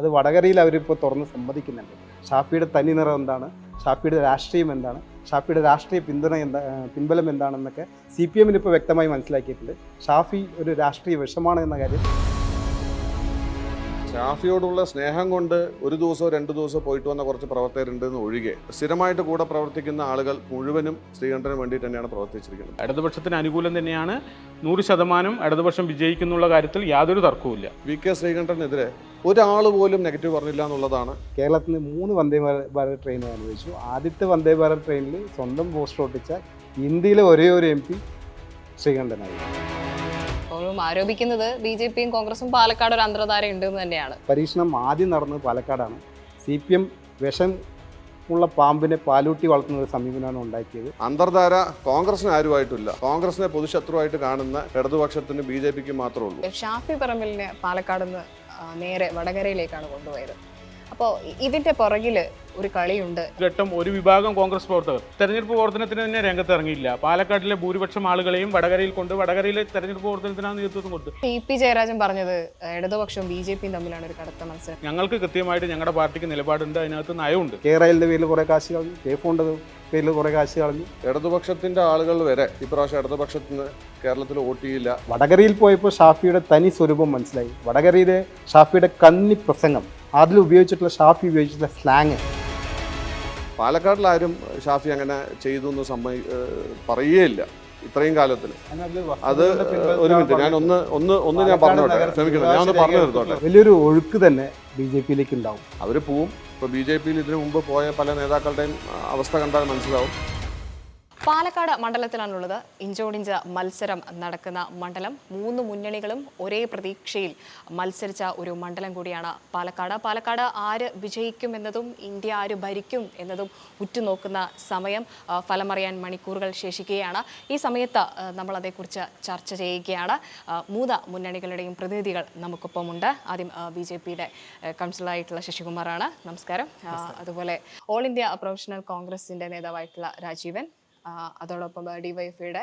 അത് വടകരയിൽ അവരിപ്പോൾ തുറന്ന് സമ്മതിക്കുന്നുണ്ട്. ഷാഫിയുടെ തനി നിറം എന്താണ്, ഷാഫിയുടെ രാഷ്ട്രീയം എന്താണ്, ഷാഫിയുടെ രാഷ്ട്രീയ പിൻബലം എന്താണെന്നൊക്കെ CPM ഇപ്പോൾ വ്യക്തമായി മനസ്സിലാക്കിയിട്ടുണ്ട്. ഷാഫി ഒരു രാഷ്ട്രീയ വിഷമാണ് എന്ന കാര്യം. ഷാഫിയോടുള്ള സ്നേഹം കൊണ്ട് ഒരു ദിവസമോ 2 ദിവസമോ പോയിട്ട് വന്ന കുറച്ച് പ്രവർത്തകരുണ്ടെന്ന് ഒഴികെ സ്ഥിരമായിട്ട് കൂടെ പ്രവർത്തിക്കുന്ന ആളുകൾ മുഴുവനും ശ്രീകണ്ഠന് വേണ്ടി തന്നെയാണ് പ്രവർത്തിച്ചിരിക്കുന്നത്. ഇടതുപക്ഷത്തിന് അനുകൂലം തന്നെയാണ്. 100% ഇടതുപക്ഷം വിജയിക്കുന്നുള്ള കാര്യത്തിൽ യാതൊരു തർക്കവുമില്ല. VK ശ്രീകണ്ഠനെതിരെ ഒരാൾ പോലും നെഗറ്റീവ് പറഞ്ഞില്ല എന്നുള്ളതാണ്. കേരളത്തിൽ 3 വന്ദേ ഭാരത് ട്രെയിൻ അനുവദിച്ചു. ആദ്യത്തെ വന്ദേ ഭാരത് ട്രെയിനിൽ സ്വന്തം പോസ്റ്റർ ഒട്ടിച്ച ഇന്ത്യയിലെ ഒരേ ഒരു MP ശ്രീകണ്ഠനായി. ആരോപിക്കുന്നത് BJPയും കോൺഗ്രസും പാലക്കാട് ഒരു അന്തർധാര ഉണ്ടെന്ന് തന്നെയാണ്. പരീക്ഷണം ആദ്യം നടന്നത് പാലക്കാടാണ്. CPM വിഷം ഉള്ള പാമ്പിനെ പാലൂട്ടി വളർത്തുന്ന ഒരു സമീപനമാണ് ഉണ്ടാക്കിയത്. അന്തർധാര കോൺഗ്രസിന് ആരുമായിട്ടില്ല. കോൺഗ്രസിനെ പൊതുശത്രുവായിട്ട് കാണുന്ന ഇടതുപക്ഷത്തിന് BJPക്ക് മാത്രമേ ഉള്ളൂ. ഷാഫി പറമ്പലിനെ പാലക്കാട് നിന്ന് നേരെ വടകരയിലേക്കാണ് കൊണ്ടുപോയത്. അപ്പോൾ ഇതിന്റെ പുറകിൽ ഒരു കളിയുണ്ട്. ഘട്ടം ഒരു വിഭാഗം കോൺഗ്രസ് പ്രവർത്തകർ തെരഞ്ഞെടുപ്പ് പ്രവർത്തനത്തിന് തന്നെ രംഗത്ത് ഇറങ്ങിയില്ല. പാലക്കാട്ടിലെ ഭൂരിപക്ഷം ആളുകളെയും വടകരയിൽ കൊണ്ട് വടകരയിലെ തെരഞ്ഞെടുപ്പ് പ്രവർത്തനത്തിനാണ് നേതൃത്വം കൊടുത്തത്. TP ജയരാജൻ പറഞ്ഞത് ഇടതുപക്ഷവും BJPയും തമ്മിലാണ് ഒരു കടുത്ത മത്സരം. ഞങ്ങൾക്ക് കൃത്യമായിട്ട് ഞങ്ങളുടെ പാർട്ടിക്ക് നിലപാടുണ്ട്, അതിനകത്ത് നയമുണ്ട്. കേരളയുടെ പേരിൽ കുറേ കാശ് കളഞ്ഞു, KFOന്റെ പേരിൽ കുറേ കാശ് കളഞ്ഞു. ഇടതുപക്ഷത്തിന്റെ ആളുകൾ വരെ ഇപ്രാവശ്യം ഇടതുപക്ഷത്തിന് കേരളത്തിൽ വോട്ട് ചെയ്യില്ല. വടകരയിൽ പോയപ്പോൾ ഷാഫിയുടെ തനി സ്വരൂപം മനസ്സിലായി. വടകരയിലെ ഷാഫിയുടെ കന്നി പ്രസംഗം, അതിൽ ഉപയോഗിച്ചിട്ടുള്ള ഷാഫി ഉപയോഗിച്ചിട്ടുള്ള സ്ലാങ്. പാലക്കാട്ടിലാരും ഷാഫി അങ്ങനെ ചെയ്തു എന്ന് പറയുകയില്ല ഇത്രയും കാലത്തിൽ. അത് ഒരു മിനിറ്റ്, ഞാൻ ഒന്ന് ഞാൻ പറഞ്ഞോട്ടെ, ക്ഷമിക്കണം, ഞാൻ ഒന്ന് പറഞ്ഞു തീർത്തോട്ടെ. വലിയൊരു ഒഴുക്ക് തന്നെ BJPയിലേക്ക് ഉണ്ടാവും. അവർ പോവും. ഇപ്പോൾ BJPയിൽ ഇതിനു മുമ്പ് പോയ പല നേതാക്കളുടെയും അവസ്ഥ കണ്ടാൽ മനസ്സിലാവും. പാലക്കാട് മണ്ഡലത്തിലാണുള്ളത്. ഇഞ്ചോടിഞ്ച് മത്സരം നടക്കുന്ന മണ്ഡലം. 3 മുന്നണികളും ഒരേ പ്രതീക്ഷയിൽ മത്സരിച്ച ഒരു മണ്ഡലം കൂടിയാണ് പാലക്കാട്. പാലക്കാട് ആര് വിജയിക്കും എന്നതും ഇന്ത്യ ആര് ഭരിക്കും എന്നതും ഉറ്റുനോക്കുന്ന സമയം. ഫലമറിയാൻ മണിക്കൂറുകൾ ശേഷിക്കുകയാണ്. ഈ സമയത്ത് നമ്മൾ അതേക്കുറിച്ച് ചർച്ച ചെയ്യുകയാണ്. 3 മുന്നണികളുടെയും പ്രതിനിധികൾ നമുക്കൊപ്പമുണ്ട്. ആദ്യം BJPയുടെ കൗൺസിലറായിട്ടുള്ള ശശികുമാറാണ്. നമസ്കാരം. അതുപോലെ ഓൾ ഇന്ത്യ പ്രൊഫഷണൽ കോൺഗ്രസിൻ്റെ നേതാവായിട്ടുള്ള രാജീവൻ, അതോടൊപ്പം DYFയുടെ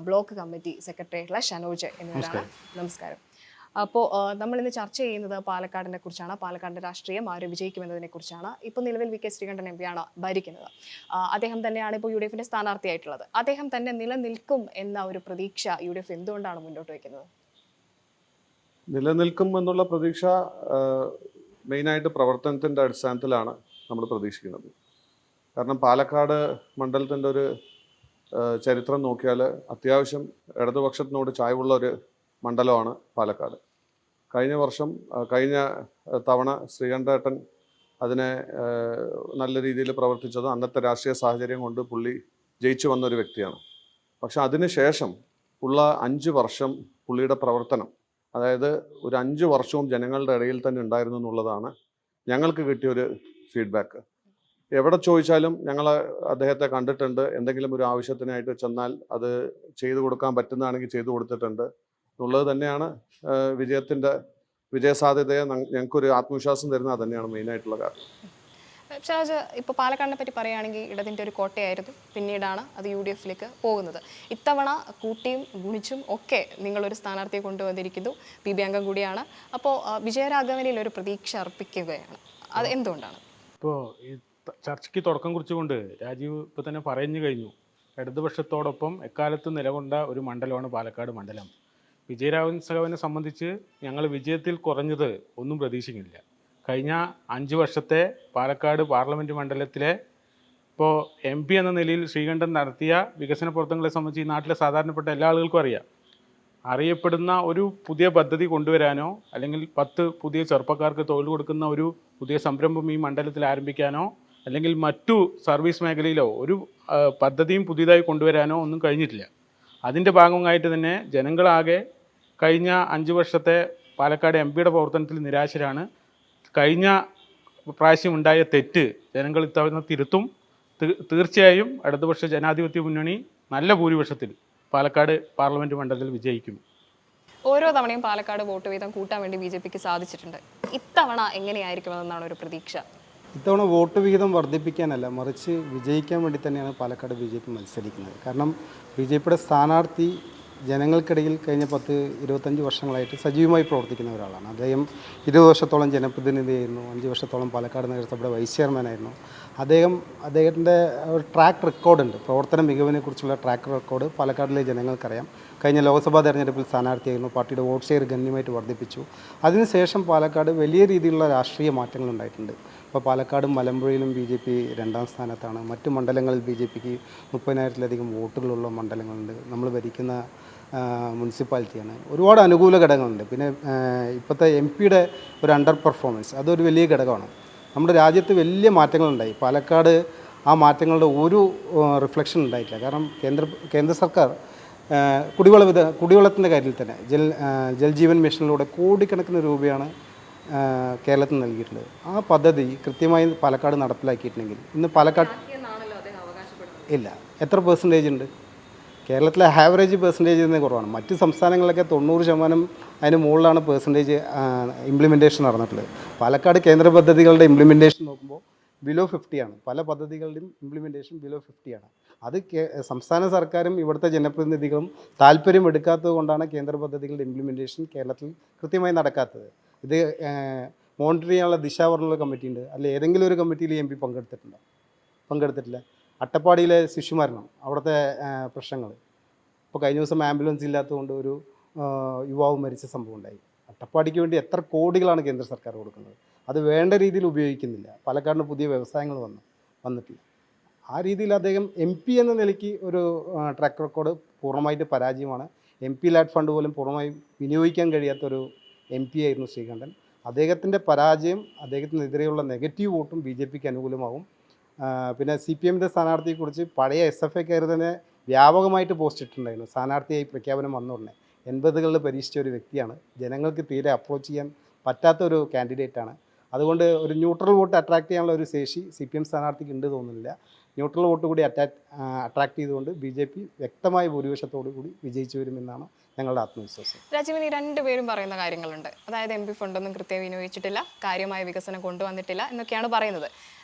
ബ്ലോക്ക് കമ്മിറ്റി സെക്രട്ടറി ആയിട്ടുള്ള ഷനോജ് എന്നിവരാണ്. നമസ്കാരം. അപ്പോൾ നമ്മളിന്ന് ചർച്ച ചെയ്യുന്നത് പാലക്കാടിനെ കുറിച്ചാണ്. പാലക്കാടിൻ്റെ രാഷ്ട്രീയം ആര് വിജയിക്കുമെന്നതിനെ കുറിച്ചാണ്. ഇപ്പോൾ നിലവിൽ VK ശ്രീകണ്ഠൻ MP ആണ് ഭരിക്കുന്നത്. അദ്ദേഹം തന്നെയാണ് ഇപ്പോൾ UDFന്റെ സ്ഥാനാർത്ഥിയായിട്ടുള്ളത്. അദ്ദേഹം തന്നെ നിലനിൽക്കും എന്ന ഒരു പ്രതീക്ഷ UDF എന്തുകൊണ്ടാണ് മുന്നോട്ട് വയ്ക്കുന്നത്? നിലനിൽക്കും എന്നുള്ള പ്രതീക്ഷ മെയിനായിട്ട് പ്രവർത്തനത്തിൻ്റെ അടിസ്ഥാനത്തിലാണ് നമ്മൾ പ്രതീക്ഷിക്കുന്നത്. കാരണം പാലക്കാട് മണ്ഡലത്തിൻ്റെ ഒരു ചരിത്രം നോക്കിയാൽ അത്യാവശ്യം ഇടതുപക്ഷത്തിനോട് ചായ്വുള്ള ഒരു മണ്ഡലമാണ് പാലക്കാട്. കഴിഞ്ഞ തവണ ശ്രീകണ്ഠേട്ടൻ അതിനെ നല്ല രീതിയിൽ പ്രവർത്തിച്ചത് അന്നത്തെ രാഷ്ട്രീയ സാഹചര്യം കൊണ്ട് പുള്ളി ജയിച്ചു വന്നൊരു വ്യക്തിയാണ്. പക്ഷെ അതിന് ശേഷം ഉള്ള 5 വർഷം പുള്ളിയുടെ പ്രവർത്തനം, അതായത് ഒരു 5 വർഷവും ജനങ്ങളുടെ ഇടയിൽ തന്നെ ഉണ്ടായിരുന്നു എന്നുള്ളതാണ് ഞങ്ങൾക്ക് കിട്ടിയൊരു ഫീഡ്ബാക്ക്. എവിടെ ചോദിച്ചാലും ഞങ്ങൾ അദ്ദേഹത്തെ കണ്ടിട്ടുണ്ട്. എന്തെങ്കിലും ഒരു ആവശ്യത്തിനായിട്ട് ചെന്നാൽ അത് ചെയ്തു കൊടുക്കാൻ പറ്റുന്നതാണെങ്കിൽ ചെയ്തു കൊടുത്തിട്ടുണ്ട് എന്നുള്ളത് തന്നെയാണ് വിജയസാധ്യതയെ ഞങ്ങൾക്കൊരു ആത്മവിശ്വാസം തരുന്നത്. അത് തന്നെയാണ് മെയിനായിട്ടുള്ള കാരണം. ഷാജ്, ഇപ്പോൾ പാലക്കാടിനെ പറ്റി പറയുകയാണെങ്കിൽ ഇടതിൻ്റെ ഒരു കോട്ടയായിരുന്നു. പിന്നീടാണ് അത് UDFയിലേക്ക് പോകുന്നത്. ഇത്തവണ കൂട്ടിയും ഗുണിച്ചും ഒക്കെ നിങ്ങളൊരു സ്ഥാനാർത്ഥിയെ കൊണ്ടുവന്നിരിക്കുന്നു. PB അംഗം കൂടിയാണ്. അപ്പോൾ വിജയരാഘവനിൽ ഒരു പ്രതീക്ഷ അർപ്പിക്കുകയാണ്. അത് എന്തുകൊണ്ടാണ്? ഇപ്പോൾ ഈ ചർച്ചയ്ക്ക് തുടക്കം കുറിച്ചുകൊണ്ട് രാജീവ് ഇപ്പോൾ തന്നെ പറഞ്ഞു കഴിഞ്ഞു. ഇടതുപക്ഷത്തോടൊപ്പം എക്കാലത്ത് നിലകൊണ്ട ഒരു മണ്ഡലമാണ് പാലക്കാട് മണ്ഡലം. വിജയരാഘവനെ സംബന്ധിച്ച് ഞങ്ങൾ വിജയത്തിൽ കുറഞ്ഞത് ഒന്നും പ്രതീക്ഷിക്കുന്നില്ല. കഴിഞ്ഞ 5 വർഷത്തെ പാലക്കാട് പാർലമെൻറ്റ് മണ്ഡലത്തിലെ ഇപ്പോൾ MP എന്ന നിലയിൽ ശ്രീകണ്ഠൻ നടത്തിയ വികസന പ്രവർത്തനങ്ങളെ സംബന്ധിച്ച് ഈ നാട്ടിലെ സാധാരണപ്പെട്ട എല്ലാ ആളുകൾക്കും അറിയപ്പെടുന്ന ഒരു പുതിയ പദ്ധതി കൊണ്ടുവരാനോ അല്ലെങ്കിൽ 10 പുതിയ ചെറുപ്പക്കാർക്ക് തൊഴിൽ കൊടുക്കുന്ന ഒരു പുതിയ സംരംഭം ഈ മണ്ഡലത്തിൽ ആരംഭിക്കാനോ അല്ലെങ്കിൽ മറ്റു സർവീസ് മേഖലയിലോ ഒരു പദ്ധതിയും പുതിയതായി കൊണ്ടുവരാനോ ഒന്നും കഴിഞ്ഞിട്ടില്ല. അതിൻ്റെ ഭാഗമായിട്ട് തന്നെ ജനങ്ങളാകെ കഴിഞ്ഞ 5 വർഷത്തെ പാലക്കാട് MPയുടെ പ്രവർത്തനത്തിൽ നിരാശരാണ്. കഴിഞ്ഞ പ്രാവശ്യം ഉണ്ടായ തെറ്റ് ജനങ്ങൾ ഇത്തവണ തിരുത്തും. തീർച്ചയായും ഇടതുപക്ഷ ജനാധിപത്യ മുന്നണി നല്ല ഭൂരിപക്ഷത്തിൽ പാലക്കാട് പാർലമെൻറ്റ് മണ്ഡലത്തിൽ വിജയിക്കും. ഓരോ തവണയും പാലക്കാട് വോട്ട് വീതം കൂട്ടാൻ വേണ്ടി BJPക്ക് സാധിച്ചിട്ടുണ്ട്. ഇത്തവണ എങ്ങനെയായിരിക്കുമെന്നാണ് ഒരു പ്രതീക്ഷ? ഇത്തവണ വോട്ട് വിഹിതം വർദ്ധിപ്പിക്കാനല്ല, മറിച്ച് വിജയിക്കാൻ വേണ്ടി തന്നെയാണ് പാലക്കാട് BJP മത്സരിക്കുന്നത്. കാരണം BJPയുടെ സ്ഥാനാർത്ഥി ജനങ്ങൾക്കിടയിൽ കഴിഞ്ഞ 10-25 വർഷങ്ങളായിട്ട് സജീവമായി പ്രവർത്തിക്കുന്ന ഒരാളാണ്. അദ്ദേഹം 20 വർഷത്തോളം ജനപ്രതിനിധിയായിരുന്നു, 5 വർഷത്തോളം പാലക്കാട് നഗരസഭയുടെ വൈസ് ചെയർമാനായിരുന്നു. അദ്ദേഹത്തിൻ്റെ ഒരു ട്രാക്ക് റെക്കോർഡുണ്ട്, പ്രവർത്തന മികവിനെക്കുറിച്ചുള്ള ട്രാക്ക് റെക്കോർഡ് പാലക്കാടിലെ ജനങ്ങൾക്കറിയാം. കഴിഞ്ഞ ലോക്സഭാ തെരഞ്ഞെടുപ്പിൽ സ്ഥാനാർത്ഥിയായിരുന്നു, പാർട്ടിയുടെ വോട്ട് ഷെയർ ഗണ്യമായിട്ട് വർദ്ധിപ്പിച്ചു. അതിനുശേഷം പാലക്കാട് വലിയ രീതിയിലുള്ള രാഷ്ട്രീയ മാറ്റങ്ങൾ ഉണ്ടായിട്ടുണ്ട്. ഇപ്പോൾ പാലക്കാടും മലമ്പുഴയിലും BJP 2ാം സ്ഥാനത്താണ്. മറ്റു മണ്ഡലങ്ങളിൽ BJPക്ക് 30,000-ലധികം വോട്ടുകളുള്ള മണ്ഡലങ്ങളുണ്ട്. നമ്മൾ ഭരിക്കുന്ന മുനിസിപ്പാലിറ്റിയാണ്. ഒരുപാട് അനുകൂല ഘടകങ്ങളുണ്ട്. പിന്നെ ഇപ്പോഴത്തെ MP-യുടെ ഒരു അണ്ടർ പെർഫോമൻസ് അതൊരു വലിയ ഘടകമാണ്. നമ്മുടെ രാജ്യത്ത് വലിയ മാറ്റങ്ങളുണ്ടായി. പാലക്കാട് ആ മാറ്റങ്ങളുടെ ഒരു റിഫ്ലക്ഷൻ ഉണ്ടായിട്ടില്ല. കാരണം കേന്ദ്ര സർക്കാർ കുടിവെള്ളത്തിൻ്റെ കാര്യത്തിൽ തന്നെ ജൽജീവൻ മിഷനിലൂടെ കോടിക്കണക്കിന് രൂപയാണ് കേരളത്തിൽ നൽകിയിട്ടുള്ളത്. ആ പദ്ധതി കൃത്യമായി പാലക്കാട് നടപ്പിലാക്കിയിട്ടുണ്ടെങ്കിൽ ഇന്ന് പാലക്കാട് ഇല്ല. എത്ര പെർസെൻറ്റേജ് ഉണ്ട്? കേരളത്തിലെ ആവറേജ് പെർസെൻറ്റേജ് തന്നെ കുറവാണ്. മറ്റ് സംസ്ഥാനങ്ങളിലൊക്കെ 90% അതിന് മുകളിലാണ് പെർസെൻറ്റേജ് ഇംപ്ലിമെൻറ്റേഷൻ നടന്നിട്ടുള്ളത്. പാലക്കാട് കേന്ദ്ര പദ്ധതികളുടെ ഇംപ്ലിമെൻറ്റേഷൻ നോക്കുമ്പോൾ ബിലോ 50 പല പദ്ധതികളുടെയും ഇംപ്ലിമെൻറ്റേഷൻ ബിലോ 50. അത് സംസ്ഥാന സർക്കാരും ഇവിടുത്തെ ജനപ്രതിനിധികളും താല്പര്യം എടുക്കാത്തത് കൊണ്ടാണ് കേന്ദ്ര പദ്ധതികളുടെ ഇംപ്ലിമെൻറ്റേഷൻ കേരളത്തിൽ കൃത്യമായി നടക്കാത്തത്. ഇത് മോണിറ്റർ ചെയ്യാനുള്ള ദിശാവർണ്ണ കമ്മിറ്റി ഉണ്ട്. അല്ലെ ഏതെങ്കിലും ഒരു കമ്മിറ്റിയിൽ MP പങ്കെടുത്തിട്ടില്ല. അട്ടപ്പാടിയിലെ ശിശുമരണം, അവിടുത്തെ പ്രശ്നങ്ങൾ, ഇപ്പോൾ കഴിഞ്ഞ ദിവസം ആംബുലൻസ് ഇല്ലാത്തതുകൊണ്ട് ഒരു യുവാവ് മരിച്ച സംഭവം ഉണ്ടായി. അട്ടപ്പാടിക്ക് വേണ്ടി എത്ര കോടികളാണ് കേന്ദ്ര സർക്കാർ കൊടുക്കുന്നത്? അത് വേണ്ട രീതിയിൽ ഉപയോഗിക്കുന്നില്ല. പാലക്കാടിന് പുതിയ വ്യവസായങ്ങൾ വന്നിട്ടില്ല. ആ രീതിയിൽ അദ്ദേഹം MP എന്ന നിലയ്ക്ക് ഒരു ട്രാക്ക് റെക്കോർഡ് പൂർണ്ണമായിട്ട് പരാജയമാണ്. MP ലാഡ് ഫണ്ട് പോലും പൂർണ്ണമായും വിനിയോഗിക്കാൻ കഴിയാത്തൊരു MP ആയിരുന്നു ശ്രീകണ്ഠൻ. അദ്ദേഹത്തിൻ്റെ പരാജയം, അദ്ദേഹത്തിനെതിരെയുള്ള നെഗറ്റീവ് വോട്ടും BJPക്ക് അനുകൂലമാവും. പിന്നെ CPMൻ്റെ സ്ഥാനാർത്ഥിയെക്കുറിച്ച് പഴയ SFIക്കാർ തന്നെ വ്യാപകമായിട്ട് പോസ്റ്റ് ഇട്ടിട്ടുണ്ടായിരുന്നു. സ്ഥാനാർത്ഥിയായി പ്രഖ്യാപനം വന്ന ഉടനെ 80കളിൽ പരീക്ഷിച്ച ഒരു വ്യക്തിയാണ്. ജനങ്ങൾക്ക് തീരെ അപ്രോച്ച് ചെയ്യാൻ പറ്റാത്ത ഒരു കാൻഡിഡേറ്റാണ്. അതുകൊണ്ട് ഒരു ന്യൂട്രൽ വോട്ട് അട്രാക്ട് ചെയ്യാനുള്ള ഒരു ശേഷി CPM സ്ഥാനാർത്ഥിക്ക് ഉണ്ട് തോന്നുന്നില്ല. ന്യൂട്രൽ വോട്ട് കൂടി അട്രാക്ട് ചെയ്തുകൊണ്ട് BJP വ്യക്തമായ ഭൂരിപക്ഷത്തോടു കൂടി വിജയിച്ചു വരുമെന്നാണ് ഞങ്ങളുടെ ആത്മവിശ്വാസം. രാജീവൻ, ഈ രണ്ടുപേരും പറയുന്ന കാര്യങ്ങളുണ്ട്. അതായത് MP ഫണ്ടൊന്നും കൃത്യമായി വിനിയോഗിച്ചിട്ടില്ല, കാര്യമായ വികസനം കൊണ്ടുവന്നിട്ടില്ല എന്നൊക്കെയാണ് പറയുന്നത്.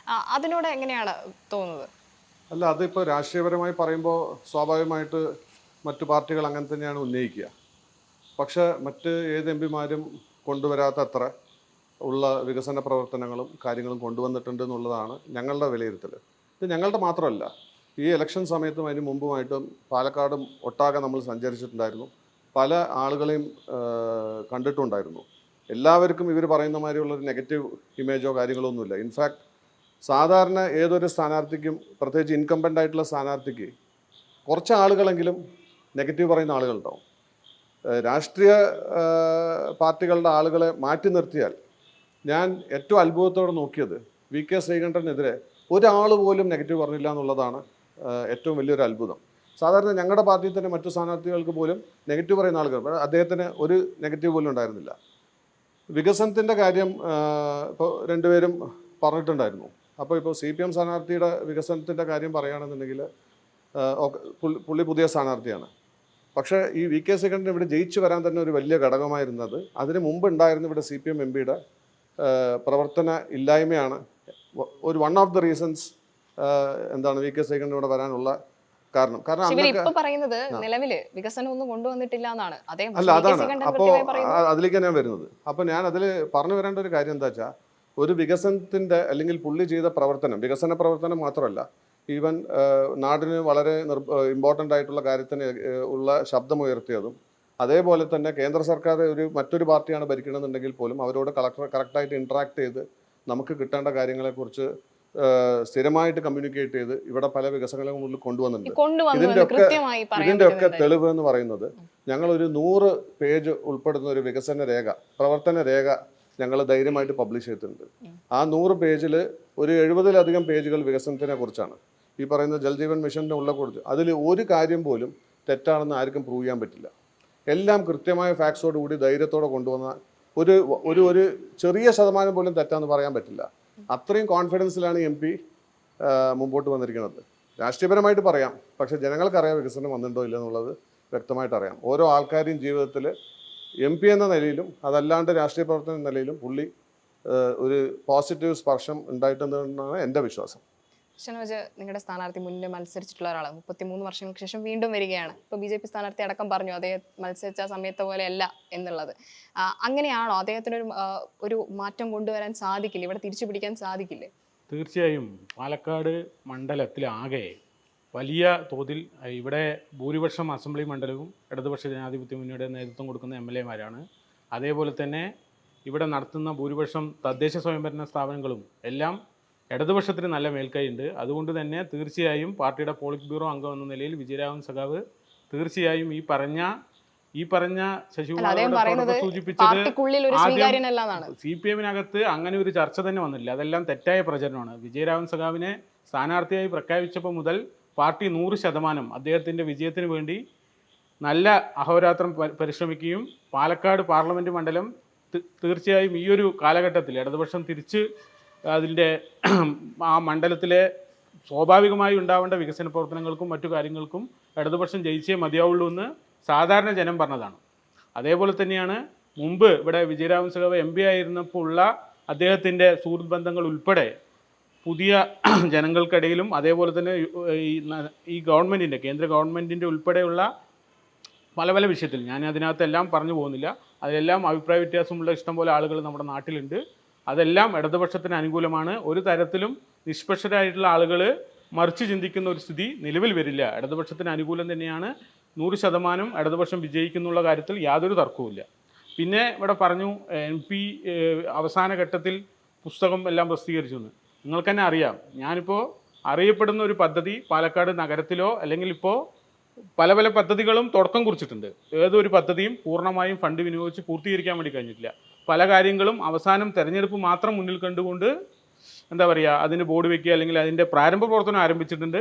അതിനോട് എങ്ങനെയാണ് തോന്നുന്നത്? അല്ല, അതിപ്പോൾ രാഷ്ട്രീയപരമായി പറയുമ്പോൾ സ്വാഭാവികമായിട്ട് മറ്റു പാർട്ടികൾ അങ്ങനെ തന്നെയാണ് ഉന്നയിക്കുക. പക്ഷേ മറ്റ് ഏത് MP-മാരും കൊണ്ടുവരാത്ത അത്ര ഉള്ള വികസന പ്രവർത്തനങ്ങളും കാര്യങ്ങളും കൊണ്ടുവന്നിട്ടുണ്ട് എന്നുള്ളതാണ് ഞങ്ങളുടെ വിലയിരുത്തൽ. ഇത് ഞങ്ങളുടെ മാത്രമല്ല, ഈ ഇലക്ഷൻ സമയത്തും അതിന് മുമ്പുമായിട്ടും പാലക്കാടും ഒട്ടാകെ നമ്മൾ സഞ്ചരിച്ചിട്ടുണ്ടായിരുന്നു. പല ആളുകളെയും കണ്ടിട്ടുണ്ടായിരുന്നു. എല്ലാവർക്കും ഇവർ പറയുന്ന മാതിരിയുള്ളൊരു നെഗറ്റീവ് ഇമേജോ കാര്യങ്ങളോ ഒന്നുമില്ല. ഇൻഫാക്ട് സാധാരണ ഏതൊരു സ്ഥാനാർത്ഥിക്കും, പ്രത്യേകിച്ച് ഇൻകംബൻ്റ് ആയിട്ടുള്ള സ്ഥാനാർത്ഥിക്ക് കുറച്ച് ആളുകളെങ്കിലും നെഗറ്റീവ് പറയുന്ന ആളുകളുണ്ടാവും. രാഷ്ട്രീയ പാർട്ടികളുടെ ആളുകളെ മാറ്റി നിർത്തിയാൽ ഞാൻ ഏറ്റവും അത്ഭുതത്തോടെ നോക്കിയത് VK ശ്രീകണ്ഠനെതിരെ ഒരാൾ പോലും നെഗറ്റീവ് പറഞ്ഞില്ല എന്നുള്ളതാണ് ഏറ്റവും വലിയൊരു അത്ഭുതം. സാധാരണ ഞങ്ങളുടെ പാർട്ടിയിൽ തന്നെ മറ്റു സ്ഥാനാർത്ഥികൾക്ക് പോലും നെഗറ്റീവ് പറയുന്ന ആളുകൾ, അദ്ദേഹത്തിന് ഒരു നെഗറ്റീവ് പോലും ഉണ്ടായിരുന്നില്ല. വികസനത്തിൻ്റെ കാര്യം ഇപ്പോൾ രണ്ടുപേരും പറഞ്ഞിട്ടുണ്ടായിരുന്നു. അപ്പോൾ ഇപ്പോൾ CPM സ്ഥാനാർത്ഥിയുടെ വികസനത്തിൻ്റെ കാര്യം പറയുകയാണെന്നുണ്ടെങ്കിൽ പുള്ളി പുതിയ സ്ഥാനാർത്ഥിയാണ്. പക്ഷേ ഈ VK ശ്രീകണ്ഠൻ ഇവിടെ ജയിച്ചു വരാൻ തന്നെ ഒരു വലിയ ഘടകമായിരുന്നത് അതിന് മുമ്പ് ഉണ്ടായിരുന്ന ഇവിടെ CPM MP-യുടെ പ്രവർത്തന ഇല്ലായ്മയാണ്. ഒരു വൺ ഓഫ് ദ റീസൺസ് എന്താണ് VK ശ്രീകണ്ഠൻ ഇവിടെ വരാനുള്ള കാരണം. ഇപ്പൊ പറയുന്നത് നിലവില് വികസനം ഒന്നും കൊണ്ടുവന്നിട്ടില്ല എന്നാണ്. അല്ല, അതാണ് അപ്പോൾ അതിലേക്ക് ഞാൻ വരുന്നത്. അപ്പോൾ ഞാൻ അതിൽ പറഞ്ഞു വരേണ്ട ഒരു കാര്യം എന്താ വെച്ചാൽ, ഒരു വികസനത്തിൻ്റെ അല്ലെങ്കിൽ പുള്ളി ചെയ്ത പ്രവർത്തനം, വികസന പ്രവർത്തനം മാത്രമല്ല, ഈവൻ നാടിന് വളരെ ഇമ്പോർട്ടൻ്റ് ആയിട്ടുള്ള കാര്യത്തിന് ഉള്ള ശബ്ദമുയർത്തിയതും, അതേപോലെ തന്നെ കേന്ദ്ര സർക്കാർ മറ്റൊരു പാർട്ടിയാണ് ഭരിക്കണമെന്നുണ്ടെങ്കിൽ പോലും അവരോട് കറക്റ്റായിട്ട് ഇൻട്രാക്ട് ചെയ്ത് നമുക്ക് കിട്ടേണ്ട കാര്യങ്ങളെക്കുറിച്ച് സ്ഥിരമായിട്ട് കമ്മ്യൂണിക്കേറ്റ് ചെയ്ത് ഇവിടെ പല വികസനങ്ങളും ഉള്ളിൽ കൊണ്ടുവന്നിട്ടുണ്ട്. ഇതിൻ്റെ ഒക്കെ തെളിവ് എന്ന് പറയുന്നത് ഞങ്ങളൊരു 100 പേജ് ഉൾപ്പെടുന്ന ഒരു വികസന രേഖ, പ്രവർത്തന രേഖ ഞങ്ങൾ ധൈര്യമായിട്ട് പബ്ലിഷ് ചെയ്തിട്ടുണ്ട്. ആ 100 പേജിൽ ഒരു 70-ലധികം പേജുകൾ വികസനത്തിനെ കുറിച്ചാണ്. ഈ പറയുന്ന ജൽജീവൻ മിഷൻ്റെ കുറിച്ച് അതിൽ ഒരു കാര്യം പോലും തെറ്റാണെന്ന് ആർക്കും പ്രൂവ് ചെയ്യാൻ പറ്റില്ല. എല്ലാം കൃത്യമായ ഫാക്ട്സോട് കൂടി ധൈര്യത്തോടെ കൊണ്ടുവന്ന ഒരു ചെറിയ ശതമാനം പോലും തെറ്റാന്ന് പറയാൻ പറ്റില്ല. അത്രയും കോൺഫിഡൻസിലാണ് MP മുമ്പോട്ട് വന്നിരിക്കുന്നത്. രാഷ്ട്രീയപരമായിട്ട് പറയാം, പക്ഷേ ജനങ്ങൾക്കറിയാം വികസനം വന്നിട്ടുണ്ടോ ഇല്ല എന്നുള്ളത് വ്യക്തമായിട്ട് അറിയാം. ഓരോ ആൾക്കാരെയും ജീവിതത്തിൽ MP എന്ന നിലയിലും അതല്ലാണ്ട് രാഷ്ട്രീയ പ്രവർത്തനം എന്ന നിലയിലും പുള്ളി ഒരു പോസിറ്റീവ് സ്പർശം ഉണ്ടായിട്ടുണ്ടെന്നാണ് എൻ്റെ വിശ്വാസം. ഷനോജ്, നിങ്ങളുടെ സ്ഥാനാർത്ഥി മുന്നേ മത്സരിച്ചിട്ടുള്ള ഒരാളാണ്, 33 വർഷങ്ങൾക്ക് ശേഷം വീണ്ടും വരികയാണ്. ഇപ്പോൾ BJP സ്ഥാനാർത്ഥി അടക്കം പറഞ്ഞു അദ്ദേഹം മത്സരിച്ച സമയത്തെ പോലെയല്ല എന്നുള്ളത്. അങ്ങനെയാണോ ഒരു മാറ്റം കൊണ്ടുവരാൻ സാധിക്കില്ല, ഇവിടെ തിരിച്ചു പിടിക്കാൻ സാധിക്കില്ലേ? തീർച്ചയായും പാലക്കാട് മണ്ഡലത്തിലാകെ വലിയ തോതിൽ ഇവിടെ ഭൂരിപക്ഷം അസംബ്ലി മണ്ഡലവും ഇടതുപക്ഷ ജനാധിപത്യ മുന്നണിയുടെ നേതൃത്വം കൊടുക്കുന്ന MLA-മാരാണ്. അതേപോലെ തന്നെ ഇവിടെ നടത്തുന്ന ഭൂരിപക്ഷം തദ്ദേശ സ്വയംഭരണ സ്ഥാപനങ്ങളും എല്ലാം ഇടതുപക്ഷത്തിന് നല്ല മേൽക്കൈയുണ്ട്. അതുകൊണ്ട് തന്നെ തീർച്ചയായും പാർട്ടിയുടെ പോളിറ്റ് ബ്യൂറോ അംഗം എന്ന നിലയിൽ വിജയരാഘവൻ സഖാവ് തീർച്ചയായും ഈ പറഞ്ഞ ശശികുമാർ സൂചിപ്പിച്ചത് CPM-നകത്ത് അങ്ങനെ ഒരു ചർച്ച തന്നെ വന്നില്ല. അതെല്ലാം തെറ്റായ പ്രചരണമാണ്. വിജയരാഘവൻ സഖാവിനെ സ്ഥാനാർത്ഥിയായി പ്രഖ്യാപിച്ചപ്പോൾ മുതൽ പാർട്ടി 100% അദ്ദേഹത്തിൻ്റെ വിജയത്തിന് വേണ്ടി നല്ല അഹോരാത്രം പരിശ്രമിക്കുകയും പാലക്കാട് പാർലമെൻറ്റ് മണ്ഡലം തീർച്ചയായും ഈ ഒരു കാലഘട്ടത്തിൽ ഇടതുപക്ഷം തിരിച്ച് അതിൻ്റെ ആ മണ്ഡലത്തിലെ സ്വാഭാവികമായി ഉണ്ടാവേണ്ട വികസന പ്രവർത്തനങ്ങൾക്കും മറ്റു കാര്യങ്ങൾക്കും ഇടതുപക്ഷം ജയിച്ചേ മതിയാവുള്ളൂ എന്ന് സാധാരണ ജനം പറഞ്ഞതാണ്. അതേപോലെ തന്നെയാണ് മുമ്പ് ഇവിടെ വിജയരാഘവൻ സഖാവ് MP ആയിരുന്നപ്പോൾ ഉള്ള അദ്ദേഹത്തിൻ്റെ സുഹൃത്ത് ബന്ധങ്ങൾ ഉൾപ്പെടെ പുതിയ ജനങ്ങൾക്കിടയിലും അതേപോലെ തന്നെ ഈ ഗവൺമെൻറ്റിൻ്റെ കേന്ദ്ര ഗവൺമെൻറ്റിൻ്റെ ഉൾപ്പെടെയുള്ള പല പല വിഷയത്തിൽ ഞാൻ അതിനകത്തെല്ലാം പറഞ്ഞു പോകുന്നില്ല. അതിലെല്ലാം അഭിപ്രായ വ്യത്യാസമുള്ള ഇഷ്ടംപോലെ ആളുകൾ നമ്മുടെ നാട്ടിലുണ്ട്. അതെല്ലാം ഇടതുപക്ഷത്തിന് അനുകൂലമാണ്. ഒരു തരത്തിലും നിഷ്പക്ഷരായിട്ടുള്ള ആളുകൾ മറിച്ച് ചിന്തിക്കുന്ന ഒരു സ്ഥിതി നിലവിൽ വരില്ല. ഇടതുപക്ഷത്തിന് അനുകൂലം തന്നെയാണ്. 100% ഇടതുപക്ഷം വിജയിക്കുന്നുള്ള കാര്യത്തിൽ യാതൊരു തർക്കവുമില്ല. പിന്നെ ഇവിടെ പറഞ്ഞു MP അവസാന ഘട്ടത്തിൽ പുസ്തകം എല്ലാം പ്രസിദ്ധീകരിച്ചു എന്ന്. നിങ്ങൾക്ക് തന്നെ അറിയാം, ഞാനിപ്പോൾ അറിയപ്പെടുന്ന ഒരു പദ്ധതി പാലക്കാട് നഗരത്തിലോ അല്ലെങ്കിൽ ഇപ്പോൾ പല പല പദ്ധതികളും തുടക്കം കുറിച്ചിട്ടുണ്ട്. ഏതൊരു പദ്ധതിയും പൂർണ്ണമായും ഫണ്ട് വിനിയോഗിച്ച് പൂർത്തീകരിക്കാൻ വേണ്ടി കഴിഞ്ഞിട്ടില്ല. പല കാര്യങ്ങളും അവസാനം തെരഞ്ഞെടുപ്പ് മാത്രം മുന്നിൽ കണ്ടുകൊണ്ട് എന്താ പറയുക അതിന് ബോർഡ് വയ്ക്കുക അല്ലെങ്കിൽ അതിൻ്റെ പ്രാരംഭ പ്രവർത്തനം ആരംഭിച്ചിട്ടുണ്ട്.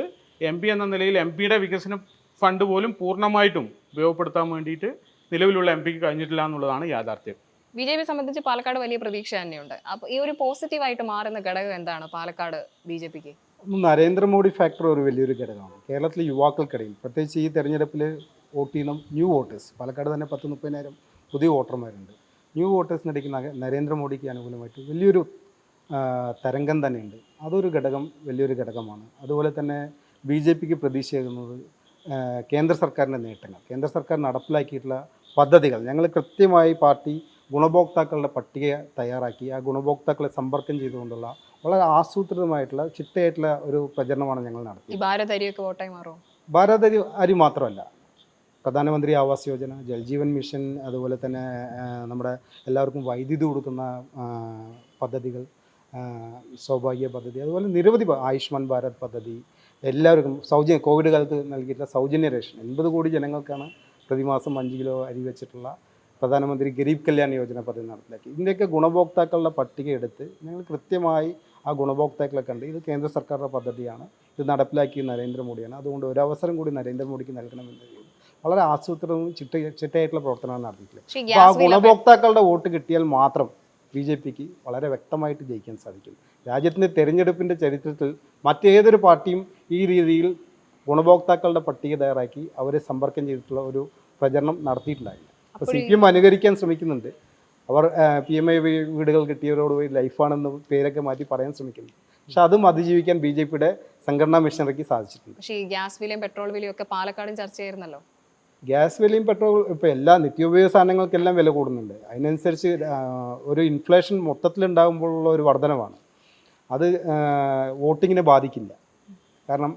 MP എന്ന നിലയിൽ MPയുടെ വികസന ഫണ്ട് പോലും പൂർണ്ണമായിട്ടും ഉപയോഗപ്പെടുത്താൻ വേണ്ടിയിട്ട് നിലവിലുള്ള MPക്ക് കഴിഞ്ഞിട്ടില്ല എന്നുള്ളതാണ് യാഥാർത്ഥ്യം. BJP സംബന്ധിച്ച് പാലക്കാട് വലിയ പ്രതീക്ഷ തന്നെയുണ്ട്. അപ്പോൾ ഈ ഒരു പോസിറ്റീവായിട്ട് മാറുന്ന ഘടകം എന്താണ് പാലക്കാട് BJPക്ക്? നരേന്ദ്രമോദി ഫാക്ടർ ഒരു വലിയൊരു ഘടകമാണ് കേരളത്തിലെ യുവാക്കൾക്കിടയിൽ. പ്രത്യേകിച്ച് ഈ തെരഞ്ഞെടുപ്പിൽ വോട്ട് ചെയ്യുന്ന ന്യൂ വോട്ടേഴ്സ്, പാലക്കാട് തന്നെ 10-30,000 പുതിയ വോട്ടർമാരുണ്ട്. ന്യൂ വോട്ടേഴ്സിനിടയ്ക്ക് നരേന്ദ്രമോദിക്ക് അനുകൂലമായിട്ട് വലിയൊരു തരംഗം തന്നെയുണ്ട്. അതൊരു ഘടകം, വലിയൊരു ഘടകമാണ്. അതുപോലെ തന്നെ BJPക്ക് പ്രതീക്ഷയാകുന്നത് കേന്ദ്ര സർക്കാരിൻ്റെ നേട്ടങ്ങൾ, കേന്ദ്ര സർക്കാർ നടപ്പിലാക്കിയിട്ടുള്ള പദ്ധതികൾ. ഞങ്ങൾ കൃത്യമായി പാർട്ടി ഗുണഭോക്താക്കളുടെ പട്ടിക തയ്യാറാക്കി ആ ഗുണഭോക്താക്കളെ സമ്പർക്കം ചെയ്തുകൊണ്ടുള്ള വളരെ ആസൂത്രിതമായിട്ടുള്ള ചിട്ടയായിട്ടുള്ള ഒരു പ്രചരണമാണ് ഞങ്ങൾ നടത്തിയത്. ഭാരത് അരിയൊക്കെ വോട്ടായി മാറുമോ? ഭാരത് അരി മാത്രമല്ല, പ്രധാനമന്ത്രി ആവാസ് യോജന, ജൽജീവൻ മിഷൻ, അതുപോലെ തന്നെ നമ്മുടെ എല്ലാവർക്കും വൈദ്യുതി കൊടുക്കുന്ന പദ്ധതികൾ, സൗഭാഗ്യ പദ്ധതി, അതുപോലെ നിരവധി ആയുഷ്മാൻ ഭാരത് പദ്ധതി, എല്ലാവർക്കും കോവിഡ് കാലത്ത് നൽകിയിട്ടുള്ള സൗജന്യ റേഷൻ 80 കോടി ജനങ്ങൾക്കാണ് പ്രതിമാസം 5 കിലോ അരി വെച്ചിട്ടുള്ള പ്രധാനമന്ത്രി ഗരീബ് കല്യാൺ യോജന പദ്ധതി നടപ്പിലാക്കി. ഇതിൻ്റെയൊക്കെ ഗുണഭോക്താക്കളുടെ പട്ടിക എടുത്ത് ഞങ്ങൾ കൃത്യമായി ആ ഗുണഭോക്താക്കളെ കണ്ട് ഇത് കേന്ദ്ര സർക്കാരിൻ്റെ പദ്ധതിയാണ്, ഇത് നടപ്പിലാക്കിയ നരേന്ദ്രമോദിയാണ്, അതുകൊണ്ട് ഒരവസരം കൂടി നരേന്ദ്രമോദിക്ക് നൽകണമെന്ന് വളരെ ആസൂത്രിതവും ചിട്ടയായിട്ടുള്ള പ്രവർത്തനമാണ് നടത്തിയിട്ടുള്ളത്. അപ്പോൾ ആ ഗുണഭോക്താക്കളുടെ വോട്ട് കിട്ടിയാൽ മാത്രം BJPക്ക് വളരെ വ്യക്തമായിട്ട് ജയിക്കാൻ സാധിക്കും. രാജ്യത്തിൻ്റെ തെരഞ്ഞെടുപ്പിൻ്റെ ചരിത്രത്തിൽ മറ്റേതൊരു പാർട്ടിയും ഈ രീതിയിൽ ഗുണഭോക്താക്കളുടെ പട്ടിക തയ്യാറാക്കി അവരെ സമ്പർക്കം ചെയ്തിട്ടുള്ള ഒരു പ്രചരണം നടത്തിയിട്ടുണ്ടായില്ല. അപ്പോൾ CPM അനുകരിക്കാൻ ശ്രമിക്കുന്നുണ്ട്. അവർ PMI വീടുകൾ കിട്ടിയവരോടുപോയി ലൈഫാണെന്ന് പേരൊക്കെ മാറ്റി പറയാൻ ശ്രമിക്കുന്നു. പക്ഷെ അതും അതിജീവിക്കാൻ BJPയുടെ സംഘടനാ മിഷനറിക്ക് സാധിച്ചിട്ടുണ്ട്. പക്ഷേ ഈ ഗ്യാസ് വിലയും പെട്രോൾ വിലയും ഒക്കെ പാലക്കാടും ചർച്ചയായിരുന്നല്ലോ. ഗ്യാസ് വിലയും പെട്രോൾ ഇപ്പോൾ എല്ലാ നിത്യോപയോഗ സാധനങ്ങൾക്കെല്ലാം വില കൂടുന്നുണ്ട്. അതിനനുസരിച്ച് ഒരു ഇൻഫ്ലേഷൻ മൊത്തത്തിലുണ്ടാകുമ്പോഴുള്ള ഒരു വർധനമാണ്. അത് വോട്ടിങ്ങിനെ ബാധിക്കില്ല. കാരണം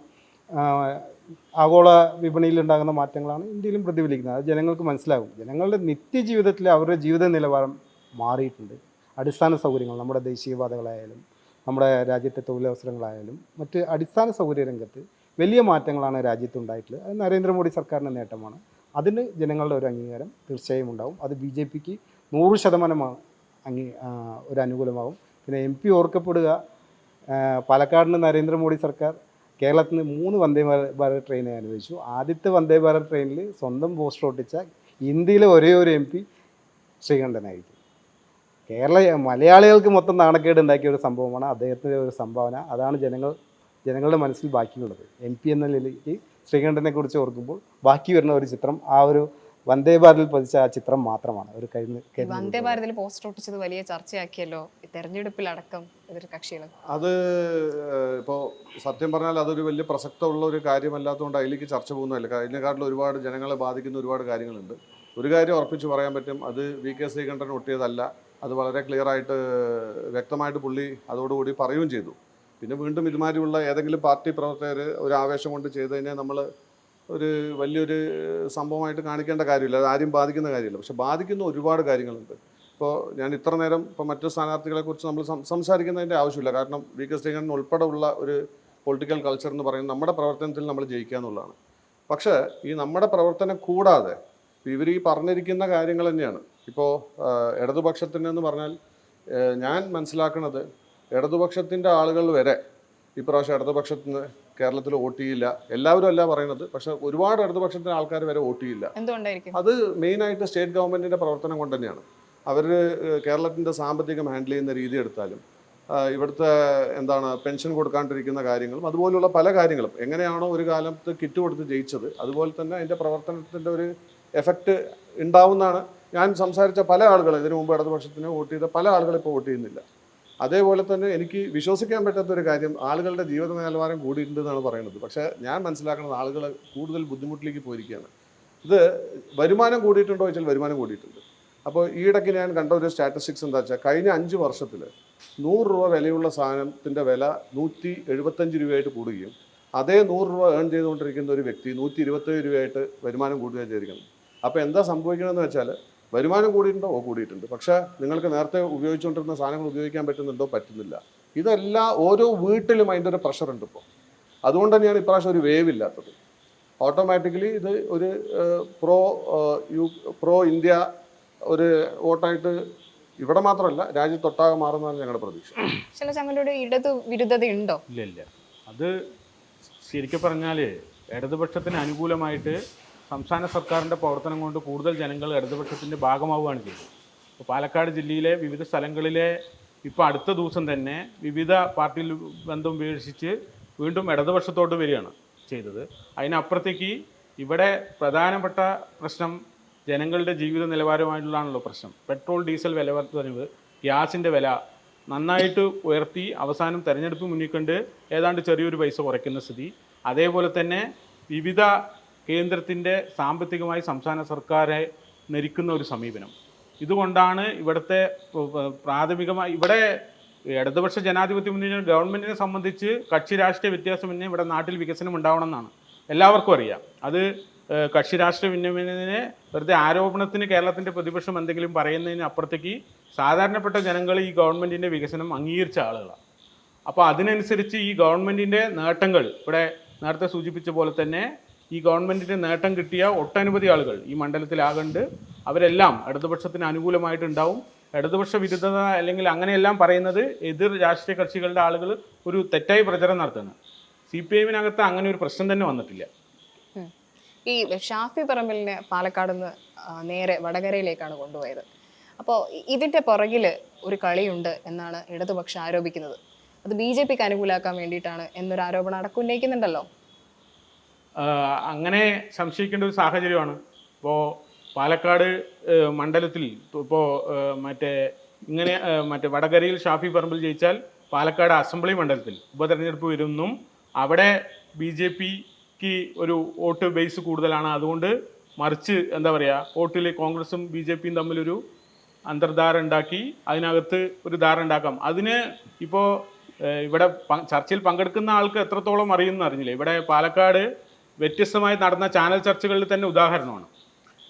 ആഗോള വിപണിയിൽ ഉണ്ടാകുന്ന മാറ്റങ്ങളാണ് ഇന്ത്യയിലും പ്രതിഫലിക്കുന്നത്. അത് ജനങ്ങൾക്ക് മനസ്സിലാകും. ജനങ്ങളുടെ നിത്യജീവിതത്തിൽ അവരുടെ ജീവിത നിലവാരം മാറിയിട്ടുണ്ട്. അടിസ്ഥാന സൗകര്യങ്ങൾ, നമ്മുടെ ദേശീയപാതകളായാലും നമ്മുടെ രാജ്യത്തെ തൊഴിലവസരങ്ങളായാലും മറ്റ് അടിസ്ഥാന സൗകര്യ രംഗത്ത് വലിയ മാറ്റങ്ങളാണ് രാജ്യത്തുണ്ടായിട്ടുള്ളത്. അത് നരേന്ദ്രമോദി സർക്കാരിൻ്റെ നേട്ടമാണ്. അതിന് ജനങ്ങളുടെ ഒരു അംഗീകാരം തീർച്ചയായും ഉണ്ടാവും. അത് BJPക്ക് 100% ഒരു അനുകൂലമാകും. പിന്നെ MP ഓർക്കപ്പെടുക, പാലക്കാടിന് നരേന്ദ്രമോദി സർക്കാർ കേരളത്തിന് 3 വന്ദേ ഭാരത് ട്രെയിനെ അനുവദിച്ചു. ആദ്യത്തെ വന്ദേ ഭാരത് ട്രെയിനിൽ സ്വന്തം പോസ്റ്റർ ഒട്ടിച്ച ഇന്ത്യയിലെ ഒരേ ഒരു MP ശ്രീകണ്ഠനായിരിക്കും. മലയാളികൾക്ക് മൊത്തം നാണക്കേട് ഉണ്ടാക്കിയ ഒരു സംഭവമാണ് അദ്ദേഹത്തിൻ്റെ ഒരു സംഭാവന. അതാണ് ജനങ്ങളുടെ മനസ്സിൽ ബാക്കിയുള്ളത്. MP എന്ന നിലയ്ക്ക് ശ്രീകണ്ഠനെ കുറിച്ച് ഓർക്കുമ്പോൾ ബാക്കി വരുന്ന ഒരു ചിത്രം ആ ഒരു വന്ദേ ഭാരതിൽ പതിച്ച ആ ചിത്രം മാത്രമാണ് ഒരു വന്ദേ ഭാരതിൽ പോസ്റ്റർ ഒട്ടിച്ചത് വലിയ ചർച്ചയാക്കിയല്ലോ തെരഞ്ഞെടുപ്പിലടക്കം എതിർ കക്ഷികൾ. അത് ഇപ്പോൾ സത്യം പറഞ്ഞാൽ അതൊരു വലിയ പ്രസക്തമുള്ള ഒരു കാര്യമല്ലാത്തതുകൊണ്ട് അതിലേക്ക് ചർച്ച പോകുന്നതല്ല. അതിനെക്കാട്ടിലും ഒരുപാട് ജനങ്ങളെ ബാധിക്കുന്ന ഒരുപാട് കാര്യങ്ങളുണ്ട്. ഒരു കാര്യം ഉറപ്പിച്ച് പറയാൻ പറ്റും, അത് വി.കെ. ശ്രീകണ്ഠൻ ഒട്ടിയതല്ല. അത് വളരെ ക്ലിയറായിട്ട് വ്യക്തമായിട്ട് പുള്ളി അതോടുകൂടി പറയുകയും ചെയ്തു. പിന്നെ വീണ്ടും ഇതുമാതിരിയുള്ള ഏതെങ്കിലും പാർട്ടി പ്രവർത്തകർ ഒരു ആവേശം കൊണ്ട് ചെയ്തതിനെ നമ്മൾ ഒരു വലിയൊരു സംഭവമായിട്ട് കാണിക്കേണ്ട കാര്യമില്ല. അത് ആരും ബാധിക്കുന്ന കാര്യമില്ല. പക്ഷെ ബാധിക്കുന്ന ഒരുപാട് കാര്യങ്ങളുണ്ട്. ഇപ്പോൾ ഞാൻ ഇത്ര നേരം ഇപ്പോൾ മറ്റു സ്ഥാനാർത്ഥികളെക്കുറിച്ച് നമ്മൾ സംസാരിക്കുന്നതിൻ്റെ ആവശ്യമില്ല. കാരണം വി.കെ. ശ്രീകണ്ഠൻ ഉൾപ്പെടെ ഉള്ള ഒരു പൊളിറ്റിക്കൽ കൾച്ചർ എന്ന് പറയുന്നത് നമ്മുടെ പ്രവർത്തനത്തിൽ നമ്മൾ ജയിക്കുക എന്നുള്ളതാണ്. പക്ഷേ ഈ നമ്മുടെ പ്രവർത്തനം കൂടാതെ ഇവർ ഈ പറഞ്ഞിരിക്കുന്ന കാര്യങ്ങൾ തന്നെയാണ്. ഇപ്പോൾ ഇടതുപക്ഷത്തിനെന്ന് പറഞ്ഞാൽ ഞാൻ മനസ്സിലാക്കുന്നത് ഇടതുപക്ഷത്തിൻ്റെ ആളുകൾ വരെ ഇപ്രാവശ്യം ഇടതുപക്ഷത്തിന് കേരളത്തിൽ വോട്ട് ചെയ്യില്ല. എല്ലാവരും അല്ല പറയുന്നത്, പക്ഷെ ഒരുപാട് ഇടതുപക്ഷത്തിൻ്റെ ആൾക്കാർ വരെ വോട്ട് ചെയ്യില്ല. എന്തുകൊണ്ടായിരിക്കും? അത് മെയിനായിട്ട് സ്റ്റേറ്റ് ഗവൺമെൻറ്റിൻ്റെ പ്രവർത്തനം കൊണ്ട് തന്നെയാണ്. അവർ കേരളത്തിൻ്റെ സാമ്പത്തികം ഹാൻഡിൽ ചെയ്യുന്ന രീതി എടുത്താലും ഇവിടുത്തെ പെൻഷൻ കൊടുക്കാണ്ടിരിക്കുന്ന കാര്യങ്ങളും അതുപോലുള്ള പല കാര്യങ്ങളും എങ്ങനെയാണോ ഒരു കാലത്ത് കിറ്റ് കൊടുത്ത് ജയിച്ചത് അതുപോലെ തന്നെ അതിൻ്റെ പ്രവർത്തനത്തിൻ്റെ ഒരു എഫക്റ്റ് ഉണ്ടാവുന്നതാണ്. ഞാൻ സംസാരിച്ച പല ആളുകൾ ഇതിനു മുമ്പ് ഇടതുപക്ഷത്തിന് വോട്ട് ചെയ്ത പല ആളുകൾ ഇപ്പോൾ വോട്ട് ചെയ്യുന്നില്ല. അതേപോലെ തന്നെ എനിക്ക് വിശ്വസിക്കാൻ പറ്റാത്തൊരു കാര്യം, ആളുകളുടെ ജീവിത നിലവാരം കൂടിയിട്ടുണ്ടെന്നാണ് പറയുന്നത്. പക്ഷേ ഞാൻ മനസ്സിലാക്കുന്നത് ആളുകൾ കൂടുതൽ ബുദ്ധിമുട്ടിലേക്ക് പോയിരിക്കുകയാണ്. ഇത് വരുമാനം കൂടിയിട്ടുണ്ടോ ചോദിച്ചാൽ വരുമാനം കൂടിയിട്ടുണ്ട്. അപ്പോൾ ഈയിടയ്ക്ക് ഞാൻ കണ്ട ഒരു സ്റ്റാറ്റിസ്റ്റിക്സ് എന്താ വെച്ചാൽ കഴിഞ്ഞ 5 വർഷത്തിൽ 100 രൂപ വിലയുള്ള സാധനത്തിൻ്റെ വില 175 രൂപയായിട്ട് കൂടുകയും അതേ 100 രൂപ ഏൺ ചെയ്തുകൊണ്ടിരിക്കുന്ന ഒരു വ്യക്തി 127 രൂപയായിട്ട് വരുമാനം കൂടുകയും ചെയ്തിരിക്കുന്നത്. അപ്പോൾ എന്താ സംഭവിക്കണമെന്ന് വെച്ചാൽ വരുമാനം കൂടിയിട്ടുണ്ടോ? കൂടിയിട്ടുണ്ട്. പക്ഷേ നിങ്ങൾക്ക് നേരത്തെ ഉപയോഗിച്ചുകൊണ്ടിരുന്ന സാധനങ്ങൾ ഉപയോഗിക്കാൻ പറ്റുന്നുണ്ടോ? പറ്റുന്നില്ല. ഇതെല്ലാം ഓരോ വീട്ടിലും അതിൻ്റെ ഒരു പ്രഷറുണ്ട് ഇപ്പോൾ. അതുകൊണ്ട് തന്നെയാണ് ഇപ്രാവശ്യം ഒരു വേവ് ഇല്ലാത്തത്. ഓട്ടോമാറ്റിക്കലി ഇത് ഒരു പ്രോ ഇന്ത്യ ഒരു വോട്ടായിട്ട് ഇവിടെ മാത്രമല്ല രാജ്യത്തൊട്ടാകെ മാറുന്നതാണ് ഞങ്ങളുടെ പ്രതീക്ഷ. ചില ചങ്ങളുടെ ഇടതു വിരുദ്ധത ഉണ്ടോ? ഇല്ല. അത് ശരിക്കും പറഞ്ഞാൽ ഇടതുപക്ഷത്തിന് അനുകൂലമായിട്ട് സംസ്ഥാന സർക്കാരിൻ്റെ പ്രവർത്തനം കൊണ്ട് കൂടുതൽ ജനങ്ങൾ ഇടതുപക്ഷത്തിൻ്റെ ഭാഗമാവുകയാണ് ചെയ്തത്. ഇപ്പോൾ പാലക്കാട് ജില്ലയിലെ വിവിധ സ്ഥലങ്ങളിലെ ഇപ്പോൾ അടുത്ത ദിവസം തന്നെ വിവിധ പാർട്ടിയിൽ ബന്ധം ഉപേക്ഷിച്ച് വീണ്ടും ഇടതുപക്ഷത്തോട്ട് വരികയാണ് ചെയ്തത്. അതിനപ്പുറത്തേക്ക് ഇവിടെ പ്രധാനപ്പെട്ട പ്രശ്നം ജനങ്ങളുടെ ജീവിത നിലവാരമായിട്ടുള്ളതാണല്ലോ പ്രശ്നം. പെട്രോൾ ഡീസൽ വില വർധനവ്, ഗ്യാസിൻ്റെ വില നന്നായിട്ട് ഉയർത്തി അവസാനം തെരഞ്ഞെടുപ്പ് മുന്നിൽ കണ്ട് ഏതാണ്ട് ചെറിയൊരു പൈസ കുറയ്ക്കുന്ന സ്ഥിതി. അതേപോലെ തന്നെ വിവിധ കേന്ദ്രത്തിൻ്റെ സാമ്പത്തികമായി സംസ്ഥാന സർക്കാരെ നരിക്കുന്ന ഒരു സമീപനം. ഇതുകൊണ്ടാണ് ഇവിടുത്തെ പ്രാഥമികമായി ഇവിടെ ഇടതുപക്ഷ ജനാധിപത്യ മുന്നണി ഗവൺമെൻറ്റിനെ സംബന്ധിച്ച് കക്ഷി രാഷ്ട്രീയ വ്യത്യാസമെന്നെ ഇവിടെ നാട്ടിൽ വികസനം ഉണ്ടാവണമെന്നാണ് എല്ലാവർക്കും അറിയാം. അത് കക്ഷി രാഷ്ട്രീയ വിന്നമനത്തിനെ വെറുതെ ആരോപണത്തിന് കേരളത്തിൻ്റെ പ്രതിപക്ഷം എന്തെങ്കിലും പറയുന്നതിന് അപ്പുറത്തേക്ക് സാധാരണപ്പെട്ട ജനങ്ങൾ ഈ ഗവൺമെൻറ്റിൻ്റെ വികസനം അംഗീകരിച്ച ആളുകളാണ്. അപ്പോൾ അതിനനുസരിച്ച് ഈ ഗവൺമെൻറ്റിൻ്റെ നേട്ടങ്ങൾ ഇവിടെ നേരത്തെ സൂചിപ്പിച്ച പോലെ തന്നെ ഈ ഗവൺമെൻറ്റിൻ്റെ നേട്ടം കിട്ടിയ ഒട്ടനവധി ആളുകൾ ഈ മണ്ഡലത്തിലാകണ്ട് അവരെല്ലാം ഇടതുപക്ഷത്തിന് അനുകൂലമായിട്ടുണ്ടാവും. ഇടതുപക്ഷ വിരുദ്ധത അല്ലെങ്കിൽ അങ്ങനെയെല്ലാം പറയുന്നത് എതിർ രാഷ്ട്രീയ കക്ഷികളുടെ ആളുകൾ ഒരു തെറ്റായി പ്രചരണം നടത്തുന്നത്. CPIഎമ്മിനകത്ത് അങ്ങനെ ഒരു പ്രശ്നം തന്നെ വന്നിട്ടില്ല. ഈ ഷാഫി പറമ്പിലിനെ പാലക്കാട് നിന്ന് നേരെ വടകരയിലേക്കാണ് കൊണ്ടുപോയത്. അപ്പോൾ ഇതിൻ്റെ പുറകിൽ ഒരു കളിയുണ്ട് എന്നാണ് ഇടതുപക്ഷം ആരോപിക്കുന്നത്. അത് BJPക്ക് അനുകൂലമാക്കാൻ വേണ്ടിയിട്ടാണ് എന്നൊരു ആരോപണം അടക്കം ഉന്നയിക്കുന്നുണ്ടല്ലോ. അങ്ങനെ സംശയിക്കേണ്ട ഒരു സാഹചര്യമാണ്. ഇപ്പോൾ പാലക്കാട് മണ്ഡലത്തിൽ ഇപ്പോൾ മറ്റേ വടകരയിൽ ഷാഫി പറമ്പിൽ ജയിച്ചാൽ പാലക്കാട് അസംബ്ലി മണ്ഡലത്തിൽ ഉപതെരഞ്ഞെടുപ്പ് വരുമെന്നും അവിടെ BJPക്ക് ഒരു വോട്ട് ബേസ് കൂടുതലാണ്, അതുകൊണ്ട് മറിച്ച് എന്താ പറയുക വോട്ടിൽ കോൺഗ്രസും BJPയും തമ്മിലൊരു അന്തർധാര ഉണ്ടാക്കി അതിനകത്ത് ഒരു ധാര ഉണ്ടാക്കാം. അതിന് ഇപ്പോൾ ഇവിടെ ചർച്ചയിൽ പങ്കെടുക്കുന്ന ആൾക്ക് എത്രത്തോളം അറിയുമെന്ന് അറിഞ്ഞില്ല. ഇവിടെ പാലക്കാട് വ്യത്യസ്തമായി നടന്ന ചാനൽ ചർച്ചകളിൽ തന്നെ ഉദാഹരണമാണ്.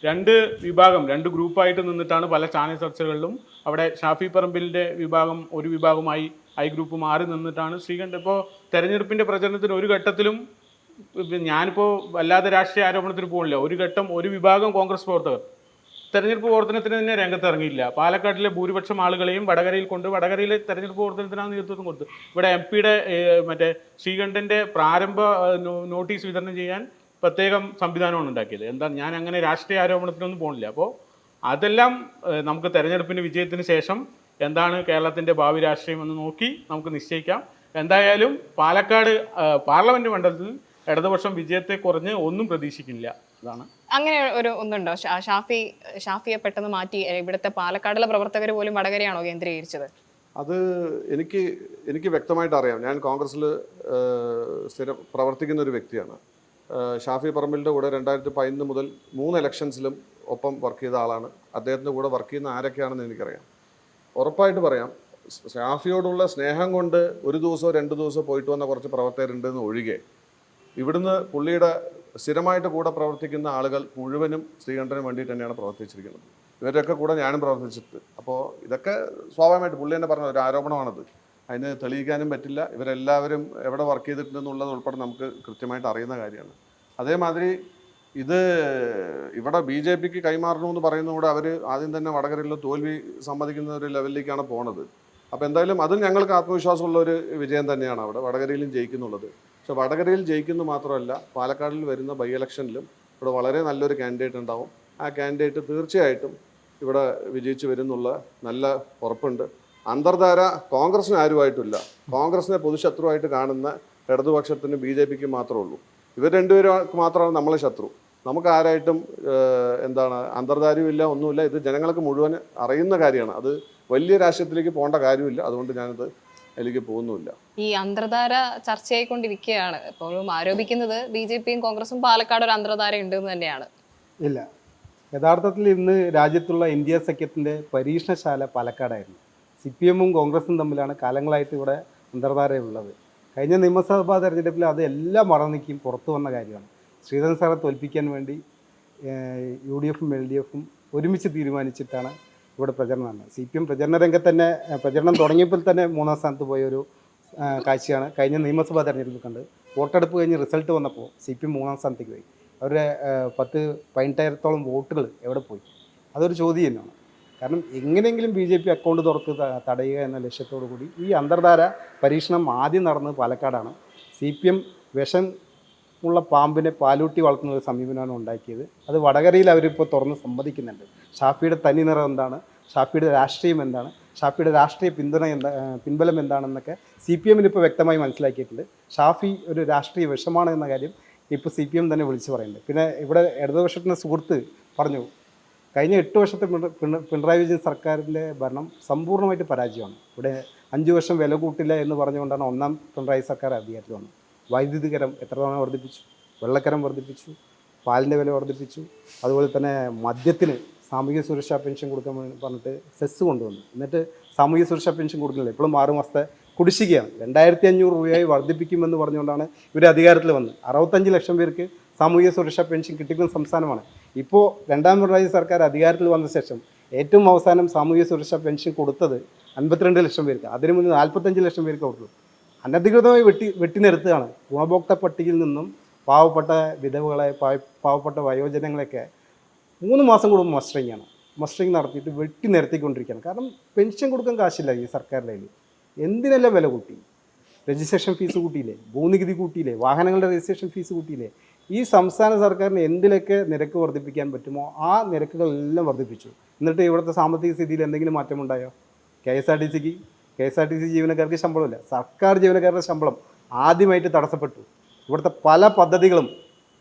2 വിഭാഗം 2 ഗ്രൂപ്പായിട്ട് നിന്നിട്ടാണ് പല ചാനൽ ചർച്ചകളിലും അവിടെ ഷാഫി പറമ്പിലിൻ്റെ വിഭാഗം ഒരു വിഭാഗമായി ഐ ഗ്രൂപ്പ് മാറി നിന്നിട്ടാണ് ശ്രീകണ്ഠൻ ഇപ്പോൾ തെരഞ്ഞെടുപ്പിൻ്റെ പ്രചരണത്തിന് ഒരു ഘട്ടത്തിലും ഞാനിപ്പോൾ വല്ലാതെ രാഷ്ട്രീയ ആരോപണത്തിന് പോകില്ല. ഒരു ഘട്ടം ഒരു വിഭാഗം കോൺഗ്രസ് പ്രവർത്തകർ തെരഞ്ഞെടുപ്പ് പ്രവർത്തനത്തിന് തന്നെ രംഗത്ത് ഇറങ്ങിയില്ല. പാലക്കാട്ടിലെ ഭൂരിപക്ഷം ആളുകളെയും വടകരയിൽ കൊണ്ട് വടകരയിലെ തെരഞ്ഞെടുപ്പ് പ്രവർത്തനത്തിനാണ് നേതൃത്വം കൊടുത്തത്. ഇവിടെ MP-യുടെ ശ്രീകണ്ഠൻ്റെ പ്രാരംഭ നോട്ടീസ് വിതരണം ചെയ്യാൻ പ്രത്യേകം സംവിധാനമാണ് ഉണ്ടാക്കിയത്. ഞാൻ അങ്ങനെ രാഷ്ട്രീയ ആരോപണത്തിനൊന്നും പോകുന്നില്ല. അപ്പോൾ അതെല്ലാം നമുക്ക് തെരഞ്ഞെടുപ്പിൻ്റെ വിജയത്തിന് ശേഷം എന്താണ് കേരളത്തിൻ്റെ ഭാവി രാഷ്ട്രീയം എന്ന് നോക്കി നമുക്ക് നിശ്ചയിക്കാം. എന്തായാലും പാലക്കാട് പാർലമെൻറ്റ് മണ്ഡലത്തിൽ ഇടതുപക്ഷം വിജയത്തെ കുറഞ്ഞ് ഒന്നും പ്രതീക്ഷിക്കുന്നില്ല. അതാണ് അങ്ങനെ ഒരു ഒന്നുണ്ടോ? ഷാഫിയെ പെട്ടെന്ന് മാറ്റി ഇവിടുത്തെ പാലക്കാടുള്ള പ്രവർത്തകർ പോലും വടകരയാണോ കേന്ദ്രീകരിച്ചത്? അത് എനിക്ക് വ്യക്തമായിട്ട് അറിയാം. ഞാൻ കോൺഗ്രസ്സിൽ സ്ഥിരം പ്രവർത്തിക്കുന്ന ഒരു വ്യക്തിയാണ്. ഷാഫി പറമ്പിലിൻ്റെ കൂടെ 2015 മുതൽ 3 ഇലക്ഷൻസിലും ഒപ്പം വർക്ക് ചെയ്ത ആളാണ്. അദ്ദേഹത്തിൻ്റെ കൂടെ വർക്ക് ചെയ്യുന്ന ആരൊക്കെയാണെന്ന് എനിക്കറിയാം. ഉറപ്പായിട്ട് പറയാം, ഷാഫിയോടുള്ള സ്നേഹം കൊണ്ട് ഒരു ദിവസമോ 2 ദിവസമോ പോയിട്ട് വന്ന കുറച്ച് പ്രവർത്തകരുണ്ടെന്ന് ഒഴികെ ഇവിടുന്ന് പുള്ളിയുടെ സ്ഥിരമായിട്ട് കൂടെ പ്രവർത്തിക്കുന്ന ആളുകൾ മുഴുവനും ശ്രീകണ്ഠന് വേണ്ടിയിട്ട് തന്നെയാണ് പ്രവർത്തിച്ചിരിക്കുന്നത്. ഇവരൊക്കെ കൂടെ ഞാനും പ്രവർത്തിച്ചിട്ട്. അപ്പോൾ ഇതൊക്കെ സ്വാഭാവികമായിട്ട് പുള്ളി തന്നെ പറഞ്ഞ ഒരു ആരോപണമാണത്. അതിന് തെളിയിക്കാനും പറ്റില്ല. ഇവരെല്ലാവരും എവിടെ വർക്ക് ചെയ്തിട്ടുണ്ടെന്നുള്ളത് ഉൾപ്പെടെ നമുക്ക് കൃത്യമായിട്ട് അറിയുന്ന കാര്യമാണ്. അതേമാതിരി ഇത് ഇവിടെ BJP കൈമാറണമെന്ന് പറയുന്നതോടെ അവർ ആദ്യം തന്നെ വടകരയിൽ തോൽവി സമ്മതിക്കുന്ന ഒരു ലെവലിലേക്കാണ് പോണത്. അപ്പോൾ എന്തായാലും അതും ഞങ്ങൾക്ക് ആത്മവിശ്വാസമുള്ള ഒരു വിജയം തന്നെയാണ്. അവിടെ വടകരയിലും ജയിക്കുന്നുള്ളത്. പക്ഷെ വടകരയിൽ ജയിക്കുന്നു മാത്രമല്ല, പാലക്കാടിൽ വരുന്ന ബൈ ഇലക്ഷനിലും ഇവിടെ വളരെ നല്ലൊരു കാൻഡിഡേറ്റ് ഉണ്ടാവും. ആ കാൻഡിഡേറ്റ് തീർച്ചയായിട്ടും ഇവിടെ വിജയിച്ച് വരുന്നുള്ള നല്ല ഉറപ്പുണ്ട്. അന്തർധാര കോൺഗ്രസിന് ആരുമായിട്ടില്ല. കോൺഗ്രസിനെ പൊതുശത്രുവായിട്ട് കാണുന്ന ഇടതുപക്ഷത്തിന് BJPക്ക് മാത്രമേ ഉള്ളൂ. ഇവർ രണ്ടുപേർക്ക് മാത്രമാണ് നമ്മളെ ശത്രു. നമുക്ക് ആരായിട്ടും അന്തർധാരയുമില്ല, ഒന്നുമില്ല. ഇത് ജനങ്ങൾക്ക് മുഴുവൻ അറിയുന്ന കാര്യമാണ്. അത് വലിയ രാഷ്ട്രീയത്തിലേക്ക് പോകേണ്ട കാര്യമില്ല. അതുകൊണ്ട് ഞാനത് അതിലേക്ക് പോകുന്നുമില്ല. ഈ അന്തർധാര ചർച്ചയായിക്കൊണ്ടിരിക്കുകയാണ്. ഇപ്പോഴും ആരോപിക്കുന്നത് BJPയും കോൺഗ്രസും പാലക്കാട് ഒരു അന്തർധാര ഉണ്ടെന്ന് തന്നെയാണ്. ഇല്ല, യഥാർത്ഥത്തിൽ ഇന്ന് രാജ്യത്തുള്ള ഇന്ത്യ സഖ്യത്തിൻ്റെ പരീക്ഷണശാല പാലക്കാടായിരുന്നു. CPMഉം കോൺഗ്രസും തമ്മിലാണ് കാലങ്ങളായിട്ട് ഇവിടെ അന്തർധാരയുള്ളത്. കഴിഞ്ഞ നിയമസഭാ തെരഞ്ഞെടുപ്പിൽ അത് എല്ലാം മറന്നിക്കും പുറത്തു വന്ന കാര്യമാണ്. ശ്രീധരൻ സാറെ തോൽപ്പിക്കാൻ വേണ്ടി UDFഉം LDFഉം ഒരുമിച്ച് തീരുമാനിച്ചിട്ടാണ് ഇവിടെ പ്രചരണം നടന്നത്. CPM പ്രചരണ രംഗത്ത് തന്നെ പ്രചരണം തുടങ്ങിയപ്പോൾ തന്നെ 3ാം സ്ഥാനത്ത് പോയൊരു കാഴ്ചയാണ് കഴിഞ്ഞ നിയമസഭാ തെരഞ്ഞെടുപ്പിൽ കണ്ട്. വോട്ടെടുപ്പ് കഴിഞ്ഞ് റിസൾട്ട് വന്നപ്പോൾ CPM 3ാം സ്ഥാനത്തേക്ക് പോയി. അവരുടെ 10-15,000 വോട്ടുകൾ എവിടെ പോയി? അതൊരു ചോദ്യം തന്നെയാണ്. കാരണം എങ്ങനെയെങ്കിലും BJP അക്കൗണ്ട് തുറത്ത് തടയുക എന്ന ലക്ഷ്യത്തോടു കൂടി ഈ അന്തർധാര പരീക്ഷണം ആദ്യം നടന്നത് പാലക്കാടാണ്. CPM വിഷം ഉള്ള പാമ്പിനെ പാലൂട്ടി വളർത്തുന്ന ഒരു സമീപനമാണ് ഉണ്ടാക്കിയത്. അത് വടകരയിൽ അവരിപ്പോൾ തുറന്ന് സമ്മതിക്കുന്നുണ്ട്. ഷാഫിയുടെ തനി നിറം എന്താണ്, ഷാഫിയുടെ രാഷ്ട്രീയം എന്താണ്, ഷാഫിയുടെ രാഷ്ട്രീയ പിൻബലം എന്താണെന്നൊക്കെ CPMന് ഇപ്പോൾ വ്യക്തമായി മനസ്സിലാക്കിയിട്ടുണ്ട്. ഷാഫി ഒരു രാഷ്ട്രീയ വിഷമാണ് എന്ന കാര്യം ഇപ്പോൾ CPM തന്നെ വിളിച്ചു പറയുന്നുണ്ട്. പിന്നെ ഇവിടെ ഇടതുപക്ഷത്തിൻ്റെ സുഹൃത്ത് പറഞ്ഞു, കഴിഞ്ഞ 8 വർഷത്തെ പിണറായി വിജയൻ സർക്കാരിൻ്റെ ഭരണം സമ്പൂർണ്ണമായിട്ട് പരാജയമാണ്. ഇവിടെ 5 വർഷം വില കൂട്ടില്ല എന്ന് പറഞ്ഞുകൊണ്ടാണ് 1ാം പിണറായി സർക്കാർ അധികാരത്തിൽ വന്നത്. വൈദ്യുതി കരം എത്ര തവണ വർദ്ധിപ്പിച്ചു, വെള്ളക്കരം വർദ്ധിപ്പിച്ചു, പാലിൻ്റെ വില വർദ്ധിപ്പിച്ചു. അതുപോലെ തന്നെ മദ്യത്തിന് സാമൂഹിക സുരക്ഷാ പെൻഷൻ കൊടുക്കാൻ പറഞ്ഞിട്ട് സെസ് കൊണ്ടുവന്നു. എന്നിട്ട് സാമൂഹിക സുരക്ഷാ പെൻഷൻ കൊടുക്കുന്നില്ല. ഇപ്പോഴും 6 മാസത്തെ കുടിശ്ശികയാണ്. 2,500 രൂപയായി വർദ്ധിപ്പിക്കുമെന്ന് പറഞ്ഞുകൊണ്ടാണ് ഇവർ അധികാരത്തിൽ വന്നത്. 65 ലക്ഷം പേർക്ക് സാമൂഹിക സുരക്ഷാ പെൻഷൻ കിട്ടിക്കുന്ന സംസ്ഥാനമാണ്. ഇപ്പോൾ 2ാം പിണറായി സർക്കാർ അധികാരത്തിൽ വന്ന ശേഷം ഏറ്റവും അവസാനം സാമൂഹിക സുരക്ഷാ പെൻഷൻ കൊടുത്തത് 52 ലക്ഷം പേർക്ക്. അതിനു മുന്നിൽ 45 ലക്ഷം പേർക്ക് കൊടുത്തു. അനധികൃതമായി വെട്ടിനിരത്തുകയാണ്. ഗുണഭോക്തൃ പട്ടികയിൽ നിന്നും പാവപ്പെട്ട വിധവകളെ, പാവപ്പെട്ട വയോജനങ്ങളെയൊക്കെ 3 മാസം കൂടുമ്പോൾ മസ്റ്ററിങ് നടത്തിയിട്ട് വെട്ടിനിരത്തിക്കൊണ്ടിരിക്കുകയാണ്. കാരണം പെൻഷൻ കൊടുക്കാൻ കാശില്ല ഈ സർക്കാരിൻ്റെ കയ്യിൽ. എന്തിനെല്ലാം വില കൂട്ടി? രജിസ്ട്രേഷൻ ഫീസ് കൂട്ടിയില്ലേ, ഭൂനികുതി കൂട്ടിയില്ലേ, വാഹനങ്ങളുടെ രജിസ്ട്രേഷൻ ഫീസ് കൂട്ടിയില്ലേ. ഈ സംസ്ഥാന സർക്കാരിന് എന്തിലൊക്കെ നിരക്ക് വർദ്ധിപ്പിക്കാൻ പറ്റുമോ ആ നിരക്കുകളെല്ലാം വർദ്ധിപ്പിച്ചു. എന്നിട്ട് ഇവിടുത്തെ സാമ്പത്തിക സ്ഥിതിയിൽ എന്തെങ്കിലും മാറ്റമുണ്ടായോ? KSRTC ജീവനക്കാർക്ക് ശമ്പളമില്ല. സർക്കാർ ജീവനക്കാരുടെ ശമ്പളം ആദ്യമായിട്ട് തടസ്സപ്പെട്ടു. ഇവിടുത്തെ പല പദ്ധതികളും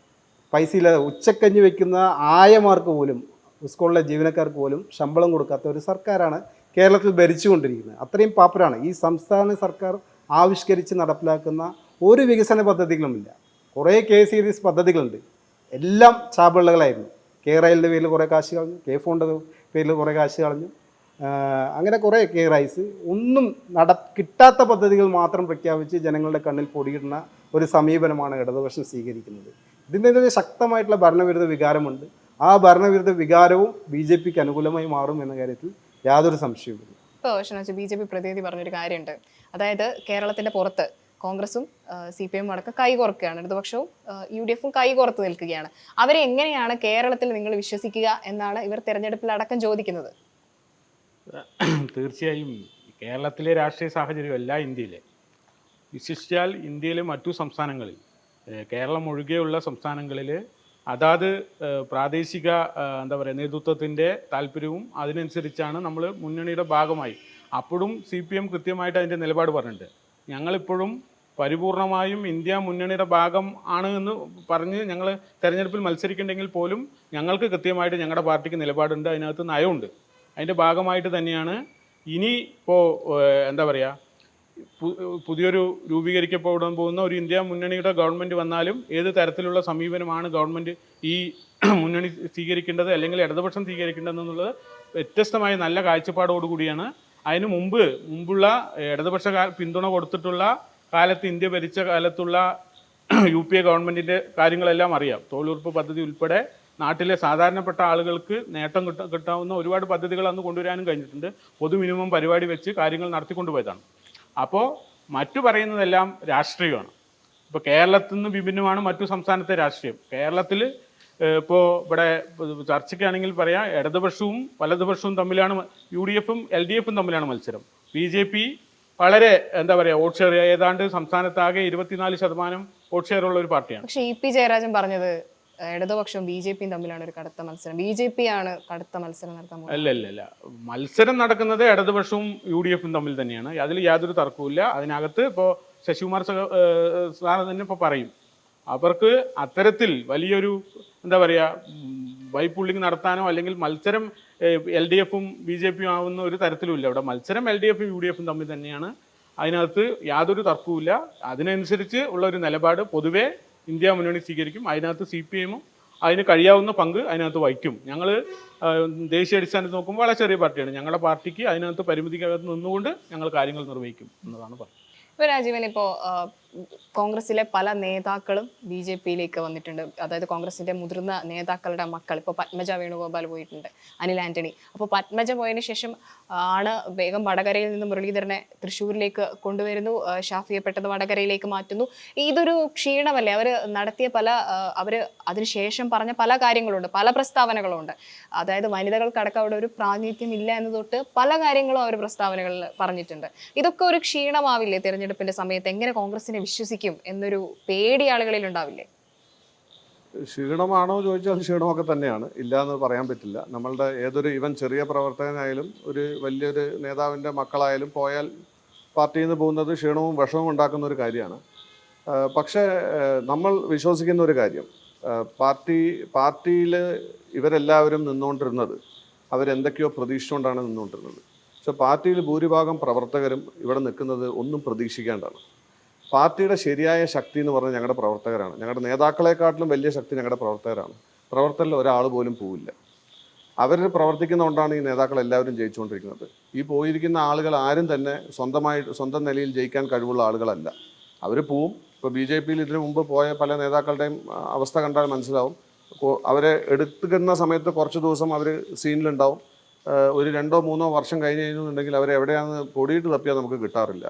പൈസയില്ലാതെ ഉച്ചക്കഞ്ഞി വയ്ക്കുന്ന ആയമാർക്ക് പോലും, സ്കൂളിലെ ജീവനക്കാർക്ക് പോലും ശമ്പളം കൊടുക്കാത്ത ഒരു സർക്കാരാണ് കേരളത്തിൽ ഭരിച്ചുകൊണ്ടിരിക്കുന്നത്. അത്രയും പാപ്പരാണ്. ഈ സംസ്ഥാന സർക്കാർ ആവിഷ്കരിച്ച് നടപ്പിലാക്കുന്ന ഒരു വികസന പദ്ധതികളുമില്ല. കുറേ KCDS പദ്ധതികളുണ്ട്, എല്ലാം ചാപിള്ളകളായിരുന്നു. റെയിലിൻ്റെ പേരിൽ കുറേ കാശ് കളഞ്ഞു, ഫോണിൻ്റെ പേരിൽ കുറേ കാശ് കളഞ്ഞു, അങ്ങനെ കുറേ റൈസ് ഒന്നും കിട്ടാത്ത പദ്ധതികൾ മാത്രം പ്രഖ്യാപിച്ച് ജനങ്ങളുടെ കണ്ണിൽ പൊടിയിടുന്ന ഒരു സമീപനമാണ് ഇടതുപക്ഷം സ്വീകരിക്കുന്നത്. ഇതിൻ്റെ ശക്തമായിട്ടുള്ള ഭരണവിരുദ്ധ വികാരമുണ്ട്. ആ ഭരണവിരുദ്ധ വികാരവും BJPക്ക് അനുകൂലമായി മാറും എന്ന കാര്യത്തിൽ യാതൊരു സംശയവുമില്ല. ഇപ്പോൾ BJP പ്രതിനിധി പറഞ്ഞൊരു കാര്യമുണ്ട്. അതായത് കേരളത്തിൻ്റെ പുറത്ത് കോൺഗ്രസും CPM അടക്കം കൈകോർക്കുകയാണ്, ഇടതുപക്ഷവും UDFും കൈകോർത്ത് നിൽക്കുകയാണ്. അവരെ എങ്ങനെയാണ് കേരളത്തിൽ നിങ്ങൾ വിശ്വസിക്കുക എന്നാണ് ഇവർ തെരഞ്ഞെടുപ്പിലടക്കം ചോദിക്കുന്നത്. തീർച്ചയായും കേരളത്തിലെ രാഷ്ട്രീയ സാഹചര്യമല്ല ഇന്ത്യയിലെ. വിശിഷ്യാൽ ഇന്ത്യയിലെ മറ്റു സംസ്ഥാനങ്ങളിൽ, കേരളം ഒഴികെയുള്ള സംസ്ഥാനങ്ങളിൽ അതാത് പ്രാദേശിക നേതൃത്വത്തിൻ്റെ താല്പര്യവും അതിനനുസരിച്ചാണ് നമ്മൾ മുന്നണിയുടെ ഭാഗമായി. അപ്പോഴും CPM കൃത്യമായിട്ട് അതിൻ്റെ നിലപാട് പറഞ്ഞിട്ടുണ്ട്. ഞങ്ങളിപ്പോഴും പരിപൂർണമായും ഇന്ത്യ മുന്നണിയുടെ ഭാഗം ആണ് എന്ന് പറഞ്ഞ് ഞങ്ങൾ തെരഞ്ഞെടുപ്പിൽ മത്സരിക്കുന്നുണ്ടെങ്കിൽ പോലും ഞങ്ങൾക്ക് കൃത്യമായിട്ട് ഞങ്ങളുടെ പാർട്ടിക്ക് നിലപാടുണ്ട്, അതിനകത്ത് നയമുണ്ട്. അതിൻ്റെ ഭാഗമായിട്ട് തന്നെയാണ് ഇനി ഇപ്പോൾ എന്താ പറയുക, പുതിയൊരു രൂപീകരിക്കപ്പെടാൻ പോകുന്ന ഒരു ഇന്ത്യ മുന്നണിയുടെ ഗവൺമെൻറ് വന്നാലും ഏത് തരത്തിലുള്ള സമീപനമാണ് ഗവൺമെൻറ് ഈ മുന്നണി സ്വീകരിക്കേണ്ടത് അല്ലെങ്കിൽ ഇടതുപക്ഷം സ്വീകരിക്കേണ്ടതെന്നുള്ളത് വ്യത്യസ്തമായ നല്ല കാഴ്ചപ്പാടോടുകൂടിയാണ്. അതിന് മുമ്പുള്ള ഇടതുപക്ഷ പിന്തുണ കൊടുത്തിട്ടുള്ള കാലത്ത്, ഇന്ത്യ ഭരിച്ച കാലത്തുള്ള UPA ഗവൺമെൻറ്റിൻ്റെ കാര്യങ്ങളെല്ലാം അറിയാം. തൊഴിലുറപ്പ് പദ്ധതി ഉൾപ്പെടെ നാട്ടിലെ സാധാരണപ്പെട്ട ആളുകൾക്ക് നേട്ടം കിട്ടാവുന്ന ഒരുപാട് പദ്ധതികൾ അന്ന് കൊണ്ടുവരാനും കഴിഞ്ഞിട്ടുണ്ട്. പൊതു മിനിമം പരിപാടി വെച്ച് കാര്യങ്ങൾ നടത്തിക്കൊണ്ടുപോയതാണ്. അപ്പോൾ മറ്റു പറയുന്നതെല്ലാം രാഷ്ട്രീയമാണ്. ഇപ്പോൾ കേരളത്തിൽ നിന്ന് വിഭിന്നമാണ് മറ്റു സംസ്ഥാനത്തെ രാഷ്ട്രീയം. കേരളത്തിൽ ഇപ്പോൾ ഇവിടെ ചർച്ചയ്ക്കാണെങ്കിൽ പറയാം, ഇടതുപക്ഷവും വലതുപക്ഷവും തമ്മിലാണ്, UDF-ഉം LDF-ഉം തമ്മിലാണ് മത്സരം. BJP വളരെ എന്താ പറയുക, വോട്ട് ഷെയർ ഏതാണ്ട് സംസ്ഥാനത്താകെ 24% വോട്ട് ഷെയർ ഉള്ള ഒരു പാർട്ടിയാണ്. പക്ഷേ EP ജയരാജൻ പറഞ്ഞത് ഇടതുപക്ഷവും BJP-യും തമ്മിലാണ് ഒരു കടുത്ത മത്സരം, BJP ആണ് കടുത്ത മത്സരം നടത്താൻ പോകുന്നത്. അല്ല, മത്സരം നടക്കുന്നത് ഇടതുപക്ഷവും UDF-ഉം തമ്മിൽ തന്നെയാണ്. അതിൽ യാതൊരു തർക്കവുമില്ല. അതിനകത്ത് ഇപ്പോൾ ശശികുമാർ സാർ തന്നെ ഇപ്പോൾ പറയും, അവർക്ക് അത്തരത്തിൽ വലിയൊരു എന്താ പറയുക വൈപുള്ളിങ് നടത്താനോ അല്ലെങ്കിൽ മത്സരം LDF-ഉം BJP-യും ആവുന്ന ഒരു തരത്തിലുമില്ല. ഇവിടെ മത്സരം LDF-ഉം UDF-ഉം തമ്മിൽ തന്നെയാണ്. അതിനകത്ത് യാതൊരു തർക്കവുമില്ല. അതിനനുസരിച്ച് ഉള്ള ഒരു നിലപാട് പൊതുവേ ഇന്ത്യ മുന്നണി സ്വീകരിക്കും. അതിനകത്ത് CPM-ഉം അതിന് കഴിയാവുന്ന പങ്ക് അതിനകത്ത് വഹിക്കും. ഞങ്ങൾ ദേശീയ അടിസ്ഥാനത്തിൽ നോക്കുമ്പോൾ വളരെ ചെറിയ പാർട്ടിയാണ്. ഞങ്ങളുടെ പാർട്ടിക്ക് അതിനകത്ത് പരിമിതിക്കകത്ത് നിന്നുകൊണ്ട് ഞങ്ങൾ കാര്യങ്ങൾ നിർവഹിക്കും എന്നതാണ് പറയുന്നത്. ഇപ്പോൾ രാജീവൻ, ഇപ്പോൾ കോൺഗ്രസിലെ പല നേതാക്കളും BJP-യിലേക്ക് വന്നിട്ടുണ്ട്. അതായത് കോൺഗ്രസിന്റെ മുതിർന്ന നേതാക്കളുടെ മക്കൾ, ഇപ്പോൾ പത്മജ വേണുഗോപാൽ പോയിട്ടുണ്ട്, അനിൽ ആന്റണി. അപ്പോൾ പത്മജ പോയതിനു ശേഷം ആണ് വേഗം വടകരയിൽ നിന്ന് മുരളീധരനെ തൃശ്ശൂരിലേക്ക് കൊണ്ടുവരുന്നു, ഷാഫിയെ പെട്ടെന്ന് വടകരയിലേക്ക് മാറ്റുന്നു. ഇതൊരു ക്ഷീണമല്ലേ? അവർ നടത്തിയ അവർ അതിനുശേഷം പറഞ്ഞ പല കാര്യങ്ങളുണ്ട്, പല പ്രസ്താവനകളുണ്ട്. അതായത് വനിതകൾക്കടക്കം അവിടെ ഒരു പ്രാതിനിധ്യം ഇല്ല എന്ന് തൊട്ട് പല കാര്യങ്ങളും അവർ പ്രസ്താവനകളിൽ പറഞ്ഞിട്ടുണ്ട്. ഇതൊക്കെ ഒരു ക്ഷീണമാവില്ലേ തെരഞ്ഞെടുപ്പിന്റെ സമയത്ത്? എങ്ങനെ കോൺഗ്രസിനെ വിശ്വസിക്കും എന്നൊരു പേടി ആളുകളിൽ ഉണ്ടാവില്ലേ? ക്ഷീണമാണോ ചോദിച്ചാൽ ക്ഷീണമൊക്കെ തന്നെയാണ്, ഇല്ല എന്ന് പറയാൻ പറ്റില്ല. നമ്മളുടെ ഏതൊരു ചെറിയ പ്രവർത്തകനായാലും ഒരു വലിയൊരു നേതാവിൻ്റെ മക്കളായാലും പോയാൽ പാർട്ടിയിൽ നിന്ന് പോകുന്നത് ക്ഷീണവും വിഷമവും ഉണ്ടാക്കുന്ന ഒരു കാര്യമാണ്. പക്ഷേ നമ്മൾ വിശ്വസിക്കുന്ന ഒരു കാര്യം, പാർട്ടിയിൽ ഇവരെല്ലാവരും നിന്നുകൊണ്ടിരുന്നത് അവരെന്തൊക്കെയോ പ്രതീക്ഷിച്ചുകൊണ്ടാണ് നിന്നുകൊണ്ടിരുന്നത്. പക്ഷെ പാർട്ടിയിൽ ഭൂരിഭാഗം പ്രവർത്തകരും ഇവിടെ നിൽക്കുന്നത് ഒന്നും പ്രതീക്ഷിക്കേണ്ടതാണ്. പാർട്ടിയുടെ ശരിയായ ശക്തി എന്ന് പറഞ്ഞാൽ ഞങ്ങളുടെ പ്രവർത്തകരാണ്. ഞങ്ങളുടെ നേതാക്കളെക്കാട്ടിലും വലിയ ശക്തി ഞങ്ങളുടെ പ്രവർത്തകരാണ്. പ്രവർത്തകരിൽ ഒരാൾ പോലും പോവില്ല. അവർ പ്രവർത്തിക്കുന്നതുകൊണ്ടാണ് ഈ നേതാക്കൾ എല്ലാവരും ജയിച്ചുകൊണ്ടിരിക്കുന്നത്. ഈ പോയിരിക്കുന്ന ആളുകൾ ആരും തന്നെ സ്വന്തം നിലയിൽ ജയിക്കാൻ കഴിവുള്ള ആളുകളല്ല. അവർ പോവും. ഇപ്പോൾ BJP-യിൽ ഇതിനു മുമ്പ് പോയ പല നേതാക്കളുടെയും അവസ്ഥ കണ്ടാൽ മനസ്സിലാവും. അവരെ എടുക്കുന്ന സമയത്ത് കുറച്ച് ദിവസം അവർ സീനിലുണ്ടാവും. ഒരു 2-3 വർഷം കഴിഞ്ഞ് കഴിഞ്ഞിട്ടുണ്ടെങ്കിൽ അവരെവിടെയാണെന്ന് പൊടിയിട്ട് തപ്പിയാൽ നമുക്ക് കിട്ടാറില്ല.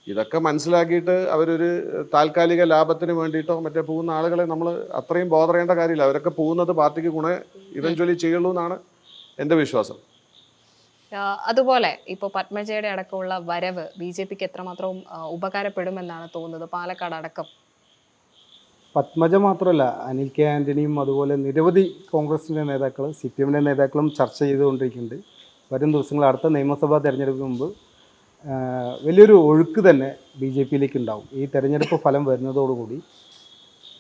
ഇതൊക്കെ മനസ്സിലാക്കിയിട്ട് അവരൊരു താൽക്കാലിക ലാഭത്തിന് വേണ്ടിയിട്ടോ മറ്റേ പോകുന്ന ആളുകളെ നമ്മൾ അത്രയും ബോധറേണ്ട കാര്യമില്ല. അവരൊക്കെ പോകുന്നത് പാർട്ടിക്ക് ഇവഞ്ച്വലി ചെയ്യുള്ളൂ എന്നാണ് എൻ്റെ വിശ്വാസം. അതുപോലെ ഇപ്പോൾ പത്മജയുടെ അടക്കമുള്ള വരവ് BJP-ക്ക് എത്രമാത്രം ഉപകാരപ്പെടുമെന്നാണ് തോന്നുന്നത്, പാലക്കാട് അടക്കം? പത്മജ മാത്രമല്ല, അനിൽ കെ ആൻ്റണിയും അതുപോലെ നിരവധി കോൺഗ്രസിൻ്റെ നേതാക്കൾ, CPM-ൻ്റെ നേതാക്കളും ചർച്ച ചെയ്തുകൊണ്ടിരിക്കുന്നുണ്ട്. വരും ദിവസങ്ങൾ അടുത്ത നിയമസഭാ തെരഞ്ഞെടുപ്പിന് മുമ്പ് വലിയൊരു ഒഴുക്ക് തന്നെ BJP-യിലേക്ക് ഉണ്ടാവും. ഈ തെരഞ്ഞെടുപ്പ് ഫലം വരുന്നതോടുകൂടി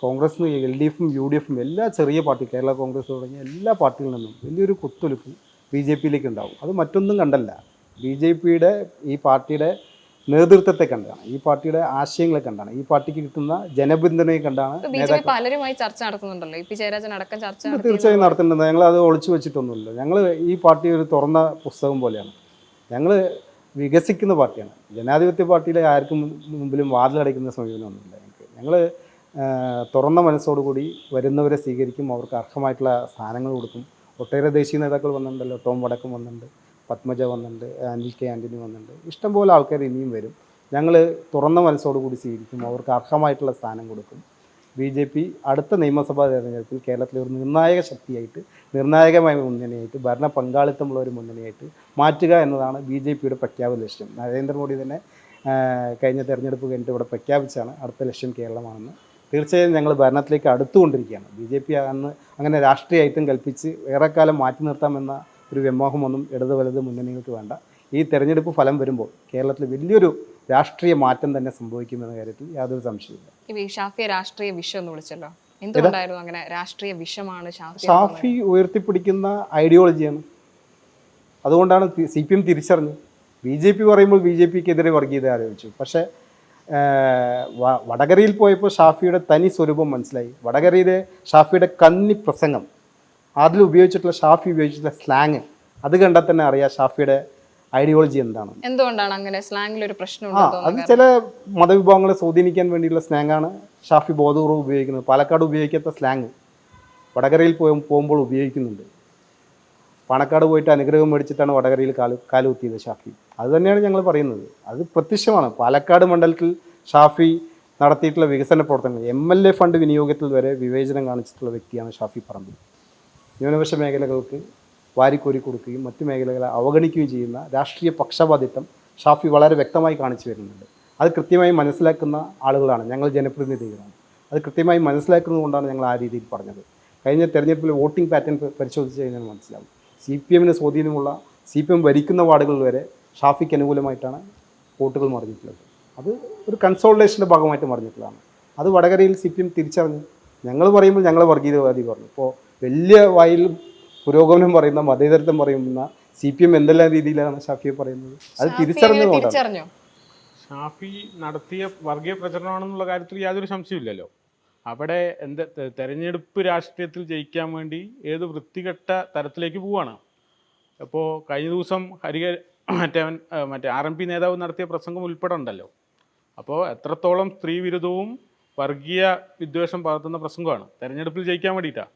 കോൺഗ്രസിന് LDF-ഉം UDF-ഉം എല്ലാ ചെറിയ പാർട്ടി, കേരള കോൺഗ്രസ് തുടങ്ങിയ എല്ലാ പാർട്ടികളിൽ നിന്നും വലിയൊരു കുത്തൊഴുക്ക് BJP-യിലേക്ക് ഉണ്ടാവും. അത് മറ്റൊന്നും കണ്ടല്ല, BJP-യുടെ ഈ പാർട്ടിയുടെ നേതൃത്വത്തെ കണ്ടാണ്, ഈ പാർട്ടിയുടെ ആശയങ്ങളെ കണ്ടാണ്, ഈ പാർട്ടിക്ക് കിട്ടുന്ന ജനപിന്തുണയെ കണ്ടാണ്. പലരുമായി ചർച്ച നടത്തുന്നുണ്ടല്ലോ, EP ജയരാജൻ അടക്കം ചർച്ച തീർച്ചയായും നടത്തുന്നുണ്ട്. ഞങ്ങൾ അത് ഒളിച്ചു വെച്ചിട്ടൊന്നുമില്ല. ഞങ്ങൾ ഈ പാർട്ടി ഒരു തുറന്ന പുസ്തകം പോലെയാണ്. ഞങ്ങൾ വികസിക്കുന്ന പാർട്ടിയാണ്. ജനാധിപത്യ പാർട്ടിയിലെ ആർക്കും മുമ്പിലും വാതിലടയ്ക്കുന്ന സമീപനമൊന്നുമില്ല. ഞങ്ങൾ തുറന്ന മനസ്സോടുകൂടി വരുന്നവരെ സ്വീകരിക്കും, അവർക്ക് അർഹമായിട്ടുള്ള സ്ഥാനങ്ങൾ കൊടുക്കും. ഒട്ടേറെ ദേശീയ നേതാക്കൾ വന്നിട്ടുണ്ടല്ലോ, ടോം വടക്കം വന്നിട്ടുണ്ട്, പത്മജ വന്നിട്ടുണ്ട്, അനിൽ കെ ആൻ്റണി വന്നിട്ടുണ്ട്, ഇഷ്ടംപോലെ ആൾക്കാർ ഇനിയും വരും. ഞങ്ങൾ തുറന്ന മനസ്സോടുകൂടി സ്വീകരിക്കും, അവർക്ക് അർഹമായിട്ടുള്ള സ്ഥാനം കൊടുക്കും. BJP അടുത്ത നിയമസഭാ തെരഞ്ഞെടുപ്പിൽ കേരളത്തിലെ ഒരു നിർണായക ശക്തിയായിട്ട്, നിർണായകമായ മുന്നണിയായിട്ട്, ഭരണ പങ്കാളിത്തമുള്ള ഒരു മുന്നണിയായിട്ട് മാറ്റുക എന്നതാണ് BJP-യുടെ പ്രഖ്യാപിത ലക്ഷ്യം. നരേന്ദ്രമോദി തന്നെ കഴിഞ്ഞ തെരഞ്ഞെടുപ്പ് കഴിഞ്ഞിട്ട് ഇവിടെ പ്രഖ്യാപിച്ചാണ് അടുത്ത ലക്ഷ്യം കേരളമാണെന്ന്. തീർച്ചയായും ഞങ്ങൾ ഭരണത്തിലേക്ക് അടുത്തുകൊണ്ടിരിക്കുകയാണ്. BJP അങ്ങനെ രാഷ്ട്രീയ കൽപ്പിച്ച് ഏറെക്കാലം മാറ്റി നിർത്താമെന്ന ഒരു വ്യാമോഹമൊന്നും ഇടത് വലത് മുന്നണികൾക്ക് വേണ്ട. ഈ തെരഞ്ഞെടുപ്പ് ഫലം വരുമ്പോൾ കേരളത്തിൽ വലിയൊരു രാഷ്ട്രീയ മാറ്റം തന്നെ സംഭവിക്കുമെന്ന കാര്യത്തിൽ യാതൊരു സംശയമില്ല. ഈ ഷാഫിയെ രാഷ്ട്രീയ വിഷം എന്ന് വിളിച്ചല്ലോ, എന്തുകൊണ്ടായിരുന്നു അങ്ങനെ? രാഷ്ട്രീയ വിഷമാണ് ഷാഫി. ഷാഫി ഉയർത്തിപ്പിടിക്കുന്ന ഐഡിയോളജിയാണ്. അതുകൊണ്ടാണ് CPM തിരിച്ചറിഞ്ഞു. BJP പറയുമ്പോൾ BJPക്കെതിരെ വർഗീയത ആലോചിച്ചു. പക്ഷേ വടകരയിൽ പോയപ്പോൾ ഷാഫിയുടെ തനി സ്വരൂപം മനസ്സിലായി. വടകരയിലെ ഷാഫിയുടെ കന്നി പ്രസംഗം, അതിൽ ഉപയോഗിച്ചിട്ടുള്ള ഷാഫി ഉപയോഗിച്ചിട്ടുള്ള സ്ലാങ്, അത് കണ്ടാൽ തന്നെ അറിയാം ഷാഫിയുടെ ഐഡിയോളജി എന്താണ്. എന്തുകൊണ്ടാണ് അങ്ങനെ സ്ലാങ്ങിൽ ഒരു പ്രശ്നം? അത് ചില മതവിഭാഗങ്ങളെ സ്വാധീനിക്കാൻ വേണ്ടിയുള്ള സ്ലാങ്ങാണ് ഷാഫി ബോധപൂർവ്വം ഉപയോഗിക്കുന്നത്. പാലക്കാട് ഉപയോഗിക്കാത്ത സ്ലാങ് വടകരയിൽ പോകുമ്പോൾ ഉപയോഗിക്കുന്നുണ്ട്. പാണക്കാട് പോയിട്ട് അനുഗ്രഹം മേടിച്ചിട്ടാണ് വടകരയിൽ കാലുകുത്തിയത് ഷാഫി. അത് തന്നെയാണ് ഞങ്ങൾ പറയുന്നത്. അത് പ്രത്യക്ഷമാണ്. പാലക്കാട് മണ്ഡലത്തിൽ ഷാഫി നടത്തിയിട്ടുള്ള വികസന പ്രവർത്തനങ്ങൾ, MLA ഫണ്ട് വിനിയോഗത്തിൽ വരെ വിവേചനം കാണിച്ചിട്ടുള്ള വ്യക്തിയാണ് ഷാഫി പറമ്പിൽ. ന്യൂനപക്ഷ മേഖലകൾക്ക് വാരിക്കോരി കൊടുക്കുകയും മറ്റു മേഖലകളെ അവഗണിക്കുകയും ചെയ്യുന്ന രാഷ്ട്രീയ പക്ഷപാതിത്വം ഷാഫി വളരെ വ്യക്തമായി കാണിച്ചു വരുന്നുണ്ട്. അത് കൃത്യമായി മനസ്സിലാക്കുന്ന ആളുകളാണ് ഞങ്ങൾ, ജനപ്രതിനിധികളാണ്. അത് കൃത്യമായി മനസ്സിലാക്കുന്നതുകൊണ്ടാണ് ഞങ്ങൾ ആ രീതിയിൽ പറഞ്ഞത്. കഴിഞ്ഞ തെരഞ്ഞെടുപ്പിൽ വോട്ടിംഗ് പാറ്റേൺ പരിശോധിച്ച് കഴിഞ്ഞാൽ മനസ്സിലാവും. CPMന് സ്വാധീനമുള്ള, CPM ഭരിക്കുന്ന വാർഡുകളിൽ വരെ ഷാഫിക്ക് അനുകൂലമായിട്ടാണ് വോട്ടുകൾ മറിഞ്ഞിട്ടുള്ളത്. അത് ഒരു കൺസോൾട്ടേഷൻ്റെ ഭാഗമായിട്ട് മറിഞ്ഞിട്ടുള്ളതാണ്. അത് വടകരയിൽ CPM തിരിച്ചറിഞ്ഞു. ഞങ്ങൾ പറയുമ്പോൾ ഞങ്ങൾ വർഗീയവാദി പറഞ്ഞു. ഇപ്പോൾ വലിയ വായിൽ പുരോഗമനം പറയുന്ന, മതേതരത്വം പറയുന്ന CPM എന്തെല്ലാം രീതിയിലാണ് ഷാഫിയെ പറയുന്നത്, അത് തിരിച്ചറിഞ്ഞു. ഷാഫി നടത്തിയ വർഗീയ പ്രചരണമാണെന്നുള്ള കാര്യത്തിൽ യാതൊരു സംശയമില്ലല്ലോ. അവിടെ തെരഞ്ഞെടുപ്പ് രാഷ്ട്രീയത്തിൽ ജയിക്കാൻ വേണ്ടി ഏത് വൃത്തികെട്ട തരത്തിലേക്ക് പോവുകയാണ്. അപ്പോൾ കഴിഞ്ഞ ദിവസം മറ്റേ RMP നേതാവ് നടത്തിയ പ്രസംഗം ഉൾപ്പെടെ ഉണ്ടല്ലോ. അപ്പോൾ എത്രത്തോളം സ്ത്രീ വിരുദ്ധവും വർഗീയ വിദ്വേഷം പകർത്തുന്ന പ്രസംഗമാണ് തെരഞ്ഞെടുപ്പിൽ ജയിക്കാൻ വേണ്ടിയിട്ടാണ്.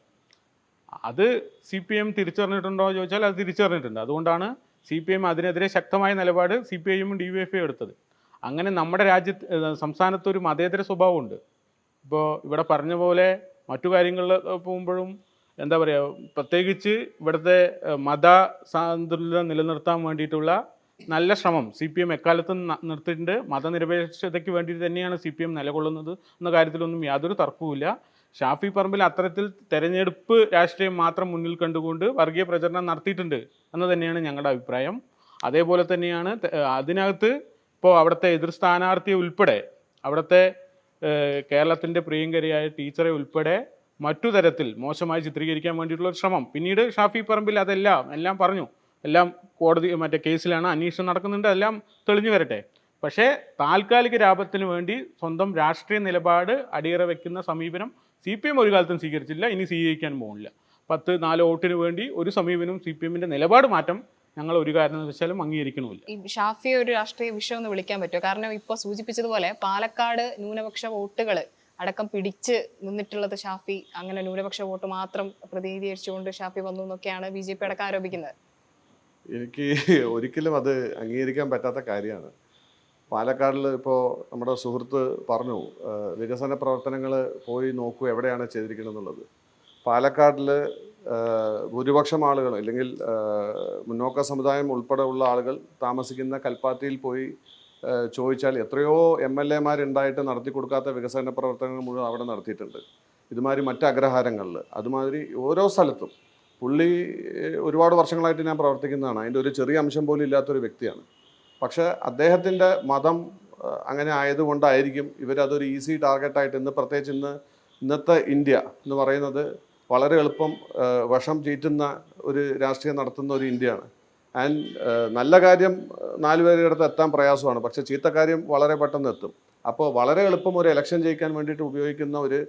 അത് CPM തിരിച്ചറിഞ്ഞിട്ടുണ്ടോ എന്ന് ചോദിച്ചാൽ അത് തിരിച്ചറിഞ്ഞിട്ടുണ്ട്. അതുകൊണ്ടാണ് CPM അതിനെതിരെ ശക്തമായ നിലപാട് CPIയും DYFI എടുത്തത്. അങ്ങനെ നമ്മുടെ സംസ്ഥാനത്തൊരു മതേതര സ്വഭാവമുണ്ട്. ഇപ്പോൾ ഇവിടെ പറഞ്ഞ പോലെ മറ്റു കാര്യങ്ങളിൽ പോകുമ്പോഴും എന്താ പറയുക, പ്രത്യേകിച്ച് ഇവിടുത്തെ മത സ്വാതന്ത്ര്യം നിലനിർത്താൻ വേണ്ടിയിട്ടുള്ള നല്ല ശ്രമം CPM എക്കാലത്തും നിർത്തിയിട്ടുണ്ട്. മതനിരപേക്ഷതയ്ക്ക് വേണ്ടി തന്നെയാണ് CPM നിലകൊള്ളുന്നത് എന്ന കാര്യത്തിലൊന്നും യാതൊരു തർക്കവുമില്ല. ഷാഫി പറമ്പിൽ അത്തരത്തിൽ തെരഞ്ഞെടുപ്പ് രാഷ്ട്രീയം മാത്രം മുന്നിൽ കണ്ടുകൊണ്ട് വർഗീയ പ്രചരണം നടത്തിയിട്ടുണ്ട് എന്ന് തന്നെയാണ് ഞങ്ങളുടെ അഭിപ്രായം. അതേപോലെ തന്നെയാണ് അതിനകത്ത് ഇപ്പോൾ അവിടുത്തെ എതിർ സ്ഥാനാർത്ഥിയെ ഉൾപ്പെടെ, അവിടുത്തെ കേരളത്തിൻ്റെ പ്രിയങ്കരിയായ ടീച്ചറെ ഉൾപ്പെടെ മറ്റു തരത്തിൽ മോശമായി ചിത്രീകരിക്കാൻ വേണ്ടിയിട്ടുള്ള ഒരു ശ്രമം. പിന്നീട് ഷാഫി പറമ്പിൽ എല്ലാം പറഞ്ഞു, എല്ലാം കോടതി മറ്റേ കേസിലാണ്, അന്വേഷണം നടക്കുന്നുണ്ട്, എല്ലാം തെളിഞ്ഞു വരട്ടെ. പക്ഷേ താൽക്കാലിക ലാഭത്തിന് വേണ്ടി സ്വന്തം രാഷ്ട്രീയ നിലപാട് അടിയറ വയ്ക്കുന്ന സമീപനം CPM ഒരു കാലത്തും സ്വീകരിച്ചില്ല, ഇനി സ്വീകരിക്കാൻ പോകുന്നില്ല. 10-4 വോട്ടിന് വേണ്ടി ഒരു സമീപനവും CPMൻ്റെ നിലപാട് മാറ്റം ഞങ്ങൾ ഒരു കാരണവശാലും അംഗീകരിക്കണമില്ല. ഈ ഷാഫിയെ ഒരു രാഷ്ട്രീയ വിഷയം എന്ന് വിളിക്കാൻ പറ്റുമോ? കാരണം ഇപ്പോൾ സൂചിപ്പിച്ചതുപോലെ പാലക്കാട് ന്യൂനപക്ഷ വോട്ടുകൾ അടക്കം പിടിച്ച് നിന്നിട്ടുള്ളത് ഷാഫി, അങ്ങനെ ന്യൂനപക്ഷ വോട്ട് മാത്രം പ്രതിനിധീകരിച്ചുകൊണ്ട് ഷാഫി വന്നു എന്നൊക്കെയാണ് BJP അടക്കം ആരോപിക്കുന്നത്. എനിക്ക് ഒരിക്കലും അത് അംഗീകരിക്കാൻ പറ്റാത്ത കാര്യമാണ്. പാലക്കാടിൽ ഇപ്പോൾ നമ്മുടെ സുഹൃത്ത് പറഞ്ഞു, വികസന പ്രവർത്തനങ്ങൾ പോയി നോക്കൂ എവിടെയാണ് ചെയ്തിരിക്കുന്നത് എന്നുള്ളത്. പാലക്കാടിൽ ഭൂരിപക്ഷം ആളുകൾ, അല്ലെങ്കിൽ മുന്നോക്ക സമുദായം ഉൾപ്പെടെ ഉള്ള ആളുകൾ താമസിക്കുന്ന കൽപ്പാത്തിയിൽ പോയി ചോദിച്ചാൽ എത്രയോ MLAമാരുണ്ടായിട്ട് നടത്തി കൊടുക്കാത്ത വികസന പ്രവർത്തനങ്ങൾ മുഴുവൻ അവിടെ നടത്തിയിട്ടുണ്ട്. ഇതുമാതിരി മറ്റ് അഗ്രഹാരങ്ങളിൽ, അതുമാതിരി ഓരോ സ്ഥലത്തും. പുള്ളി ഒരുപാട് വർഷങ്ങളായിട്ട് ഞാൻ പ്രവർത്തിക്കുന്നതാണ്, അതിൻ്റെ ഒരു ചെറിയ അംശം പോലും ഇല്ലാത്തൊരു വ്യക്തിയാണ്. പക്ഷേ അദ്ദേഹത്തിൻ്റെ മതം അങ്ങനെ ആയതുകൊണ്ടായിരിക്കും ഇവരതൊരു ഈസി ടാർഗറ്റായിട്ട്, പ്രത്യേകിച്ച് ഇന്നത്തെ ഇന്ത്യ എന്ന് പറയുന്നത് വളരെ എളുപ്പം വശം ചീറ്റുന്ന ഒരു രാഷ്ട്രീയം നടത്തുന്ന ഒരു ഇന്ത്യയാണ്. ആൻഡ് നല്ല കാര്യം 4 പേരുടെ അടുത്ത് എത്താൻ പ്രയാസമാണ്, പക്ഷേ ചീത്ത കാര്യം വളരെ പെട്ടെന്ന് എത്തും. അപ്പോൾ വളരെ എളുപ്പം ഒരു ഇലക്ഷൻ ജയിക്കാൻ വേണ്ടിയിട്ട് ഉപയോഗിക്കുന്ന ഒരു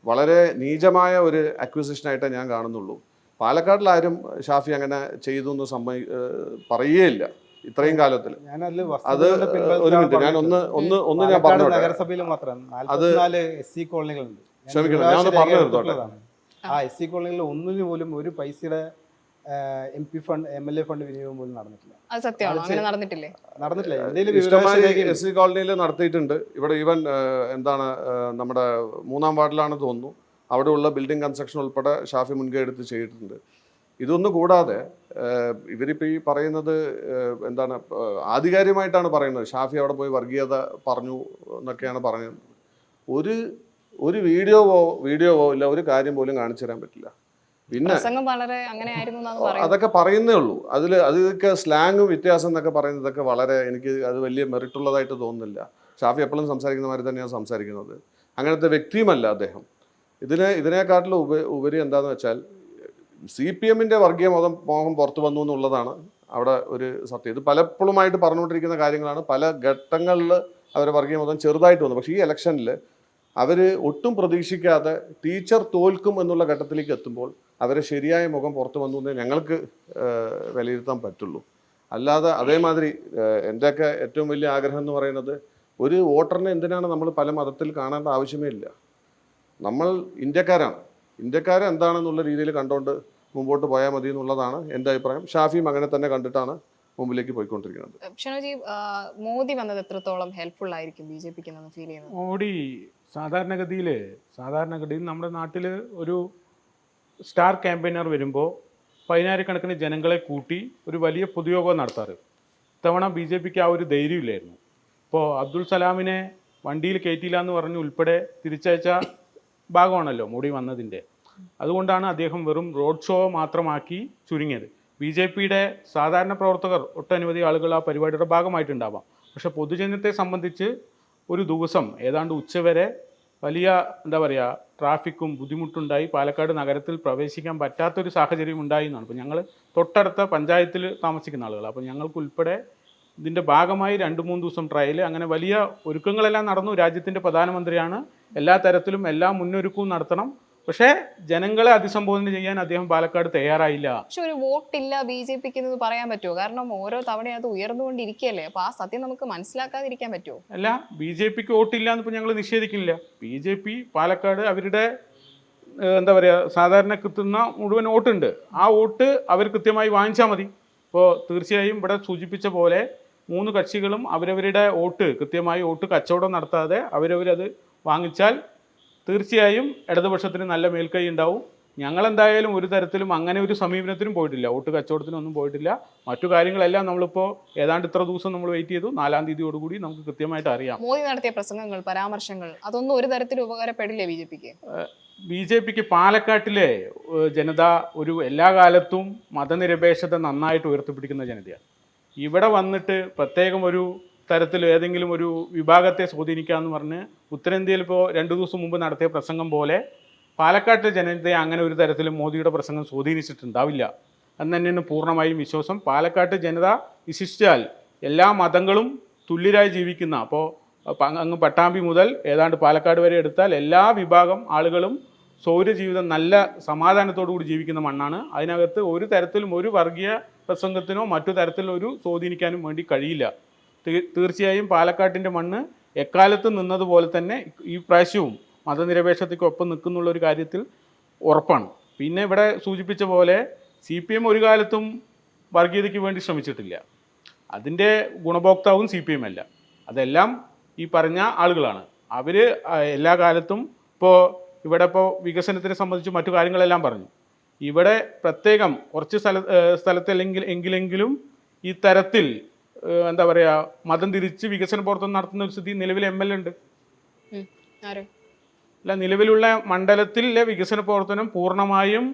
വളരെ നീചമായ ഒരു അക്വിസിഷനായിട്ടേ ഞാൻ കാണുന്നുള്ളൂ. പാലക്കാട്ടിലാരും ഷാഫി അങ്ങനെ ചെയ്തു എന്ന് പറയുകയില്ല ഇത്രയും കാലത്തിൽ. അത് ഒരു മിനിറ്റ്, ഞാൻ ഒന്ന് ഞാൻ പറഞ്ഞു. നഗരസഭയിൽ മാത്രം അത് SC കോളനികളുണ്ട്. ക്ഷമിക്കണം, ഞാൻ ഒന്ന് പറഞ്ഞു തീർത്തോട്ടെ. ആ SC കോളനികളിൽ ഒന്നിന് പോലും ഒരു പൈസയുടെ MP ഫണ്ട്, MLA ഫണ്ട് വിനിയോഗം പോലും നടന്നിട്ടില്ല. അത് സത്യമാണോ? അങ്ങനെ നടന്നിട്ടില്ലേ? നടന്നിട്ടില്ല. ഇഷ്ടമായി SC കോളനിയിൽ നടത്തിയിട്ടുണ്ട്. ഇവിടെ ഈവൻ നമ്മുടെ 3-ാം വാർഡിലാണെന്ന് തോന്നുന്നു, അവിടെയുള്ള ബിൽഡിംഗ് കൺസ്ട്രക്ഷൻ ഉൾപ്പെടെ ഷാഫി മുൻകൈ എടുത്ത് ചെയ്തിട്ടുണ്ട്. ഇതൊന്നും കൂടാതെ ഇവരിപ്പോൾ ഈ പറയുന്നത് ആധികാരികമായിട്ടാണ് പറയുന്നത്, ഷാഫി അവിടെ പോയി വർഗീയത പറഞ്ഞു എന്നൊക്കെയാണ് പറയുന്നത്. ഒരു വീഡിയോവോ ഇല്ല, ഒരു കാര്യം പോലും കാണിച്ചു തരാൻ പറ്റില്ല. പിന്നെ പ്രസംഗം വളരെ അങ്ങനെ ആയിരുന്നു എന്നാണ് പറയുന്നത്. അതൊക്കെ പറയുന്നേ ഉള്ളൂ. അതൊക്കെ സ്ലാങ് വ്യത്യാസം എന്നൊക്കെ പറയുന്നതൊക്കെ വളരെ എനിക്ക് അത് വലിയ മെറിറ്റ് ഉള്ളതായിട്ട് തോന്നുന്നില്ല. ഷാഫി എപ്പോഴും സംസാരിക്കുന്ന മാതിരി തന്നെയാണ് സംസാരിക്കുന്നത്. അങ്ങനത്തെ വ്യക്തിയുമല്ല അദ്ദേഹം. ഇതിനെക്കാട്ടിലും ഉപരി എന്താണെന്ന് വെച്ചാൽ CPM-ന്റെ വർഗീയ മോഹം പുറത്തു വന്നു എന്നുള്ളതാണ് അവിടെ ഒരു സത്യം. ഇത് പലപ്പോഴുമായിട്ട് പറഞ്ഞുകൊണ്ടിരിക്കുന്ന കാര്യങ്ങളാണ്. പല ഘട്ടങ്ങളിൽ അവരെ വർഗീയ മതം ചെറുതായിട്ട് വന്നു. പക്ഷേ ഈ ഇലക്ഷനിൽ അവർ ഒട്ടും പ്രതീക്ഷിക്കാതെ ടീച്ചർ തോൽക്കും എന്നുള്ള ഘട്ടത്തിലേക്ക് എത്തുമ്പോൾ അവരെ ശരിയായ മുഖം പുറത്തു വന്നു എന്നേ ഞങ്ങൾക്ക് വിലയിരുത്താൻ പറ്റുള്ളൂ. അല്ലാതെ അതേമാതിരി എൻ്റെയൊക്കെ ഏറ്റവും വലിയ ആഗ്രഹം എന്ന് പറയുന്നത് ഒരു വോട്ടറിനെ എന്തിനാണ് നമ്മൾ പല മതത്തിൽ കാണേണ്ട ആവശ്യമേ ഇല്ല. നമ്മൾ ഇന്ത്യക്കാരാണ്. ഇന്ത്യക്കാരെ എന്താണെന്നുള്ള രീതിയിൽ കണ്ടുകൊണ്ട് മുമ്പോട്ട് പോയാൽ മതി എന്നുള്ളതാണ് എൻ്റെ അഭിപ്രായം. ഷാഫിയും അങ്ങനെ തന്നെ കണ്ടിട്ടാണ് മുമ്പിലേക്ക് പോയിക്കൊണ്ടിരിക്കുന്നത്. ഷനോജി, മോദി വന്നത് എത്രത്തോളം ഹെൽപ്ഫുൾ ആയിരിക്കും BJP-ക്ക് എന്ന് ഫീൽ ചെയ്യുന്നത്? മോഡി സാധാരണഗതിയിൽ നമ്മുടെ നാട്ടിൽ ഒരു സ്റ്റാർ ക്യാമ്പയിനർ വരുമ്പോൾ 10,000-കണക്കിന് ജനങ്ങളെ കൂട്ടി ഒരു വലിയ പൊതുയോഗം നടത്താറ്. ഇത്തവണ BJP-ക്ക് ആ ഒരു ധൈര്യമില്ലായിരുന്നു. ഇപ്പോൾ അബ്ദുൾ സലാമിനെ വണ്ടിയിൽ കയറ്റിയില്ല എന്ന് പറഞ്ഞ് ഉൾപ്പെടെ തിരിച്ചയച്ച ഭാഗമാണല്ലോ മോഡി വന്നതിൻ്റെ. അതുകൊണ്ടാണ് അദ്ദേഹം വെറും റോഡ് ഷോ മാത്രമാക്കി ചുരുങ്ങിയത്. BJP-യുടെ സാധാരണ പ്രവർത്തകർ ഒട്ടനവധി ആളുകൾ ആ പരിപാടിയുടെ ഭാഗമായിട്ടുണ്ടാവാം. പക്ഷെ പൊതുജനത്തെ സംബന്ധിച്ച് ഒരു ദിവസം ഏതാണ്ട് ഉച്ചവരെ വലിയ ട്രാഫിക്കും ബുദ്ധിമുട്ടുണ്ടായി. പാലക്കാട് നഗരത്തിൽ പ്രവേശിക്കാൻ പറ്റാത്തൊരു സാഹചര്യം ഉണ്ടായി എന്നാണ്. ഇപ്പോൾ ഞങ്ങൾ തൊട്ടടുത്ത പഞ്ചായത്തിൽ താമസിക്കുന്ന ആളുകൾ. അപ്പോൾ ഞങ്ങൾക്കുൾപ്പെടെ ഇതിൻ്റെ ഭാഗമായി 2-3 ദിവസം ട്രയൽ, അങ്ങനെ വലിയ ഒരുക്കങ്ങളെല്ലാം നടന്നു. രാജ്യത്തിൻ്റെ പ്രധാനമന്ത്രിയാണ്, എല്ലാ തരത്തിലും എല്ലാ മുന്നൊരുക്കവും നടത്തണം. പക്ഷേ ജനങ്ങളെ അഭിസംബോധന ചെയ്യാൻ അദ്ദേഹം പാലക്കാട് തയ്യാറായില്ല. പക്ഷെ ഒരു വോട്ടില്ല BJP-ക്ക് എന്ന് പറയാൻ പറ്റുമോ? കാരണം ഓരോ തവണയും അത് ഉയർന്നുകൊണ്ടിരിക്കുകയല്ലേ. അപ്പോൾ ആ സത്യം നമുക്ക് മനസ്സിലാക്കാതിരിക്കാൻ പറ്റുമോ? അല്ല, BJP-ക്ക് വോട്ടില്ല എന്നിപ്പോൾ ഞങ്ങൾ നിഷേധിക്കുന്നില്ല. BJP പാലക്കാട് അവരുടെ സാധാരണ കിട്ടുന്ന മുഴുവൻ വോട്ടുണ്ട്. ആ വോട്ട് അവർ കൃത്യമായി വാങ്ങിച്ചാൽ മതി. ഇപ്പോൾ തീർച്ചയായും ഇവിടെ സൂചിപ്പിച്ച പോലെ 3 കക്ഷികളും അവരവരുടെ വോട്ട് കൃത്യമായി വോട്ട് കച്ചവടം നടത്താതെ അവരവരത് വാങ്ങിച്ചാൽ തീർച്ചയായും ഇടതുപക്ഷത്തിന് നല്ല മേൽക്കൈ ഉണ്ടാവും. ഞങ്ങളെന്തായാലും ഒരു തരത്തിലും അങ്ങനെ ഒരു സമീപനത്തിനും പോയിട്ടില്ല, വോട്ട് കച്ചവടത്തിനൊന്നും പോയിട്ടില്ല. മറ്റു കാര്യങ്ങളെല്ലാം നമ്മളിപ്പോൾ ഏതാണ്ട് ഇത്ര ദിവസം നമ്മൾ വെയിറ്റ് ചെയ്തു. 4-ാം തീയതിയോടുകൂടി നമുക്ക് കൃത്യമായിട്ട് അറിയാം. മോദി നടത്തിയ പ്രസംഗങ്ങൾ, പരാമർശങ്ങൾ അതൊന്നും ഒരു തരത്തിലും ഉപകാരപ്പെടില്ലേ BJP-ക്ക്? BJP-ക്ക് പാലക്കാട്ടിലെ ജനത എല്ലാ കാലത്തും മതനിരപേക്ഷത നന്നായിട്ട് ഉയർത്തിപ്പിടിക്കുന്ന ജനതയാണ്. ഇവിടെ വന്നിട്ട് പ്രത്യേകം ഒരു തരത്തിൽ ഏതെങ്കിലും ഒരു വിഭാഗത്തെ സ്വാധീനിക്കാമെന്ന് പറഞ്ഞ് ഉത്തരേന്ത്യയിൽ ഇപ്പോൾ 2 ദിവസം മുമ്പ് നടത്തിയ പ്രസംഗം പോലെ പാലക്കാട്ടിലെ ജനതയെ അങ്ങനെ ഒരു തരത്തിലും മോദിയുടെ പ്രസംഗം സ്വാധീനിച്ചിട്ടുണ്ടാവില്ല എന്ന് തന്നെയാണ് പൂർണ്ണമായും വിശ്വാസം. പാലക്കാട്ട് ജനത വിശിഷ്ടാൽ എല്ലാ മതങ്ങളും തുല്യരായി ജീവിക്കുന്ന, അപ്പോൾ അങ്ങ് പട്ടാമ്പി മുതൽ ഏതാണ്ട് പാലക്കാട് വരെ എടുത്താൽ എല്ലാ വിഭാഗം ആളുകളും സൗരജീവിതം നല്ല സമാധാനത്തോടു കൂടി ജീവിക്കുന്ന മണ്ണാണ്. അതിനകത്ത് ഒരു തരത്തിലും ഒരു വർഗീയ പ്രസംഗത്തിനോ മറ്റു തരത്തിലൊരു സ്വാധീനിക്കാനും വേണ്ടി കഴിയില്ല. തീർച്ചയായും പാലക്കാട്ടിൻ്റെ മണ്ണ് എക്കാലത്ത് നിന്നതുപോലെ തന്നെ ഈ പ്രാവശ്യവും മതനിരപേക്ഷതയ്ക്കൊപ്പം നിൽക്കുന്നുള്ളൊരു കാര്യത്തിൽ ഉറപ്പാണ്. പിന്നെ ഇവിടെ സൂചിപ്പിച്ച പോലെ CPM ഒരു കാലത്തും വർഗീയതയ്ക്ക് വേണ്ടി ശ്രമിച്ചിട്ടില്ല. അതിൻ്റെ ഗുണഭോക്താവും CPM അല്ല, അതെല്ലാം ഈ പറഞ്ഞ ആളുകളാണ്. അവർ എല്ലാ കാലത്തും ഇവിടെ വികസനത്തിനെ സംബന്ധിച്ച് മറ്റു കാര്യങ്ങളെല്ലാം പറഞ്ഞു. ഇവിടെ പ്രത്യേകം കുറച്ച് എങ്കിലെങ്കിലും ഈ തരത്തിൽ മതം തിരിച്ച് വികസന പ്രവർത്തനം നടത്തുന്ന ഒരു സ്ഥിതി നിലവിൽ MLA ഉണ്ട്. അല്ല, നിലവിലുള്ള മണ്ഡലത്തിലെ വികസന പ്രവർത്തനം പൂർണ്ണമായും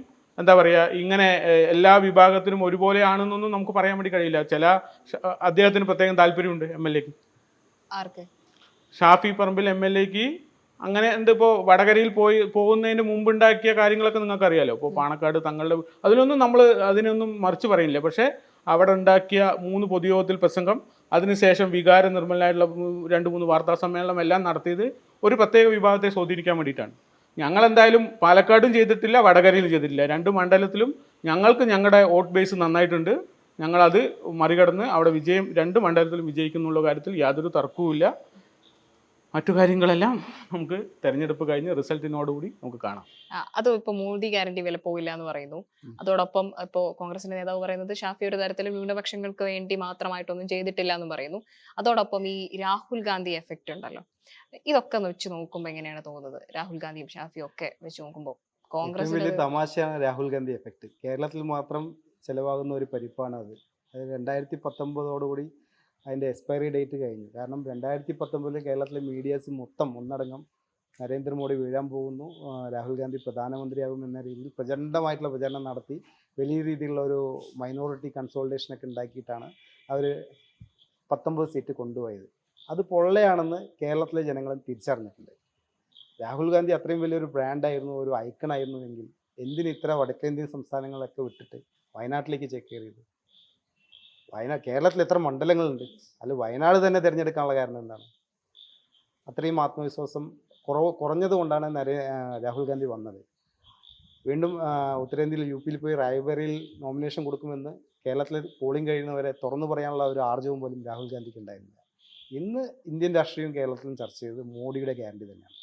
ഇങ്ങനെ എല്ലാ വിഭാഗത്തിനും ഒരുപോലെയാണെന്നൊന്നും നമുക്ക് പറയാൻ വേണ്ടി കഴിയില്ല. അദ്ദേഹത്തിന് പ്രത്യേകം താല്പര്യമുണ്ട് MLA-ക്ക്. ഷാഫി പറമ്പിൽ MLA-ക്ക് അങ്ങനെ ഇപ്പോൾ വടകരയിൽ പോകുന്നതിന് മുമ്പുണ്ടാക്കിയ കാര്യങ്ങളൊക്കെ നിങ്ങൾക്ക് അറിയാലോ. ഇപ്പോൾ പാണക്കാട് തങ്ങളുടെ അതിനൊന്നും മറിച്ച് പറയുന്നില്ല. പക്ഷേ അവിടെ ഉണ്ടാക്കിയ 3 പൊതുയോഗത്തിൽ പ്രസംഗം, അതിനുശേഷം വികാര നിർമ്മലനായിട്ടുള്ള 2-3 വാർത്താ സമ്മേളനം എല്ലാം നടത്തിയത് ഒരു പ്രത്യേക വിഭാഗത്തെ സ്വാധീനിക്കാൻ വേണ്ടിയിട്ടാണ്. ഞങ്ങളെന്തായാലും പാലക്കാടും ചെയ്തിട്ടില്ല, വടകരയിലും ചെയ്തിട്ടില്ല. 2 മണ്ഡലത്തിലും ഞങ്ങൾക്ക് ഞങ്ങളുടെ വോട്ട് ബേസ് നന്നായിട്ടുണ്ട്. ഞങ്ങളത് മറികടന്ന് അവിടെ 2 മണ്ഡലത്തിലും വിജയിക്കുന്നുള്ള കാര്യത്തിൽ യാതൊരു തർക്കവുമില്ല. മറ്റു കാര്യങ്ങളെല്ലാം നമുക്ക് തെരഞ്ഞെടുപ്പ് കഴിഞ്ഞ് റിസൾട്ടിനോടുകൂടി നമുക്ക് കാണാം. അത് ഇപ്പോൾ മോദി ഗ്യാരണ്ടി വില പോയില്ല എന്ന് പറയുന്നു. അതോടൊപ്പം ഇപ്പോൾ കോൺഗ്രസിന്റെ നേതാവ് പറയുന്നത് ഷാഫി ഒരു തരത്തിലും ന്യൂനപക്ഷങ്ങൾക്ക് വേണ്ടി മാത്രമായിട്ടൊന്നും ചെയ്തിട്ടില്ല എന്ന് പറയുന്നു. അതോടൊപ്പം ഈ രാഹുൽ ഗാന്ധി എഫക്റ്റ് ഉണ്ടല്ലോ, ഇതൊക്കെ വെച്ച് നോക്കുമ്പോൾ എങ്ങനെയാണ് തോന്നുന്നത്? രാഹുൽ ഗാന്ധിയും ഷാഫിയും ഒക്കെ വെച്ച് നോക്കുമ്പോൾ കോൺഗ്രസ് വലിയ തമാശയാണ് രാഹുൽ ഗാന്ധി എഫക്റ്റ്. കേരളത്തിൽ മാത്രം ചെലവാകുന്ന ഒരു പരിപ്പാണ് അത്. 2019 അതിൻ്റെ എക്സ്പയറി ഡേറ്റ് കഴിഞ്ഞു. കാരണം 2019 കേരളത്തിലെ മീഡിയാസ് മൊത്തം ഒന്നടങ്കം നരേന്ദ്രമോദി വീഴാൻ പോകുന്നു, രാഹുൽ ഗാന്ധി പ്രധാനമന്ത്രിയാകും എന്ന രീതിയിൽ പ്രചണ്ഡമായിട്ടുള്ള പ്രചരണം നടത്തി വലിയ രീതിയിലുള്ള ഒരു മൈനോറിറ്റി കൺസോൾട്ടേഷനൊക്കെ ഉണ്ടാക്കിയിട്ടാണ് അവർ 19 സീറ്റ് കൊണ്ടുപോയത്. അത് പൊള്ളയാണെന്ന് കേരളത്തിലെ ജനങ്ങളും തിരിച്ചറിഞ്ഞിട്ടുണ്ട്. രാഹുൽ ഗാന്ധി അത്രയും വലിയൊരു ബ്രാൻഡായിരുന്നു, ഒരു ഐക്കണായിരുന്നുവെങ്കിൽ എന്തിന് ഇത്ര വടക്കേന്ത്യൻ സംസ്ഥാനങ്ങളൊക്കെ വിട്ടിട്ട് വയനാട്ടിലേക്ക് ചേക്കേറിയത്? കേരളത്തിൽ എത്ര മണ്ഡലങ്ങളുണ്ട്? അല്ല വയനാട് തന്നെ തിരഞ്ഞെടുക്കാനുള്ള കാരണം എന്താണ്? അത്രയും ആത്മവിശ്വാസം കുറഞ്ഞത് കൊണ്ടാണ് രാഹുൽ ഗാന്ധി വന്നത്. വീണ്ടും ഉത്തരേന്ത്യയിൽ UP-യിൽ പോയി റായ്ബറേലിയിൽ നോമിനേഷൻ കൊടുക്കുമെന്ന് കേരളത്തിൽ പോളിംഗ് കഴിയുന്നവരെ തുറന്നു പറയാനുള്ള ഒരു ആർജവും പോലും രാഹുൽ ഗാന്ധിക്ക് ഉണ്ടായിരുന്നില്ല. ഇന്ന് ഇന്ത്യൻ രാഷ്ട്രീയവും കേരളത്തിലും ചർച്ച ചെയ്തത് മോഡിയുടെ ഗ്യാരണ്ടി തന്നെയാണ്.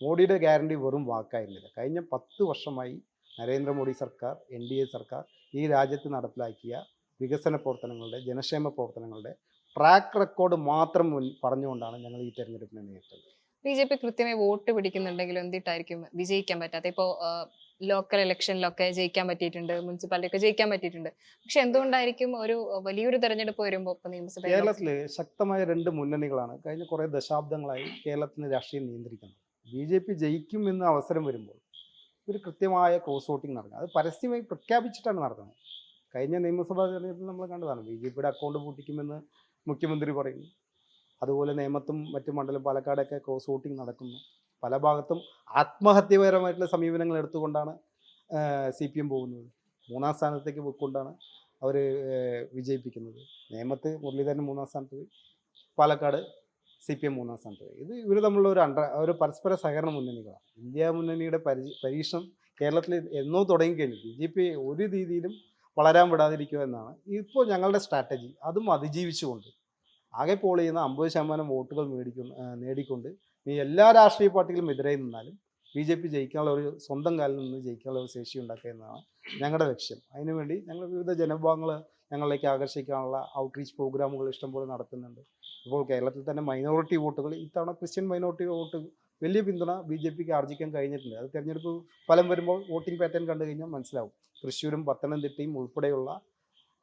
മോഡിയുടെ ഗ്യാരണ്ടി വെറും വാക്കായിരുന്നില്ല. കഴിഞ്ഞ 10 വർഷമായി നരേന്ദ്രമോദി സർക്കാർ, NDA സർക്കാർ ഈ രാജ്യത്ത് നടപ്പിലാക്കിയ വികസന പ്രവർത്തനങ്ങളുടെ, ജനക്ഷേമ പ്രവർത്തനങ്ങളുടെ ട്രാക്ക് റെക്കോർഡ് മാത്രം പറഞ്ഞുകൊണ്ടാണ് ഞങ്ങൾ ഈ തെരഞ്ഞെടുപ്പിനെ നേരിട്ടത്. BJP കൃത്യമായി വോട്ട് പിടിക്കുന്നുണ്ടെങ്കിലും എന്തിട്ടായിരിക്കും വിജയിക്കാൻ പറ്റാത്ത? ഇപ്പോൾ ലോക്കൽ ഇലക്ഷനിലൊക്കെ ജയിക്കാൻ പറ്റിയിട്ടുണ്ട്, മുനിസിപ്പാലിറ്റി ഒക്കെ ജയിക്കാൻ പറ്റിയിട്ടുണ്ട്. പക്ഷെ എന്തുകൊണ്ടായിരിക്കും ഒരു വലിയൊരു തെരഞ്ഞെടുപ്പ് വരുമ്പോൾ ഇപ്പൊ നിയമസഭ കേരളത്തിൽ ശക്തമായ 2 മുന്നണികളാണ് കഴിഞ്ഞ കുറേ ദശാബ്ദങ്ങളായി കേരളത്തിന് രാഷ്ട്രീയം നിയന്ത്രിക്കുന്നത്. BJP ജയിക്കും എന്ന് അവസരം വരുമ്പോൾ ഒരു കൃത്യമായ ക്രോസ് വോട്ടിംഗ് നടക്കുക, അത് പരസ്യമായി പ്രഖ്യാപിച്ചിട്ടാണ് നടത്തുന്നത്. കഴിഞ്ഞ നിയമസഭാ തെരഞ്ഞെടുപ്പിൽ നമ്മൾ കണ്ടതാണ്. BJPയുടെ അക്കൗണ്ട് പൂട്ടിക്കുമെന്ന് മുഖ്യമന്ത്രി പറയുന്നു. അതുപോലെ നേമത്തും മറ്റു മണ്ഡലം പാലക്കാടൊക്കെ ക്രോസ് വോട്ടിംഗ് നടക്കുന്നു. പല ഭാഗത്തും ആത്മഹത്യപരമായിട്ടുള്ള സമീപനങ്ങൾ എടുത്തുകൊണ്ടാണ് CPM പോകുന്നത്. 3-ാം സ്ഥാനത്തേക്ക് പോയിക്കൊണ്ടാണ് അവർ വിജയിപ്പിക്കുന്നത്. നേമത്ത് മുരളീധരൻ 3-ാം സ്ഥാനത്ത് പോയി, പാലക്കാട് CPM 3-ാം സ്ഥാനത്ത് പോയി. ഇത് ഇവർ തമ്മിലുള്ള ഒരു പരസ്പര സഹകരണ മുന്നണികളാണ്. ഇന്ത്യ മുന്നണിയുടെ പരീക്ഷണം കേരളത്തിൽ എന്നോ തുടങ്ങിക്കഴിഞ്ഞു. BJP ഒരു രീതിയിലും വളരാൻ വിടാതിരിക്കുക എന്നാണ് ഇപ്പോൾ ഞങ്ങളുടെ സ്ട്രാറ്റജി. അതും അതിജീവിച്ചുകൊണ്ട് ആകെ പോൾ ചെയ്യുന്ന 50% വോട്ടുകൾ നേടിക്കൊണ്ട് എല്ലാ രാഷ്ട്രീയ പാർട്ടികളും എതിരെ നിന്നാലും BJP ജയിക്കാനുള്ള ഒരു സ്വന്തം കാലിൽ നിന്ന് ജയിക്കാനുള്ള ഒരു ശേഷി ഉണ്ടാക്കുക എന്നതാണ് ഞങ്ങളുടെ ലക്ഷ്യം. അതിനുവേണ്ടി ഞങ്ങൾ വിവിധ ജനവിഭാഗങ്ങൾ ഞങ്ങളിലേക്ക് ആകർഷിക്കാനുള്ള ഔട്ട്റീച്ച് പ്രോഗ്രാമുകൾ ഇഷ്ടംപോലെ നടത്തുന്നുണ്ട്. ഇപ്പോൾ കേരളത്തിൽ തന്നെ മൈനോറിറ്റി വോട്ടുകൾ, ഇത്തവണ ക്രിസ്ത്യൻ മൈനോറിറ്റി വോട്ട് വലിയ പിന്തുണ BJPക്ക് ആർജിക്കാൻ കഴിഞ്ഞിട്ടുണ്ട്. അത് തെരഞ്ഞെടുപ്പ് ഫലം വരുമ്പോൾ വോട്ടിംഗ് പാറ്റേൺ കണ്ടു കഴിഞ്ഞാൽ മനസ്സിലാവും. തൃശ്ശൂരും പത്തനംതിട്ടയും ഉൾപ്പെടെയുള്ള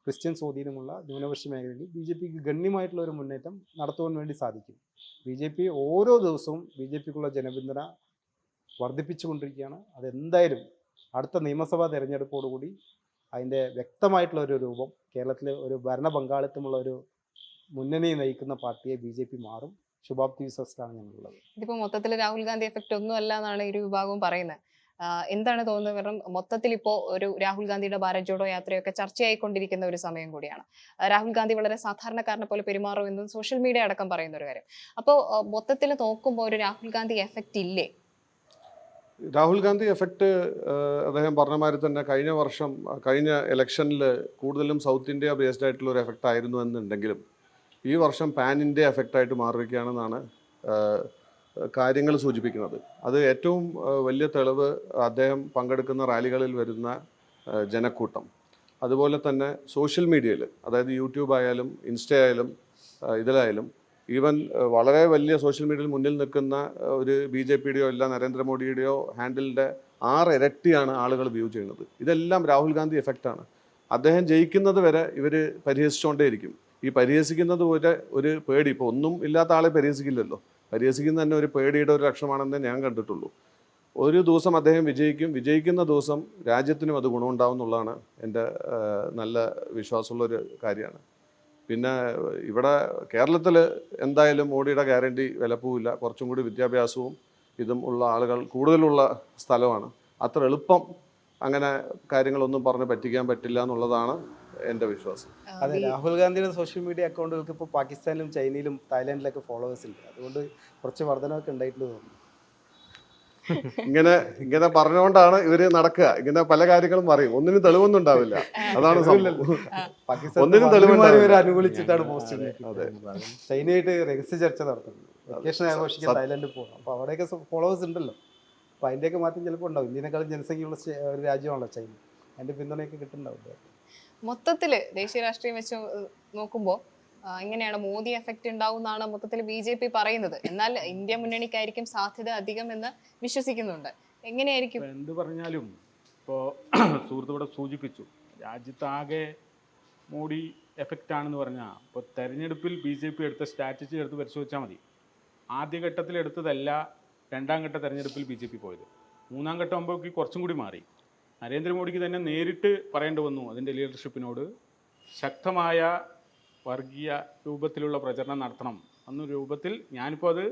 ക്രിസ്ത്യൻ സ്വാധീനമുള്ള ന്യൂനപക്ഷ മേഖലയിൽ BJPക്ക് ഗണ്യമായിട്ടുള്ള ഒരു മുന്നേറ്റം നടത്തുവാൻ വേണ്ടി സാധിക്കും. BJP ഓരോ ദിവസവും BJPക്കുള്ള ജനപിന്തുണ വർദ്ധിപ്പിച്ചുകൊണ്ടിരിക്കുകയാണ്. അതെന്തായാലും അടുത്ത നിയമസഭാ തെരഞ്ഞെടുപ്പോടുകൂടി അതിൻ്റെ വ്യക്തമായിട്ടുള്ള ഒരു രൂപം, കേരളത്തിലെ ഒരു ഭരണ പങ്കാളിത്തമുള്ള ഒരു മുന്നണിയെ നയിക്കുന്ന പാർട്ടിയെ BJP മാറും. ശുഭാപ്തി വിശ്വാസത്തിലാണ് ഞങ്ങളുള്ളത്. ഇതിപ്പോ മൊത്തത്തിൽ രാഹുൽ ഗാന്ധി എഫക്റ്റ് ഒന്നും അല്ല എന്നാണ് ഇരു വിഭാഗവും പറയുന്നത്. എന്താണ് തോന്നുന്നത്? കാരണം മൊത്തത്തിൽ ഇപ്പോൾ ഒരു രാഹുൽ ഗാന്ധിയുടെ ഭാരത് ജോഡോ യാത്രയൊക്കെ ചർച്ചയായിക്കൊണ്ടിരിക്കുന്ന ഒരു സമയം കൂടിയാണ്. രാഹുൽ ഗാന്ധി വളരെ സാധാരണക്കാരനെ പോലെ പെരുമാറുമെന്നും സോഷ്യൽ മീഡിയ അടക്കം പറയുന്ന ഒരു കാര്യം. അപ്പോൾ മൊത്തത്തിൽ നോക്കുമ്പോൾ ഒരു രാഹുൽ ഗാന്ധി എഫക്റ്റ് ഇല്ലേ? രാഹുൽ ഗാന്ധി എഫക്റ്റ് അദ്ദേഹം പറഞ്ഞ മാതിരി തന്നെ കഴിഞ്ഞ ഇലക്ഷനിൽ കൂടുതലും സൗത്ത് ഇന്ത്യ ബേസ്ഡ് ആയിട്ടുള്ള ഒരു എഫക്റ്റ് ആയിരുന്നു എന്നുണ്ടെങ്കിലും ഈ വർഷം പാൻ ഇന്ത്യ എഫക്റ്റായിട്ട് മാറിയിരിക്കുകയാണെന്നാണ് കാര്യങ്ങൾ സൂചിപ്പിക്കുന്നത്. അത് ഏറ്റവും വലിയ തെളിവ് അദ്ദേഹം പങ്കെടുക്കുന്ന റാലികളിൽ വരുന്ന ജനക്കൂട്ടം, അതുപോലെ തന്നെ സോഷ്യൽ മീഡിയയിൽ, അതായത് യൂട്യൂബ് ആയാലും ഇൻസ്റ്റ ആയാലും ഇതിലായാലും, ഈവൻ വളരെ വലിയ സോഷ്യൽ മീഡിയയിൽ മുന്നിൽ നിൽക്കുന്ന ഒരു BJPയുടെയോ അല്ല നരേന്ദ്രമോദിയുടെയോ ഹാൻഡിലിൻ്റെ 6 ഇരട്ടിയാണ് ആളുകൾ വ്യൂ ചെയ്യുന്നത്. ഇതെല്ലാം രാഹുൽ ഗാന്ധി എഫക്റ്റാണ്. അദ്ദേഹം ജയിക്കുന്നത് വരെ ഇവർ പരിഹസിച്ചുകൊണ്ടേയിരിക്കും. ഈ പരിഹസിക്കുന്നത് പോലെ ഒരു പേടി, ഇപ്പോൾ ഒന്നും ഇല്ലാത്ത ആളെ പരിഹസിക്കില്ലല്ലോ. പരിഹസിക്കുന്ന തന്നെ ഒരു പേടിയുടെ ഒരു ലക്ഷണമാണെന്നേ ഞാൻ കണ്ടിട്ടുള്ളൂ. ഒരു ദിവസം അദ്ദേഹം വിജയിക്കുന്ന ദിവസം രാജ്യത്തിനും അത് ഗുണമുണ്ടാവും എന്നുള്ളതാണ് എൻ്റെ നല്ല വിശ്വാസമുള്ളൊരു കാര്യമാണ്. പിന്നെ ഇവിടെ കേരളത്തിൽ എന്തായാലും മോഡിയുടെ ഗ്യാരണ്ടി വിലപ്പോവില്ല. കുറച്ചും കൂടി വിദ്യാഭ്യാസവും ഇതും ഉള്ള ആളുകൾ കൂടുതലുള്ള സ്ഥലമാണ്. അത്ര എളുപ്പം അങ്ങനെ കാര്യങ്ങളൊന്നും പറഞ്ഞ് പറ്റിക്കാൻ പറ്റില്ല എന്നുള്ളതാണ് എൻ്റെ വിശ്വാസം. അതെ, രാഹുൽ ഗാന്ധിയുടെ സോഷ്യൽ മീഡിയ അക്കൗണ്ടുകൾക്ക് ഇപ്പോൾ പാകിസ്ഥാനിലും ചൈനയിലും തായ്ലാൻഡിലൊക്കെ ഫോളോവേഴ്സ് ഉണ്ട്. അതുകൊണ്ട് കുറച്ച് വർധനമൊക്കെ ഉണ്ടായിട്ടുണ്ട് തോന്നുന്നു. ഇങ്ങനെ പറഞ്ഞുകൊണ്ടാണ് ഇവര് നടക്കുക. ഇങ്ങനെ പല കാര്യങ്ങളും പറയും, ഒന്നിനും തെളിവൊന്നും ഉണ്ടാവില്ല. അതാണ് ഒന്നിനും തെളിവ് അനുകൂലിച്ചിട്ടാണ് പോസ്റ്റ് ചെയ്യുന്നത്. ചൈനയായിട്ട് രഹസ്യ ചർച്ച നടത്തുന്നത്, വെക്കേഷൻ ആഘോഷിക്കാൻ തായ്ലാൻഡിൽ പോകണം. അപ്പോൾ അവിടെയൊക്കെ ഫോളോവേഴ്സ് ഉണ്ടല്ലോ. അപ്പോൾ അതിൻ്റെയൊക്കെ മാറ്റം ചിലപ്പോൾ ഉണ്ടാവും. ഇന്ത്യനേക്കാളും ജനസംഖ്യയുള്ള ഒരു രാജ്യമാണല്ലോ ചൈന. അതിൻ്റെ പിന്തുണയൊക്കെ കിട്ടുന്നുണ്ടാവില്ല. മൊത്തത്തിൽ ദേശീയ രാഷ്ട്രീയം വെച്ച് നോക്കുമ്പോൾ ഇങ്ങനെയാണ് മോദി എഫക്റ്റ് ഉണ്ടാവും എന്നാണ് മൊത്തത്തിൽ BJP പറയുന്നത്. എന്നാൽ ഇന്ത്യ മുന്നണിക്കായിരിക്കും സാധ്യത അധികം എന്ന് വിശ്വസിക്കുന്നുണ്ട്. എങ്ങനെയായിരിക്കും? എന്ത് പറഞ്ഞാലും ഇപ്പോൾ സുഹൃത്ത് ഇവിടെ സൂചിപ്പിച്ചു, രാജ്യത്താകെ മോഡി എഫക്റ്റ് ആണെന്ന് പറഞ്ഞാൽ ഇപ്പോൾ തെരഞ്ഞെടുപ്പിൽ BJP എടുത്ത സ്ട്രാറ്റജി എടുത്ത് പരിശോധിച്ചാൽ മതി. ആദ്യഘട്ടത്തിൽ എടുത്തതല്ല രണ്ടാം ഘട്ട തെരഞ്ഞെടുപ്പിൽ BJP പോയത്. മൂന്നാം ഘട്ടം ആകുമ്പോഴേക്ക് കുറച്ചും കൂടി മാറി. നരേന്ദ്രമോദിക്ക് തന്നെ നേരിട്ട് പറയേണ്ടി വന്നു അതിൻ്റെ ലീഡർഷിപ്പിനോട് ശക്തമായ വർഗീയ രൂപത്തിലുള്ള പ്രചരണം നടത്തണം എന്ന രൂപത്തിൽ. ഞാനിപ്പോൾ അത്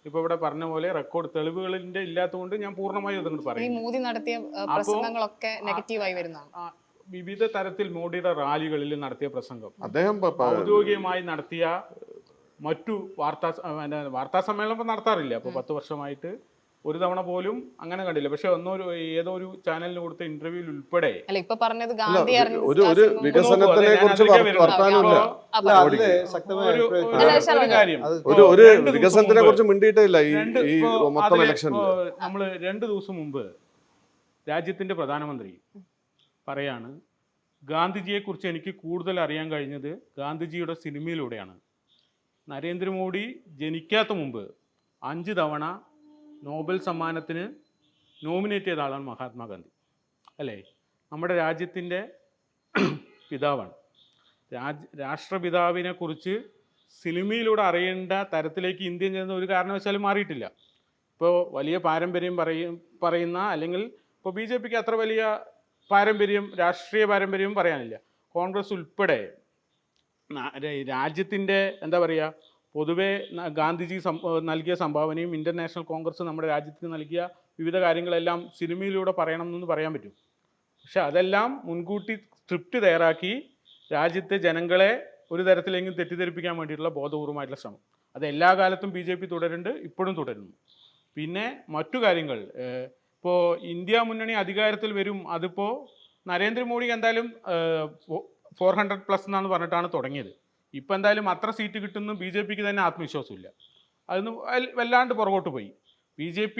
ഇപ്പോൾ ഇവിടെ പറഞ്ഞ പോലെ റെക്കോർഡ് തെളിവുകളിൻ്റെ ഇല്ലാത്തതുകൊണ്ട് ഞാൻ പൂർണ്ണമായും അതുകൊണ്ട് ഈ പറയും. മോദി നടത്തിയ പ്രസംഗങ്ങളൊക്കെ നെഗറ്റീവായി വരുന്നതാണ്. വിവിധ തരത്തിൽ മോഡിയുടെ റാലികളിൽ നടത്തിയ പ്രസംഗം, അദ്ദേഹം ഔദ്യോഗികമായി നടത്തിയ മറ്റു വാർത്താ സമ്മേളനം നടത്താറില്ല. അപ്പോൾ 10 വർഷമായിട്ട് ഒരു തവണ പോലും അങ്ങനെ കണ്ടില്ല. പക്ഷെ ഏതോ ഒരു ചാനലിന് കൊടുത്ത ഇന്റർവ്യൂവിൽ ഉൾപ്പെടെ അല്ല ഇപ്പൊ പറഞ്ഞത് ഗാന്ധി ഒരു വികസനത്തിനെ കുറിച്ച് വർത്താനമില്ല. ഒരു കാര്യം, ഒരു വികസനത്തിനെ കുറിച്ച് മിണ്ടിയിട്ടേ ഇല്ല ഈ മൊത്തം ഇലക്ഷനിൽ. നമ്മൾ 2 ദിവസം മുമ്പ് രാജ്യത്തിന്റെ പ്രധാനമന്ത്രി പറയാണ്, ഗാന്ധിജിയെക്കുറിച്ച് എനിക്ക് കൂടുതൽ അറിയാൻ കഴിഞ്ഞത് ഗാന്ധിജിയുടെ സിനിമയിലൂടെയാണ്. നരേന്ദ്രമോദി ജനിക്കാത്ത മുമ്പ് 5 തവണ നോബൽ സമ്മാനത്തിന് നോമിനേറ്റ് ചെയ്ത ആളാണ് മഹാത്മാഗാന്ധി, അല്ലേ? നമ്മുടെ രാജ്യത്തിൻ്റെ പിതാവാണ്. രാഷ്ട്രപിതാവിനെ കുറിച്ച് സിനിമയിലൂടെ അറിയേണ്ട തരത്തിലേക്ക് ഇന്ത്യൻ ജനത ഒരു കാരണവശാലും മാറിയിട്ടില്ല. ഇപ്പോൾ വലിയ പാരമ്പര്യം പറയുന്ന അല്ലെങ്കിൽ ഇപ്പോൾ BJPക്ക് അത്ര വലിയ രാഷ്ട്രീയ പാരമ്പര്യവും പറയാനില്ല. കോൺഗ്രസ് ഉൾപ്പെടെ രാജ്യത്തിൻ്റെ എന്താ പറയുക, പൊതുവെ ഗാന്ധിജി നൽകിയ സംഭാവനയും ഇൻ്റർനാഷണൽ കോൺഗ്രസ് നമ്മുടെ രാജ്യത്തിന് നൽകിയ വിവിധ കാര്യങ്ങളെല്ലാം സിനിമയിലൂടെ പറയണം എന്ന് പറയാൻ പറ്റും. പക്ഷെ അതെല്ലാം മുൻകൂട്ടി സ്ക്രിപ്റ്റ് തയ്യാറാക്കി രാജ്യത്തെ ജനങ്ങളെ ഒരു തരത്തിലെങ്കിലും തെറ്റിദ്ധരിപ്പിക്കാൻ വേണ്ടിയിട്ടുള്ള ബോധപൂർവമായിട്ടുള്ള ശ്രമം അത് എല്ലാ കാലത്തും BJP തുടരുന്നുണ്ട്, ഇപ്പോഴും തുടരുന്നു. പിന്നെ മറ്റു കാര്യങ്ങൾ, ഇപ്പോൾ ഇന്ത്യ മുന്നണി അധികാരത്തിൽ വരും, അതിപ്പോൾ നരേന്ദ്രമോദി എന്തായാലും 400+ എന്നാണ് പറഞ്ഞിട്ടാണ് തുടങ്ങിയത്. ഇപ്പം എന്തായാലും അത്ര സീറ്റ് കിട്ടുന്നു BJPക്ക് തന്നെ ആത്മവിശ്വാസമില്ല. അതിന് വല്ലാണ്ട് പുറകോട്ട് പോയി. BJP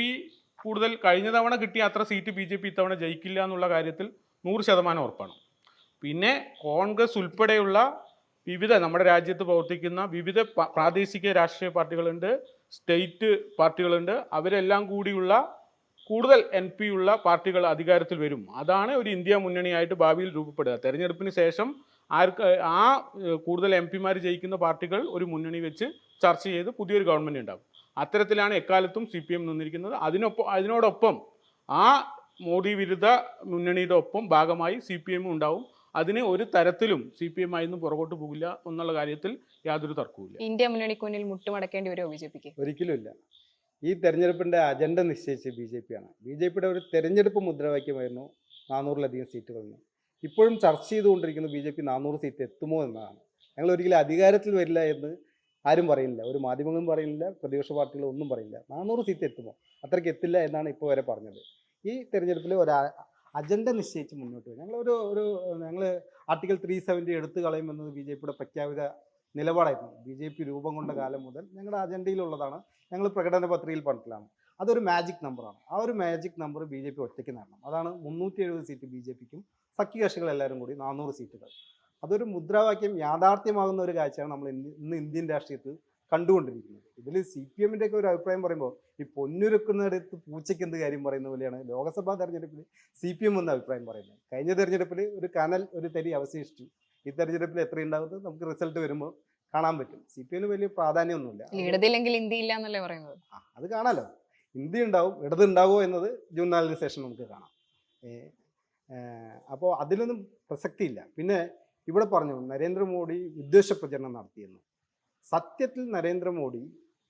കൂടുതൽ കഴിഞ്ഞ തവണ കിട്ടിയ അത്ര സീറ്റ് BJP ഇത്തവണ ജയിക്കില്ല എന്നുള്ള കാര്യത്തിൽ 100% ഉറപ്പാണ്. പിന്നെ കോൺഗ്രസ് ഉൾപ്പെടെയുള്ള വിവിധ നമ്മുടെ രാജ്യത്ത് പ്രവർത്തിക്കുന്ന വിവിധ പ്രാദേശിക രാഷ്ട്രീയ പാർട്ടികളുണ്ട്, സ്റ്റേറ്റ് പാർട്ടികളുണ്ട്. അവരെല്ലാം കൂടിയുള്ള കൂടുതൽ MP ഉള്ള പാർട്ടികൾ അധികാരത്തിൽ വരും. അതാണ് ഒരു ഇന്ത്യ മുന്നണിയായിട്ട് ഭാവിയിൽ രൂപപ്പെടുക. തെരഞ്ഞെടുപ്പിന് ശേഷം കൂടുതൽ MP ജയിക്കുന്ന പാർട്ടികൾ ഒരു മുന്നണി വെച്ച് ചർച്ച ചെയ്ത് പുതിയൊരു ഗവൺമെൻറ് ഉണ്ടാകും. അത്തരത്തിലാണ് എക്കാലത്തും CPM നിന്നിരിക്കുന്നത്. അതിനോടൊപ്പം ആ മോദി വിരുദ്ധ മുന്നണിയുടെ ഒപ്പം ഭാഗമായി CPM ഉണ്ടാവും. അതിന് ഒരു തരത്തിലും CPM ആയിരുന്നു പുറകോട്ട് പോകില്ല എന്നുള്ള കാര്യത്തിൽ യാതൊരു തർക്കവുമില്ല. ഇന്ത്യ മുന്നണിക്ക് മുന്നിൽ മുട്ടുമടക്കേണ്ടി വരുമോ BJPക്ക്? ഒരിക്കലും ഇല്ല. ഈ തെരഞ്ഞെടുപ്പിൻ്റെ അജണ്ട നിശ്ചയിച്ച് BJP ആണ്. BJPയുടെ ഒരു തെരഞ്ഞെടുപ്പ് മുദ്രാവാക്യമായിരുന്നു 400-ലധികം സീറ്റുകളെന്ന്. ഇപ്പോഴും ചർച്ച ചെയ്തുകൊണ്ടിരിക്കുന്നത് BJP 400 സീറ്റ് എത്തുമോ എന്നതാണ്. ഞങ്ങൾ ഒരിക്കലും അധികാരത്തിൽ വരില്ല എന്ന് ആരും പറയുന്നില്ല, ഒരു മാധ്യമങ്ങളും പറയുന്നില്ല, പ്രതിപക്ഷ പാർട്ടികളും ഒന്നും പറയുന്നില്ല. 400 സീറ്റ് എത്തുമോ, അത്രയ്ക്ക് എത്തില്ല എന്നാണ് ഇപ്പോൾ വരെ പറഞ്ഞത്. ഈ തെരഞ്ഞെടുപ്പിൽ ഒരു അജണ്ട നിശ്ചയിച്ച് മുന്നോട്ട് പോയി. ഞങ്ങൾ ആർട്ടിക്കിൾ 370 എടുത്തു കളയുമെന്നത് BJPയുടെ പ്രഖ്യാപിത നിലപാടായിരുന്നു. BJP രൂപം കൊണ്ട കാലം മുതൽ ഞങ്ങളുടെ അജണ്ടയിലുള്ളതാണ്, ഞങ്ങൾ പ്രകടന പത്രികയിൽ പറഞ്ഞിട്ടുള്ളതാണ്. അതൊരു മാജിക് നമ്പറാണ്. ആ ഒരു മാജിക് നമ്പർ BJP ഒറ്റയ്ക്ക് നേടണം. അതാണ് 370 സീറ്റ് BJPക്കും സഖ്യകക്ഷികളെല്ലാവരും കൂടി 400 സീറ്റുകൾ. അതൊരു മുദ്രാവാക്യം യാഥാർത്ഥ്യമാകുന്ന ഒരു കാഴ്ചയാണ് നമ്മൾ ഇന്ന് ഇന്ത്യൻ രാഷ്ട്രീയത്തിൽ കണ്ടുകൊണ്ടിരിക്കുന്നത്. ഇതിൽ CPM-ൻ്റെ ഒക്കെ ഒരു അഭിപ്രായം പറയുമ്പോൾ ഈ പൊന്നുരുക്കുന്നിടത്ത് പൂച്ചയ്ക്ക് എന്ത് കാര്യം പറയുന്ന പോലെയാണ് ലോക്സഭാ തെരഞ്ഞെടുപ്പിൽ CPM എന്ന അഭിപ്രായം പറയുന്നത്. കഴിഞ്ഞ തെരഞ്ഞെടുപ്പിൽ ഒരു തരി അവശേഷിച്ചു. ഈ തെരഞ്ഞെടുപ്പിൽ എത്രയുണ്ടാകുന്നത് നമുക്ക് റിസൾട്ട് വരുമ്പോൾ കാണാൻ പറ്റും. CPM-ന് വലിയ പ്രാധാന്യമൊന്നുമില്ല. ഇടതില്ലെങ്കിൽ ഇന്ത്യ ഇല്ല എന്നല്ലേ പറയുന്നത്? അത് കാണാലോ. ഇന്ത്യ ഉണ്ടാവും, ഇടതുണ്ടാവുമോ എന്നത് ജൂൺ 4-ന് ശേഷം നമുക്ക് കാണാം. അപ്പോൾ അതിലൊന്നും പ്രസക്തിയില്ല. പിന്നെ ഇവിടെ പറഞ്ഞു നരേന്ദ്രമോദി വിദ്വേഷ പ്രചരണം നടത്തിയെന്ന്. സത്യത്തിൽ നരേന്ദ്രമോദി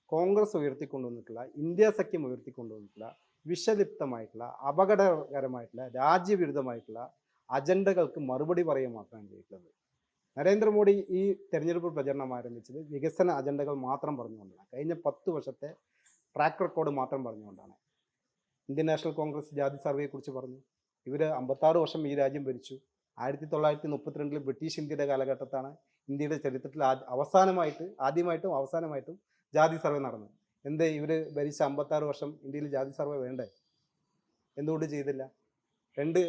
കോൺഗ്രസ് ഉയർത്തിക്കൊണ്ടുവന്നിട്ടുള്ള, ഇന്ത്യ സഖ്യം ഉയർത്തിക്കൊണ്ടുവന്നിട്ടുള്ള വിഷലിപ്തമായിട്ടുള്ള, അപകടകരമായിട്ടുള്ള, രാജ്യവിരുദ്ധമായിട്ടുള്ള അജണ്ടകൾക്ക് മറുപടി പറയുക മാത്രമാണ് ചെയ്തിട്ടുള്ളത്. നരേന്ദ്രമോദി ഈ തെരഞ്ഞെടുപ്പ് പ്രചരണം ആരംഭിച്ചത് വികസന അജണ്ടകൾ മാത്രം പറഞ്ഞുകൊണ്ടാണ്. കഴിഞ്ഞ 10 വർഷത്തെ ട്രാക്ക് റെക്കോർഡ് മാത്രം പറഞ്ഞുകൊണ്ടാണ്. ഇന്ത്യൻ നാഷണൽ കോൺഗ്രസ് ജാതി സർവേയെക്കുറിച്ച് പറഞ്ഞു. ഇവർ 56 വർഷം ഈ രാജ്യം ഭരിച്ചു. 1932 ബ്രിട്ടീഷ് ഇന്ത്യയുടെ കാലഘട്ടത്താണ് ഇന്ത്യയുടെ ചരിത്രത്തിൽ ആദ്യമായിട്ടും അവസാനമായിട്ടും ജാതി സർവേ നടന്നത്. എന്തേ ഇവർ ഭരിച്ച 56 വർഷം ഇന്ത്യയിൽ ജാതി സർവേ വേണ്ടേ? എന്തുകൊണ്ട് ചെയ്തില്ല? 2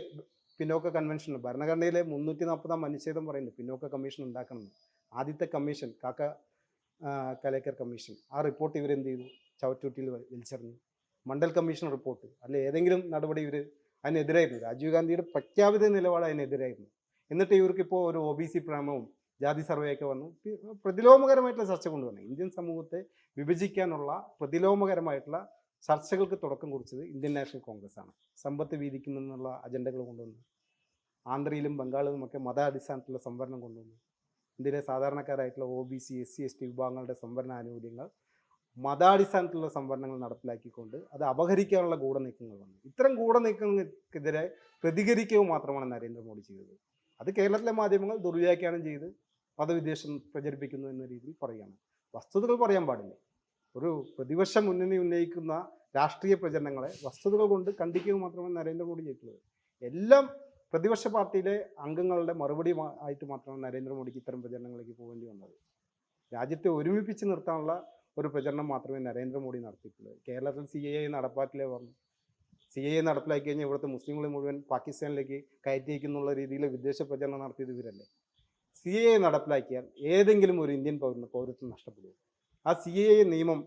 പിന്നോക്ക കൺവെൻഷൻ, ഭരണഘടനയിലെ 340-ാം അനുച്ഛേദം പറയുന്നുണ്ട് പിന്നോക്ക കമ്മീഷൻ ഉണ്ടാക്കണമെന്ന്. ആദ്യത്തെ കമ്മീഷൻ കലേക്കർ കമ്മീഷൻ, ആ റിപ്പോർട്ട് ഇവരെന്ത് ചെയ്തു? ചവറ്റുകുട്ടിയിൽ വലിച്ചെറിഞ്ഞു. മണ്ഡൽ കമ്മീഷൻ റിപ്പോർട്ട് അല്ലെ ഏതെങ്കിലും നടപടി ഇവർ അതിനെതിരായിരുന്നു. രാജീവ് ഗാന്ധിയുടെ പ്രഖ്യാപിത നിലപാട് അതിനെതിരായിരുന്നു. എന്നിട്ട് ഇവർക്കിപ്പോൾ ഒരു OBC പ്രേമവും ജാതി സർവേയൊക്കെ വന്നു. പ്രതിലോമകരമായിട്ടുള്ള ചർച്ച കൊണ്ടുവന്നു. ഇന്ത്യൻ സമൂഹത്തെ വിഭജിക്കാനുള്ള പ്രതിലോമകരമായിട്ടുള്ള ചർച്ചകൾക്ക് തുടക്കം കുറിച്ചത് ഇന്ത്യൻ നാഷണൽ കോൺഗ്രസ് ആണ്. സമ്പത്ത് വീതിക്കുമെന്നുള്ള അജണ്ടകൾ കൊണ്ടുവന്നു. ആന്ധ്രയിലും ബംഗാളിലുമൊക്കെ മതാടിസ്ഥാനത്തിലുള്ള സംവരണം കൊണ്ടുവന്നു. ഇന്ത്യയിലെ സാധാരണക്കാരായിട്ടുള്ള OBC, SC, ST വിഭാഗങ്ങളുടെ സംവരണ ആനുകൂല്യങ്ങൾ മതാടിസ്ഥാനത്തിലുള്ള സംവരണങ്ങൾ നടപ്പിലാക്കിക്കൊണ്ട് അത് അപഹരിക്കാനുള്ള ഗൂഢനീക്കങ്ങൾ വന്നു. ഇത്തരം ഗൂഢനീക്കങ്ങൾക്കെതിരെ പ്രതികരിക്കുക മാത്രമാണ് നരേന്ദ്രമോദി ചെയ്തത്. അത് കേരളത്തിലെ മാധ്യമങ്ങൾ ദുർവ്യാഖ്യാനം ചെയ്ത് മതവിദ്വേഷം പ്രചരിപ്പിക്കുന്നു എന്ന രീതിയിൽ പറയുകയാണ്. വസ്തുതകൾ പറയാൻ പാടില്ല. ഒരു പ്രതിപക്ഷ മുന്നണി ഉന്നയിക്കുന്ന രാഷ്ട്രീയ പ്രചരണങ്ങളെ വസ്തുതകൾ കൊണ്ട് ഖണ്ഡിക്കുക മാത്രമാണ് നരേന്ദ്രമോദി ചെയ്തിട്ടുള്ളത്. എല്ലാം പ്രതിപക്ഷ പാർട്ടിയിലെ അംഗങ്ങളുടെ മറുപടി ആയിട്ട് മാത്രമാണ് നരേന്ദ്രമോദിക്ക് ഇത്തരം പ്രചരണങ്ങളിലേക്ക് പോകേണ്ടി വന്നത്. രാജ്യത്തെ ഒരുമിപ്പിച്ച് നിർത്താനുള്ള ഒരു പ്രചരണം മാത്രമേ നരേന്ദ്രമോദി നടത്തിയിട്ടുള്ളൂ. കേരളത്തിൽ CAA നടപ്പാക്കില്ലേ പറഞ്ഞു. CAA നടപ്പിലാക്കി കഴിഞ്ഞാൽ ഇവിടുത്തെ മുസ്ലിങ്ങളെ മുഴുവൻ പാകിസ്ഥാനിലേക്ക് കയറ്റിയേക്കുന്നുള്ള രീതിയിൽ വിദ്വേഷ പ്രചരണം നടത്തിയത് ഇവരല്ലേ. CAA നടപ്പിലാക്കിയാൽ ഏതെങ്കിലും ഒരു ഇന്ത്യൻ പൗരത്വം നഷ്ടപ്പെടും. ആ CAA നിയമം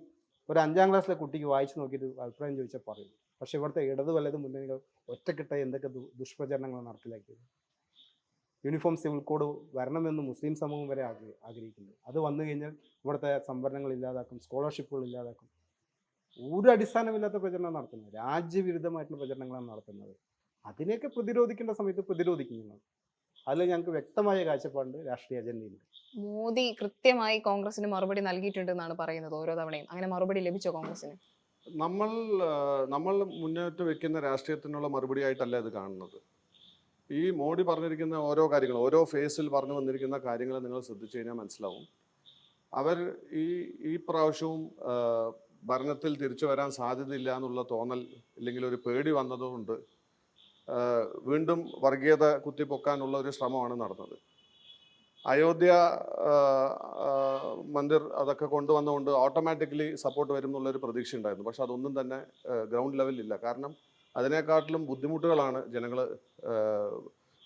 ഒരു 5ാം ക്ലാസ്സിലെ കുട്ടിക്ക് വായിച്ചു നോക്കിയിട്ട് അഭിപ്രായം ചോദിച്ചാൽ പറയും. പക്ഷേ ഇവിടുത്തെ ഇടത് വലത് മുന്നണികൾ ഒറ്റക്കെട്ടായി എന്തൊക്കെ ദുഷ്പ്രചരണങ്ങൾ നടപ്പിലാക്കിയത്. യൂണിഫോം സിവിൽ കോഡ് വരണമെന്ന് മുസ്ലിം സമൂഹം വരെ ആഗ്രഹിക്കുന്നത്. അത് വന്നു കഴിഞ്ഞാൽ ഇവിടുത്തെ സംവരണങ്ങൾ ഇല്ലാതാക്കും, സ്കോളർഷിപ്പുകൾ ഇല്ലാതാക്കും. ഒരു അടിസ്ഥാനമില്ലാത്ത പ്രചരണം നടത്തുന്നത്, രാജ്യവിരുദ്ധമായിട്ടുള്ള പ്രചരണങ്ങളാണ് നടത്തുന്നത്. അതിനെയൊക്കെ പ്രതിരോധിക്കേണ്ട സമയത്ത് പ്രതിരോധിക്കും ഞങ്ങൾ. അതിൽ ഞങ്ങൾക്ക് വ്യക്തമായ കാഴ്ചപ്പാടുണ്ട്, രാഷ്ട്രീയ അജണ്ടയുണ്ട്. മോദി കൃത്യമായി കോൺഗ്രസിന് മറുപടി നൽകിയിട്ടുണ്ടെന്നാണ് പറയുന്നത് ഓരോ തവണയും. അങ്ങനെ മറുപടി ലഭിച്ചോ കോൺഗ്രസിന്? നമ്മൾ മുന്നോട്ട് വെക്കുന്ന രാഷ്ട്രീയത്തിനുള്ള മറുപടിയായിട്ടല്ല ഇത് കാണുന്നത്. ഈ മോഡി പറഞ്ഞിരിക്കുന്ന ഓരോ കാര്യങ്ങൾ, ഓരോ ഫേസിൽ പറഞ്ഞു വന്നിരിക്കുന്ന കാര്യങ്ങൾ നിങ്ങൾ ശ്രദ്ധിച്ചു കഴിഞ്ഞാൽ മനസ്സിലാവും. അവർ ഈ പ്രാവശ്യവും ഭരണത്തിൽ തിരിച്ചു വരാൻ സാധ്യതയില്ല എന്നുള്ള തോന്നൽ, ഇല്ലെങ്കിൽ ഒരു പേടി വന്നതുകൊണ്ട് വീണ്ടും വർഗീയത കുത്തിപ്പൊക്കാനുള്ള ഒരു ശ്രമമാണ് നടന്നത്. അയോധ്യ മന്ദിർ അതൊക്കെ കൊണ്ടുവന്നുകൊണ്ട് ഓട്ടോമാറ്റിക്കലി സപ്പോർട്ട് വരും എന്നുള്ളൊരു പ്രതീക്ഷ ഉണ്ടായിരുന്നു. പക്ഷെ അതൊന്നും തന്നെ ഗ്രൗണ്ട് ലെവലിലില്ല. കാരണം അതിനേക്കാട്ടിലും ബുദ്ധിമുട്ടുകളാണ് ജനങ്ങൾ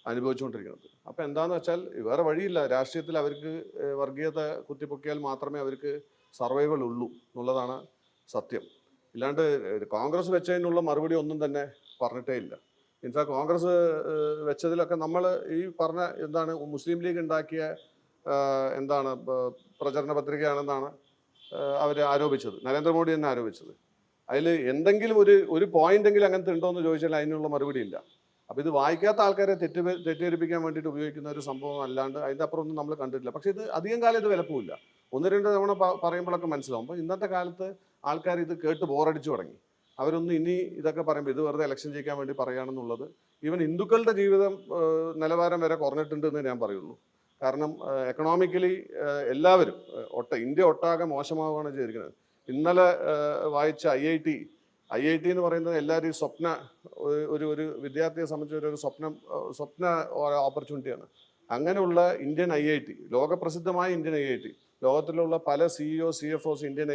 അനുഭവിച്ചുകൊണ്ടിരിക്കുന്നത്. അപ്പോൾ എന്താണെന്ന് വെച്ചാൽ വേറെ വഴിയില്ല. രാഷ്ട്രീയത്തിൽ അവർക്ക് വർഗീയത കുത്തിപ്പൊക്കിയാൽ മാത്രമേ അവർക്ക് സർവൈവൽ ഉള്ളൂ എന്നുള്ളതാണ് സത്യം. ഇല്ലാണ്ട് കോൺഗ്രസ് വെച്ചതിനുള്ള മറുപടി ഒന്നും തന്നെ പറഞ്ഞിട്ടേ ഇല്ല. ഇൻഫാക്ട് കോൺഗ്രസ് വെച്ചതിലൊക്കെ നമ്മൾ ഈ പറഞ്ഞ എന്താണ് മുസ്ലിം ലീഗ് ഉണ്ടാക്കിയ പ്രചരണ പത്രികയാണെന്നാണ് അവർ ആരോപിച്ചത്, നരേന്ദ്രമോദി തന്നെ ആരോപിച്ചത്. അതിൽ എന്തെങ്കിലും ഒരു പോയിന്റെങ്കിലും അങ്ങനത്തെ ഉണ്ടോ എന്ന് ചോദിച്ചാൽ അതിനുള്ള മറുപടി ഇല്ല. അപ്പോൾ ഇത് വായിക്കാത്ത ആൾക്കാരെ തെറ്റിദ്ധരിപ്പിക്കാൻ വേണ്ടിയിട്ട് ഉപയോഗിക്കുന്ന ഒരു സംഭവം അല്ലാണ്ട് അതിൻ്റെ അപ്പുറം ഒന്നും നമ്മൾ കണ്ടിട്ടില്ല. പക്ഷേ ഇത് അധികം കാലം ഇത് വിലപ്പോവില്ല. 1-2 തവണ പറയുമ്പോഴൊക്കെ മനസ്സിലാവും. അപ്പോൾ ഇന്നത്തെ കാലത്ത് ആൾക്കാർ ഇത് കേട്ട് ബോറടിച്ചു തുടങ്ങി. അവരൊന്നും ഇനി ഇതൊക്കെ പറയുമ്പോൾ ഇത് വെറുതെ ഇലക്ഷൻ ജയിക്കാൻ വേണ്ടി പറയുകയാണെന്നുള്ളത്, ഈവൻ ഹിന്ദുക്കളുടെ ജീവിതം നിലവാരം വരെ കുറഞ്ഞിട്ടുണ്ട് എന്ന് ഞാൻ പറയുള്ളൂ. കാരണം എക്കണോമിക്കലി എല്ലാവരും ഇന്ത്യ ഒട്ടാകെ മോശമാവുകയാണ് ചെയ്തിരിക്കുന്നത്. ഇന്നലെ വായിച്ച IIT എന്ന് പറയുന്നത് എല്ലാവരും ഒരു വിദ്യാർത്ഥിയെ സംബന്ധിച്ച് ഒരു സ്വപ്ന ഓപ്പർച്യൂണിറ്റിയാണ്. അങ്ങനെയുള്ള ഇന്ത്യൻ IIT, ലോകപ്രസിദ്ധമായ ഇന്ത്യൻ IIT, ലോകത്തിലുള്ള പല CEO, CFOs ഇന്ത്യൻ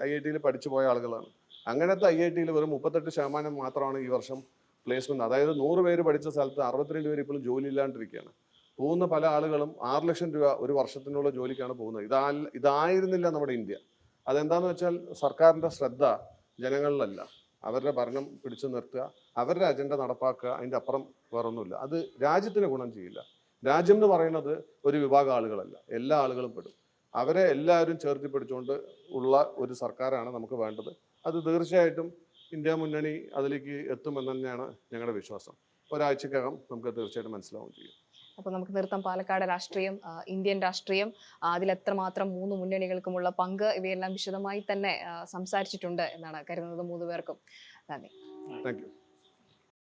IIT പഠിച്ചു പോയ ആളുകളാണ്. അങ്ങനത്തെ IIT വെറും 38% മാത്രമാണ് ഈ വർഷം പ്ലേസ്മെന്റ്. അതായത് 100 പേര് പഠിച്ച സ്ഥലത്ത് 62 പേര് ഇപ്പോഴും ജോലി ഇല്ലാണ്ടിരിക്കുകയാണ്. പോകുന്ന പല ആളുകളും 6 ലക്ഷം രൂപ ഒരു വർഷത്തിനുള്ള ജോലിക്കാണ് പോകുന്നത്. ഇതായിരുന്നില്ല നമ്മുടെ ഇന്ത്യ. അതെന്താന്ന് വെച്ചാൽ സർക്കാരിൻ്റെ ശ്രദ്ധ ജനങ്ങളിലല്ല, അവരുടെ ഭരണം പിടിച്ചു നിർത്തുക, അവരുടെ അജണ്ട നടപ്പാക്കുക, അതിൻ്റെ അപ്പുറം വേറൊന്നുമില്ല. അത് രാജ്യത്തിന് ഗുണം ചെയ്യില്ല. രാജ്യം എന്ന് പറയുന്നത് ഒരു വിഭാഗം ആളുകളല്ല, എല്ലാ ആളുകളും പെടും. അവരെ എല്ലാവരും ചേർത്തി പിടിച്ചുകൊണ്ട് ഉള്ള ഒരു സർക്കാരാണ് നമുക്ക് വേണ്ടത്. അത് തീർച്ചയായിട്ടും ഇന്ത്യ മുന്നണി അതിലേക്ക് എത്തുമെന്ന് തന്നെയാണ് ഞങ്ങളുടെ വിശ്വാസം. ഒരാഴ്ചക്കകം നമുക്ക് തീർച്ചയായിട്ടും മനസ്സിലാവുകയും ചെയ്യും. അപ്പോൾ നമുക്ക് നിർത്താം. പാലക്കാട് രാഷ്ട്രീയം, ഇന്ത്യൻ രാഷ്ട്രീയം, അതിൽ എത്രമാത്രം 3 മുന്നണികൾക്കുമുള്ള പങ്ക്, ഇവയെല്ലാം വിശദമായി തന്നെ സംസാരിച്ചിട്ടുണ്ട് എന്നാണ് കരുതുന്നത്. 3 പേർക്കും നന്ദി. Thank you.